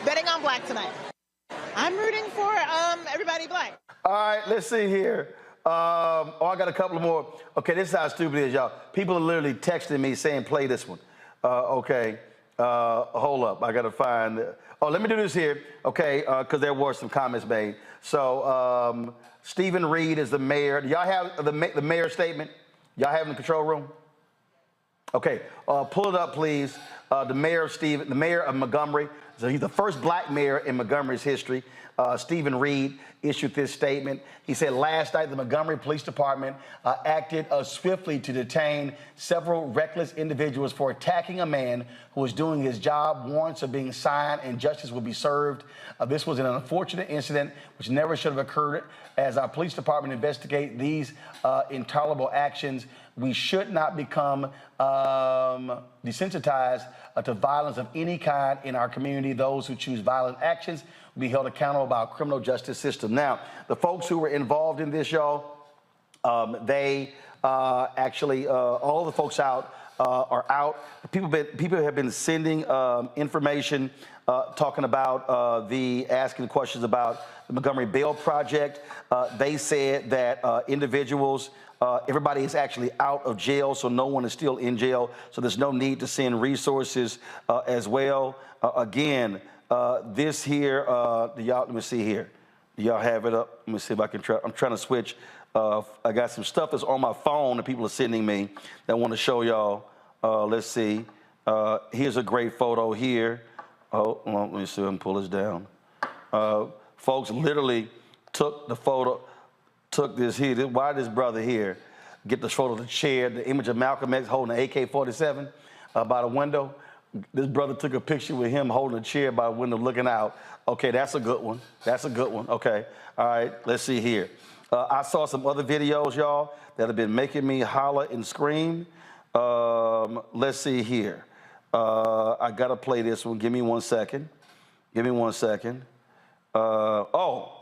Betting on black tonight. I'm rooting for everybody black. All right, let's see here. I got a couple more. Okay, this is how stupid it is, y'all. People are literally texting me saying, play this one. Okay, hold up. I got to find... let me do this here, okay, because there were some comments made. So, Stephen Reed is the mayor. Do y'all have the mayor's statement? Y'all have it in the control room? Okay, pull it up, please. The mayor of Montgomery. So he's the first black mayor in Montgomery's history. Stephen Reed issued this statement. He said last night the Montgomery Police Department acted swiftly to detain several reckless individuals for attacking a man who was doing his job. Warrants are being signed and justice will be served. This was an unfortunate incident which never should have occurred. As our police department investigate these intolerable actions, we should not become desensitized to violence of any kind in our community. Those who choose violent actions will be held accountable by our criminal justice system. Now, the folks who were involved in this, y'all, they actually, all the folks out are out. People have been sending information talking about asking questions about the Montgomery Bail Project. They said that individuals, everybody is actually out of jail, so no one is still in jail. So there's no need to send resources as well. Again, this here, let me see here. Do y'all have it up? Let me see if I can try. I'm trying to switch. I got some stuff that's on my phone that people are sending me that I want to show y'all. Let's see. Here's a great photo here. Let me see if I can pull this down. Folks literally took the photo, took this here. Why this brother here get this photo of the chair, the image of Malcolm X holding an AK-47 by the window. This brother took a picture with him holding a chair by the window looking out. Okay, that's a good one. Okay, all right, let's see here. I saw some other videos, y'all, that have been making me holler and scream. Let's see here. I gotta play this one. Give me 1 second.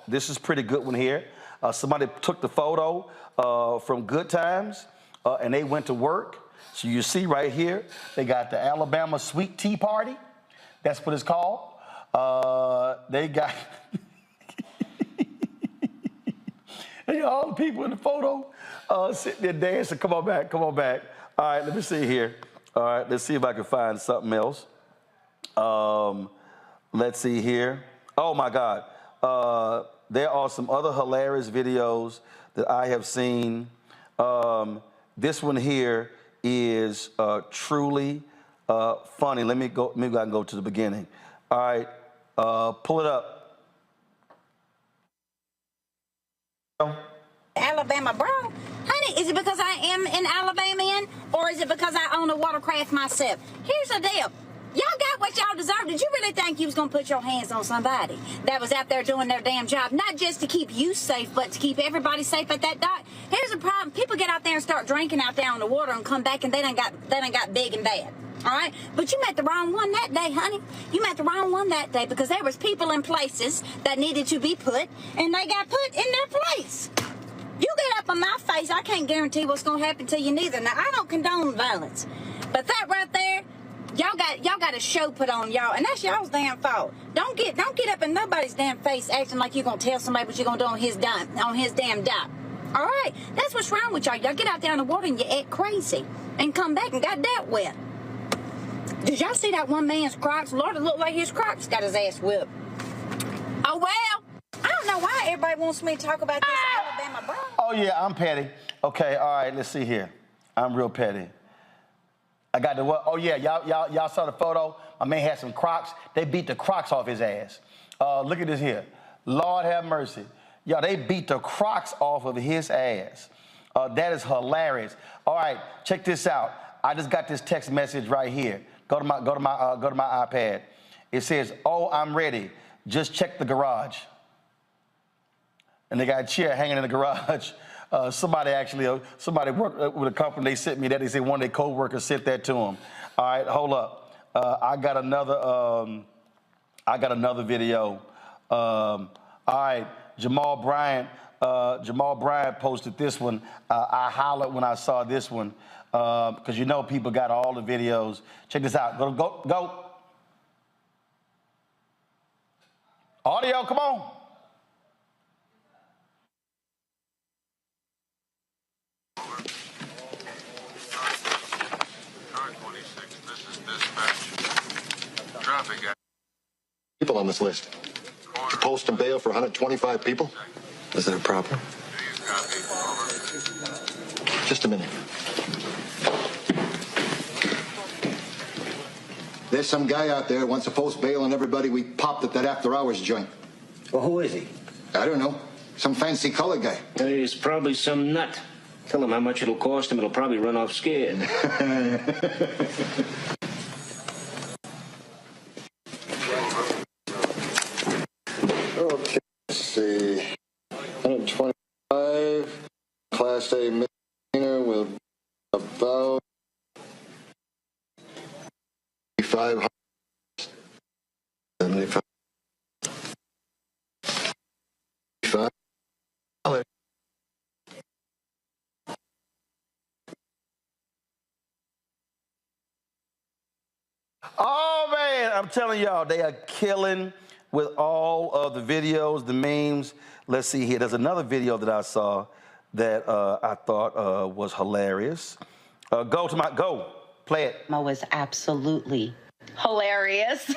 This is pretty good one here. Somebody took the photo from Good Times, and they went to work. So you see right here, they got the Alabama Sweet Tea Party. That's what it's called. They got all the people in the photo sitting there dancing. Come on back. All right, let me see here. All right, let's see if I can find something else. Let's see here. Oh, my God. There are some other hilarious videos that I have seen. This one here is truly funny. Let me go. Maybe I can go to the beginning. All right, pull it up. Alabama Brawl? Honey, is it because I am an Alabamian or is it because I own a watercraft myself? Here's the deal. Y'all got what y'all deserve? Did you really think you was going to put your hands on somebody that was out there doing their damn job, not just to keep you safe, but to keep everybody safe at that dock? Here's the problem. People get out there and start drinking out there on the water and come back and they done got big and bad. All right? But you met the wrong one that day, honey. You met the wrong one that day because there was people in places that needed to be put, and they got put in their place. You get up on my face, I can't guarantee what's going to happen to you neither. Now, I don't condone violence, but that right there, y'all got a show put on y'all, and that's y'all's damn fault. Don't get up in nobody's damn face acting like you're going to tell somebody what you're going to do on his damn dock. All right? That's what's wrong with y'all. Y'all get out there in the water and you act crazy and come back and got dealt with. Did y'all see that one man's Crocs? Lord, it looked like his Crocs got his ass whipped. Oh, well, I don't know why everybody wants me to talk about this Alabama Brawl. Oh, yeah, I'm petty. Okay, all right, let's see here. I'm real petty. I got the what? Oh, yeah, y'all saw the photo? My man had some Crocs. They beat the Crocs off his ass. Look at this here. Lord have mercy. Y'all, they beat the Crocs off of his ass. That is hilarious. All right, check this out. I just got this text message right here. Go to my iPad. It says, "Oh, I'm ready. Just check the garage." And they got a chair hanging in the garage. Somebody worked with a company. They sent me that. They said one of their co-workers sent that to them. All right, hold up. I got another video. All right, Jamal Bryant posted this one. I hollered when I saw this one. Because you know people got all the videos. Check this out. Go. Audio, come on. People on this list. To post and bail for 125 people? Is that a problem? Just a minute. There's some guy out there who wants to post bail on everybody we popped at that after-hours joint. Well, who is he? I don't know. Some fancy color guy. He's probably some nut. Tell him how much it'll cost him. It'll probably run off scared. Okay, let's see. 125. Class A misdemeanor will be about 500. 75. Oh, man, I'm telling y'all, they are killing with all of the videos, the memes. Let's see here. There's another video that I saw that I thought was hilarious. Go, play it. That was absolutely hilarious.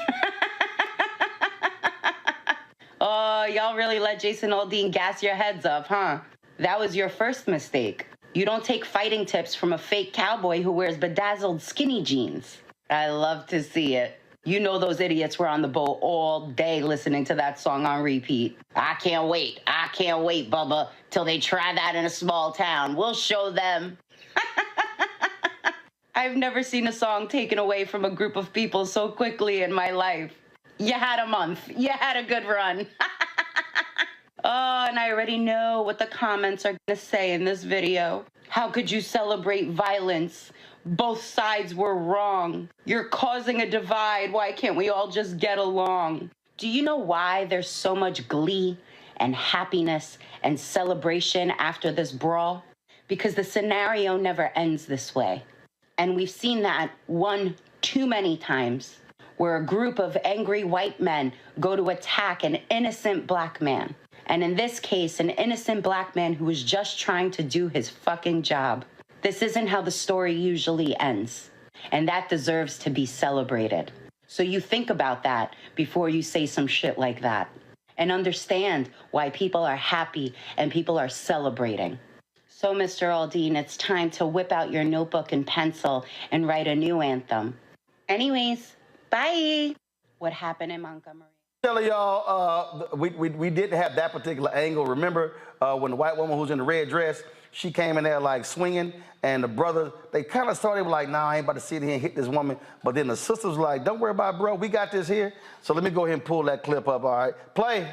Oh, y'all really let Jason Aldean gas your heads up, huh? That was your first mistake. You don't take fighting tips from a fake cowboy who wears bedazzled skinny jeans. I love to see it. You know those idiots were on the boat all day listening to that song on repeat. I can't wait, Bubba, till they try that in a small town. We'll show them. I've never seen a song taken away from a group of people so quickly in my life. You had a month. You had a good run. Oh, and I already know what the comments are going to say in this video. How could you celebrate violence? Both sides were wrong. You're causing a divide. Why can't we all just get along? Do you know why there's so much glee and happiness and celebration after this brawl? Because the scenario never ends this way. And we've seen that one too many times, where a group of angry white men go to attack an innocent black man. And in this case, an innocent black man who was just trying to do his fucking job. This isn't how the story usually ends. And that deserves to be celebrated. So you think about that before you say some shit like that. And understand why people are happy and people are celebrating. So, Mr. Aldean, it's time to whip out your notebook and pencil and write a new anthem. Anyways, bye. What happened in Montgomery? Tell y'all, we didn't have that particular angle. Remember when the white woman who's in the red dress, She came in there like swinging, and the brother, they kind of started like, nah, I ain't about to sit here and hit this woman. But then the sister was like, don't worry about it, bro. We got this here. So let me go ahead and pull that clip up, all right? Play.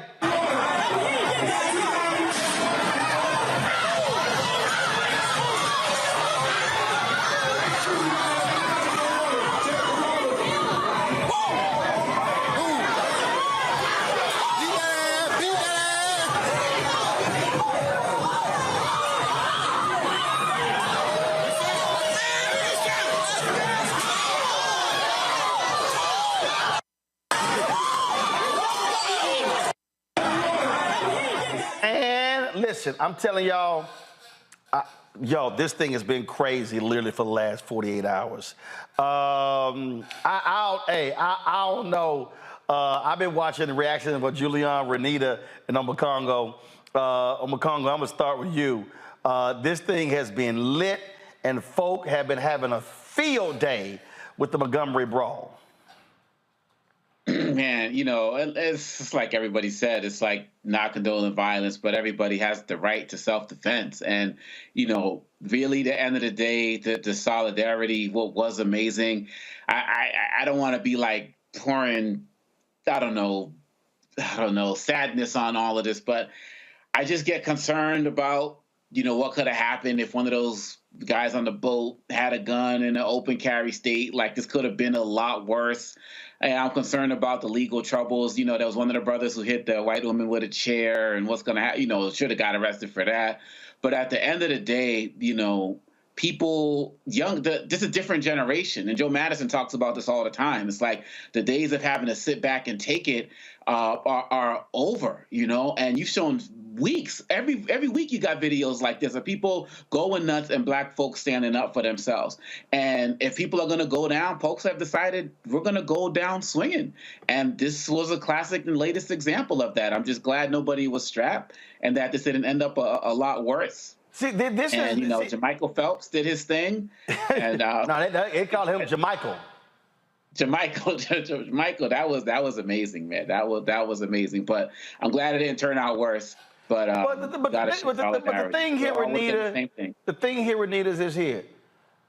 Listen, I'm telling y'all, this thing has been crazy literally for the last 48 hours. I don't know. I've been watching the reaction of Julian, Renita, and Omekongo. Omekongo, I'm going to start with you. This thing has been lit, and folk have been having a field day with the Montgomery Brawl. Man, you know, it's just like everybody said, it's like not condoning violence, but everybody has the right to self-defense. And, you know, really, the end of the day, the solidarity, what was amazing. I don't want to be like pouring, I don't know, sadness on all of this, but I just get concerned about, you know, what could have happened if one of those guys on the boat had a gun in an open carry state. Like, this could have been a lot worse. And I'm concerned about the legal troubles. You know, there was one of the brothers who hit the white woman with a chair, and what's going to happen, you know, should have got arrested for that. But at the end of the day, you know, people, this is a different generation. And Joe Madison talks about this all the time. It's like the days of having to sit back and take it are over, you know, and you've shown weeks, every week you got videos like this of people going nuts and black folks standing up for themselves. And if people are going to go down, folks have decided we're going to go down swinging. And this was a classic and latest example of that. I'm just glad nobody was strapped and that this didn't end up a lot worse. See, Jermichael Phelps did his thing. And no, they call him Jermichael. Jermichael, that was amazing, man. That was amazing. But I'm glad it didn't turn out worse. But the thing here, Renita, is here.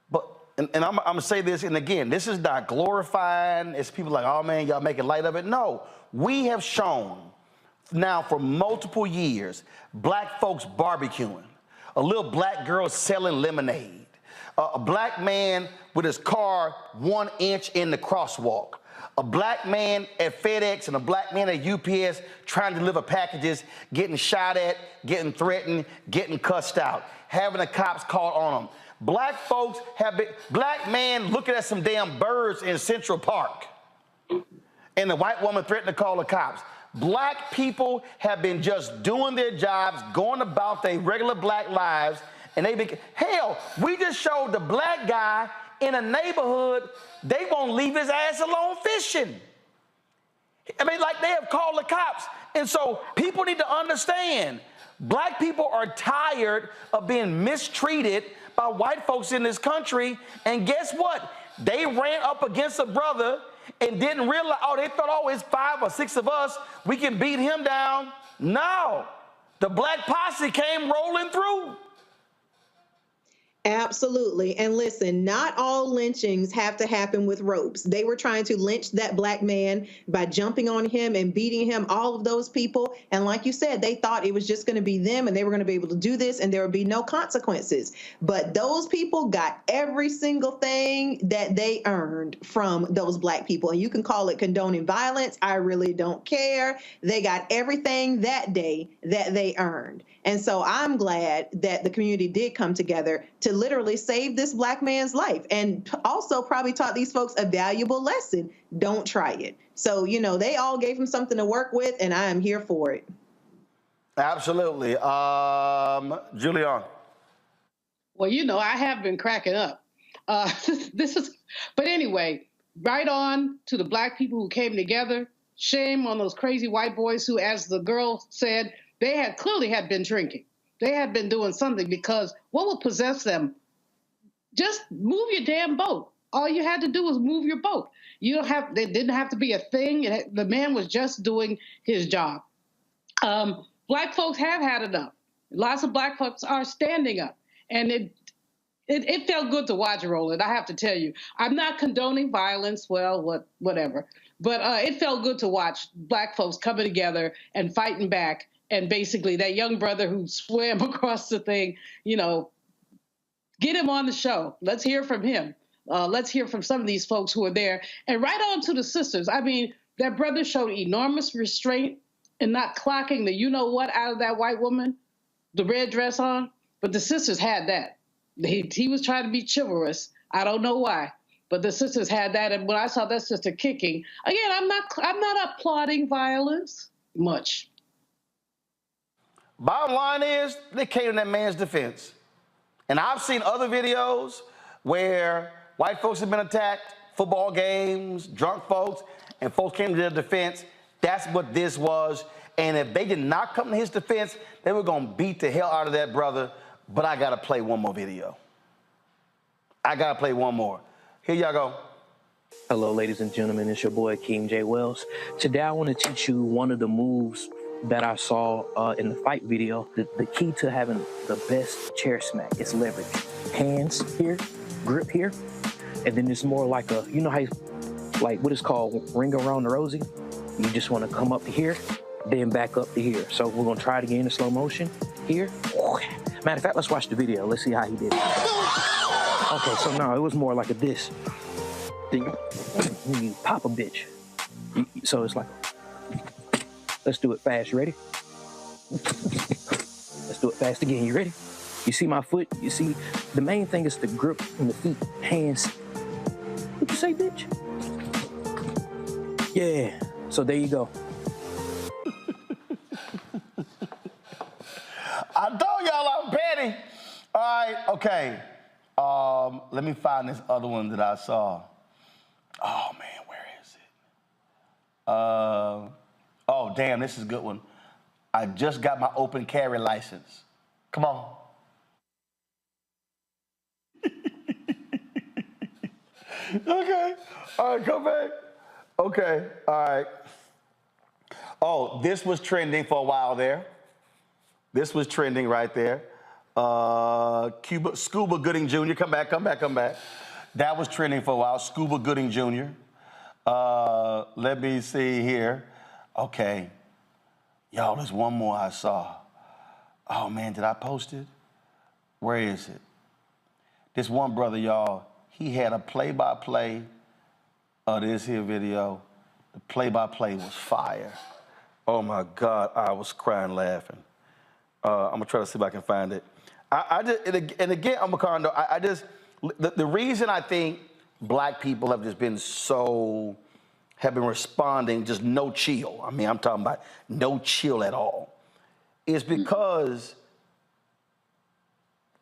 But and I'm gonna say this, and again, this is not glorifying. It's people like, oh man, y'all making light of it. No, we have shown now for multiple years black folks barbecuing, a little black girl selling lemonade, a black man with his car 1 inch in the crosswalk, a black man at FedEx and a black man at UPS trying to deliver packages, getting shot at, getting threatened, getting cussed out, having the cops called on them. Black folks have been, black man looking at some damn birds in Central Park, and the white woman threatened to call the cops. Black people have been just doing their jobs, going about their regular black lives, and hell, we just showed the black guy in a neighborhood, they won't leave his ass alone fishing. I mean, like, they have called the cops. And so people need to understand, black people are tired of being mistreated by white folks in this country. And guess what? They ran up against a brother and didn't realize, they thought, it's 5 or 6 of us, we can beat him down. No, the black posse came rolling through. Absolutely. And listen, not all lynchings have to happen with ropes. They were trying to lynch that black man by jumping on him and beating him, all of those people. And like you said, they thought it was just going to be them and they were going to be able to do this and there would be no consequences. But those people got every single thing that they earned from those black people. And you can call it condoning violence. I really don't care. They got everything that day that they earned. And so I'm glad that the community did come together to literally save this black man's life and also probably taught these folks a valuable lesson. Don't try it. So, you know, they all gave him something to work with, and I am here for it. Absolutely. Julian. Well, you know, I have been cracking up. But anyway, right on to the black people who came together. Shame on those crazy white boys who, as the girl said, they had clearly had been drinking. They had been doing something, because what would possess them? Just move your damn boat. All you had to do was move your boat. They didn't have to be a thing. The man was just doing his job. Black folks have had enough. Lots of black folks are standing up. And it felt good to watch, Roland. I have to tell you, I'm not condoning violence. Well, whatever. But it felt good to watch Black folks coming together and fighting back. And basically, that young brother who swam across the thing, you know, get him on the show. Let's hear from him. Let's hear from some of these folks who are there. And right on to the sisters. I mean, that brother showed enormous restraint in not clocking the you-know-what out of that white woman, the red dress on. But the sisters had that. He was trying to be chivalrous. I don't know why, but the sisters had that. And when I saw that sister kicking, again, I'm not applauding violence much. Bottom line is, they came to that man's defense. And I've seen other videos where white folks have been attacked, football games, drunk folks, and folks came to their defense. That's what this was. And if they did not come to his defense, they were going to beat the hell out of that brother. But I got to play one more video. I got to play one more. Here y'all go. Hello, ladies and gentlemen. It's your boy, King J. Wells. Today, I want to teach you one of the moves that I saw in the fight video. The key to having the best chair smack is leverage. Hands here, grip here, and then it's more like a, you know how, like what is called ring around the rosy? You just want to come up to here, then back up to here. So we're going to try it again in slow motion. Here. Matter of fact, let's watch the video. Let's see how he did it. Okay, so no, it was more like a this. Then you pop a bitch. So it's like, let's do it fast. You ready? Let's do it fast again. You ready? You see my foot? You see, the main thing is the grip in the feet, hands. What you say, bitch? Yeah. So there you go. I told y'all I'm petty. All right, okay. Let me find this other one that I saw. Oh, man, where is it? Oh, damn, this is a good one. I just got my open carry license. Come on. Okay. All right, come back. Okay, all right. Oh, this was trending for a while there. This was trending right there. Scuba Gooding Jr., come back. That was trending for a while, Scuba Gooding Jr. Let me see here. Okay. Y'all, there's one more I saw. Oh, man, did I post it? Where is it? This one brother, y'all, he had a play-by-play of this here video. The play-by-play was fire. Oh, my God, I was crying laughing. I'm going to try to see if I can find it. And again, I'm a condo. The reason I think Black people have just been have been responding just no chill. I mean, I'm talking about no chill at all. Is because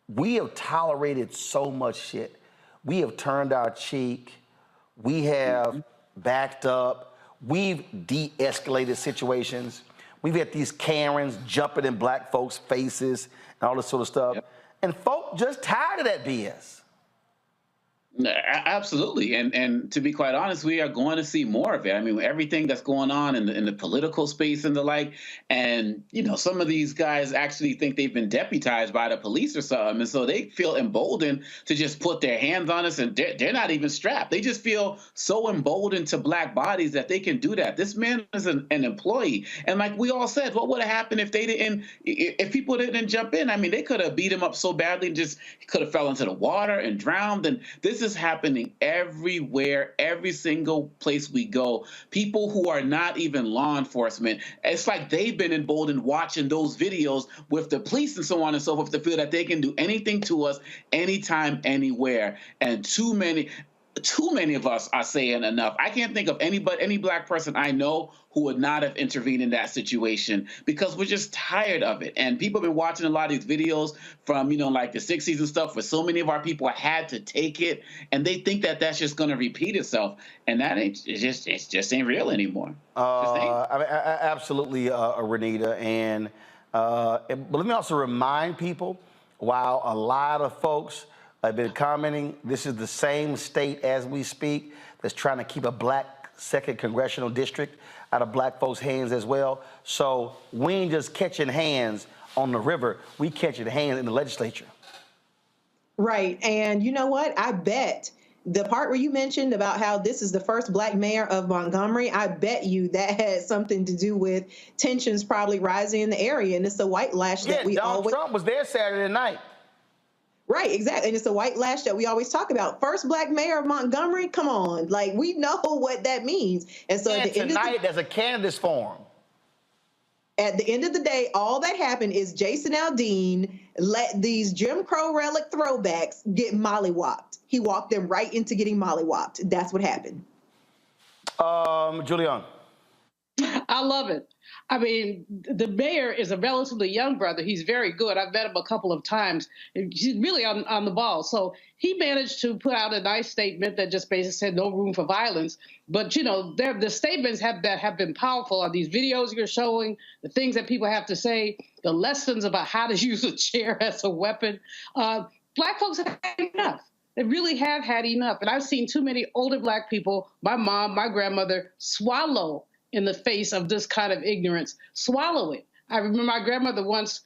we have tolerated so much shit. We have turned our cheek. We have backed up. We've de-escalated situations. We've had these Karens jumping in Black folks' faces and all this sort of stuff. Yep. And folk just tired of that BS. Absolutely. And to be quite honest, we are going to see more of it. I mean, everything that's going on in the political space and the like. And, you know, some of these guys actually think they've been deputized by the police or something. And so they feel emboldened to just put their hands on us, and they're not even strapped. They just feel so emboldened to Black bodies that they can do that. This man is an employee. And like we all said, what would have happened if people didn't jump in? I mean, they could have beat him up so badly, he could have fell into the water and drowned. And this is happening everywhere, every single place we go. People who are not even law enforcement, it's like they've been emboldened watching those videos with the police and so on and so forth to feel that they can do anything to us anytime, anywhere. And too many of us are saying enough. I can't think of any Black person I know who would not have intervened in that situation, because we're just tired of it. And people have been watching a lot of these videos from, you know, like the 60s and stuff, where so many of our people had to take it, and they think that that's just going to repeat itself. And that it just ain't real anymore. I mean, absolutely, Renita. And but let me also remind people, while a lot of folks have been commenting, this is the same state as we speak that's trying to keep a Black 2nd congressional district out of Black folks' hands as well. So we ain't just catching hands on the river, we catching hands in the legislature. Right. And you know what? I bet the part where you mentioned about how this is the first black mayor of Montgomery, I bet you that had something to do with tensions probably rising in the area. And it's a white lash that we Donald always... Trump was there Saturday night. Right, exactly. And it's a white lash that we always talk about. First black mayor of Montgomery, come on. Like, we know what that means. And so at the end of tonight, there's a candidates forum. At the end of the day, all that happened is Jason Aldean let these Jim Crow relic throwbacks get mollywopped. He walked them right into getting mollywopped. That's what happened. Julian. I love it. I mean, the mayor is a relatively young brother. He's very good. I've met him a couple of times. He's really on the ball. So he managed to put out a nice statement that just basically said no room for violence. But, you know, the statements have been powerful on these videos you're showing, the things that people have to say, the lessons about how to use a chair as a weapon. Black folks have had enough. They really have had enough. And I've seen too many older black people, my mom, my grandmother, swallow in the face of this kind of ignorance, swallow it. I remember my grandmother once,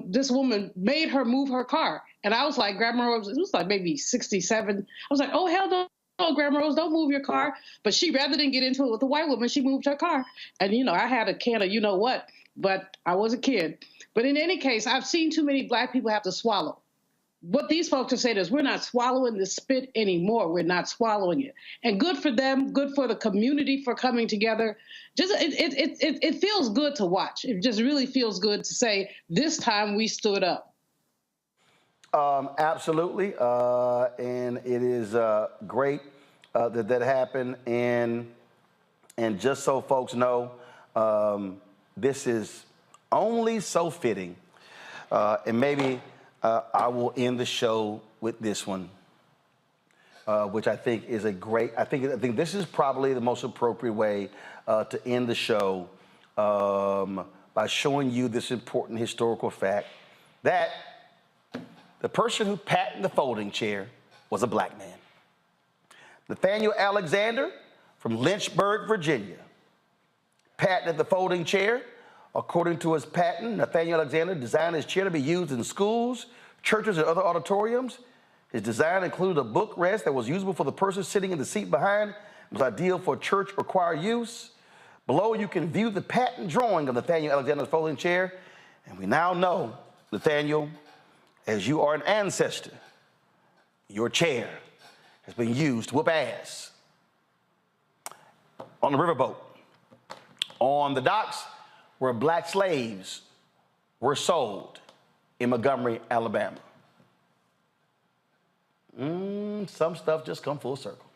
this woman made her move her car. And I was like, Grandma Rose, it was like maybe 67. I was like, oh, hell no, Grandma Rose, don't move your car. But she, rather than get into it with the white woman, she moved her car. And, you know, I had a can of you-know-what, but I was a kid. But in any case, I've seen too many black people have to swallow. What these folks are saying is we're not swallowing the spit anymore. We're not swallowing it. And good for them, good for the community for coming together. Just it feels good to watch. It just really feels good to say this time we stood up. Absolutely. And it is great that happened. And just so folks know, this is only so fitting. And maybe I will end the show with this one, which I think is a great. I think this is probably the most appropriate way to end the show by showing you this important historical fact that the person who patented the folding chair was a black man. Nathaniel Alexander from Lynchburg, Virginia, patented the folding chair. According to his patent, Nathaniel Alexander designed his chair to be used in schools, churches, and other auditoriums. His design included a bookrest that was usable for the person sitting in the seat behind. It was ideal for church or choir use. Below, you can view the patent drawing of Nathaniel Alexander's folding chair. And we now know, Nathaniel, as you are an ancestor, your chair has been used to whoop ass on the riverboat, on the docks, where black slaves were sold in Montgomery, Alabama. Some stuff just come full circle.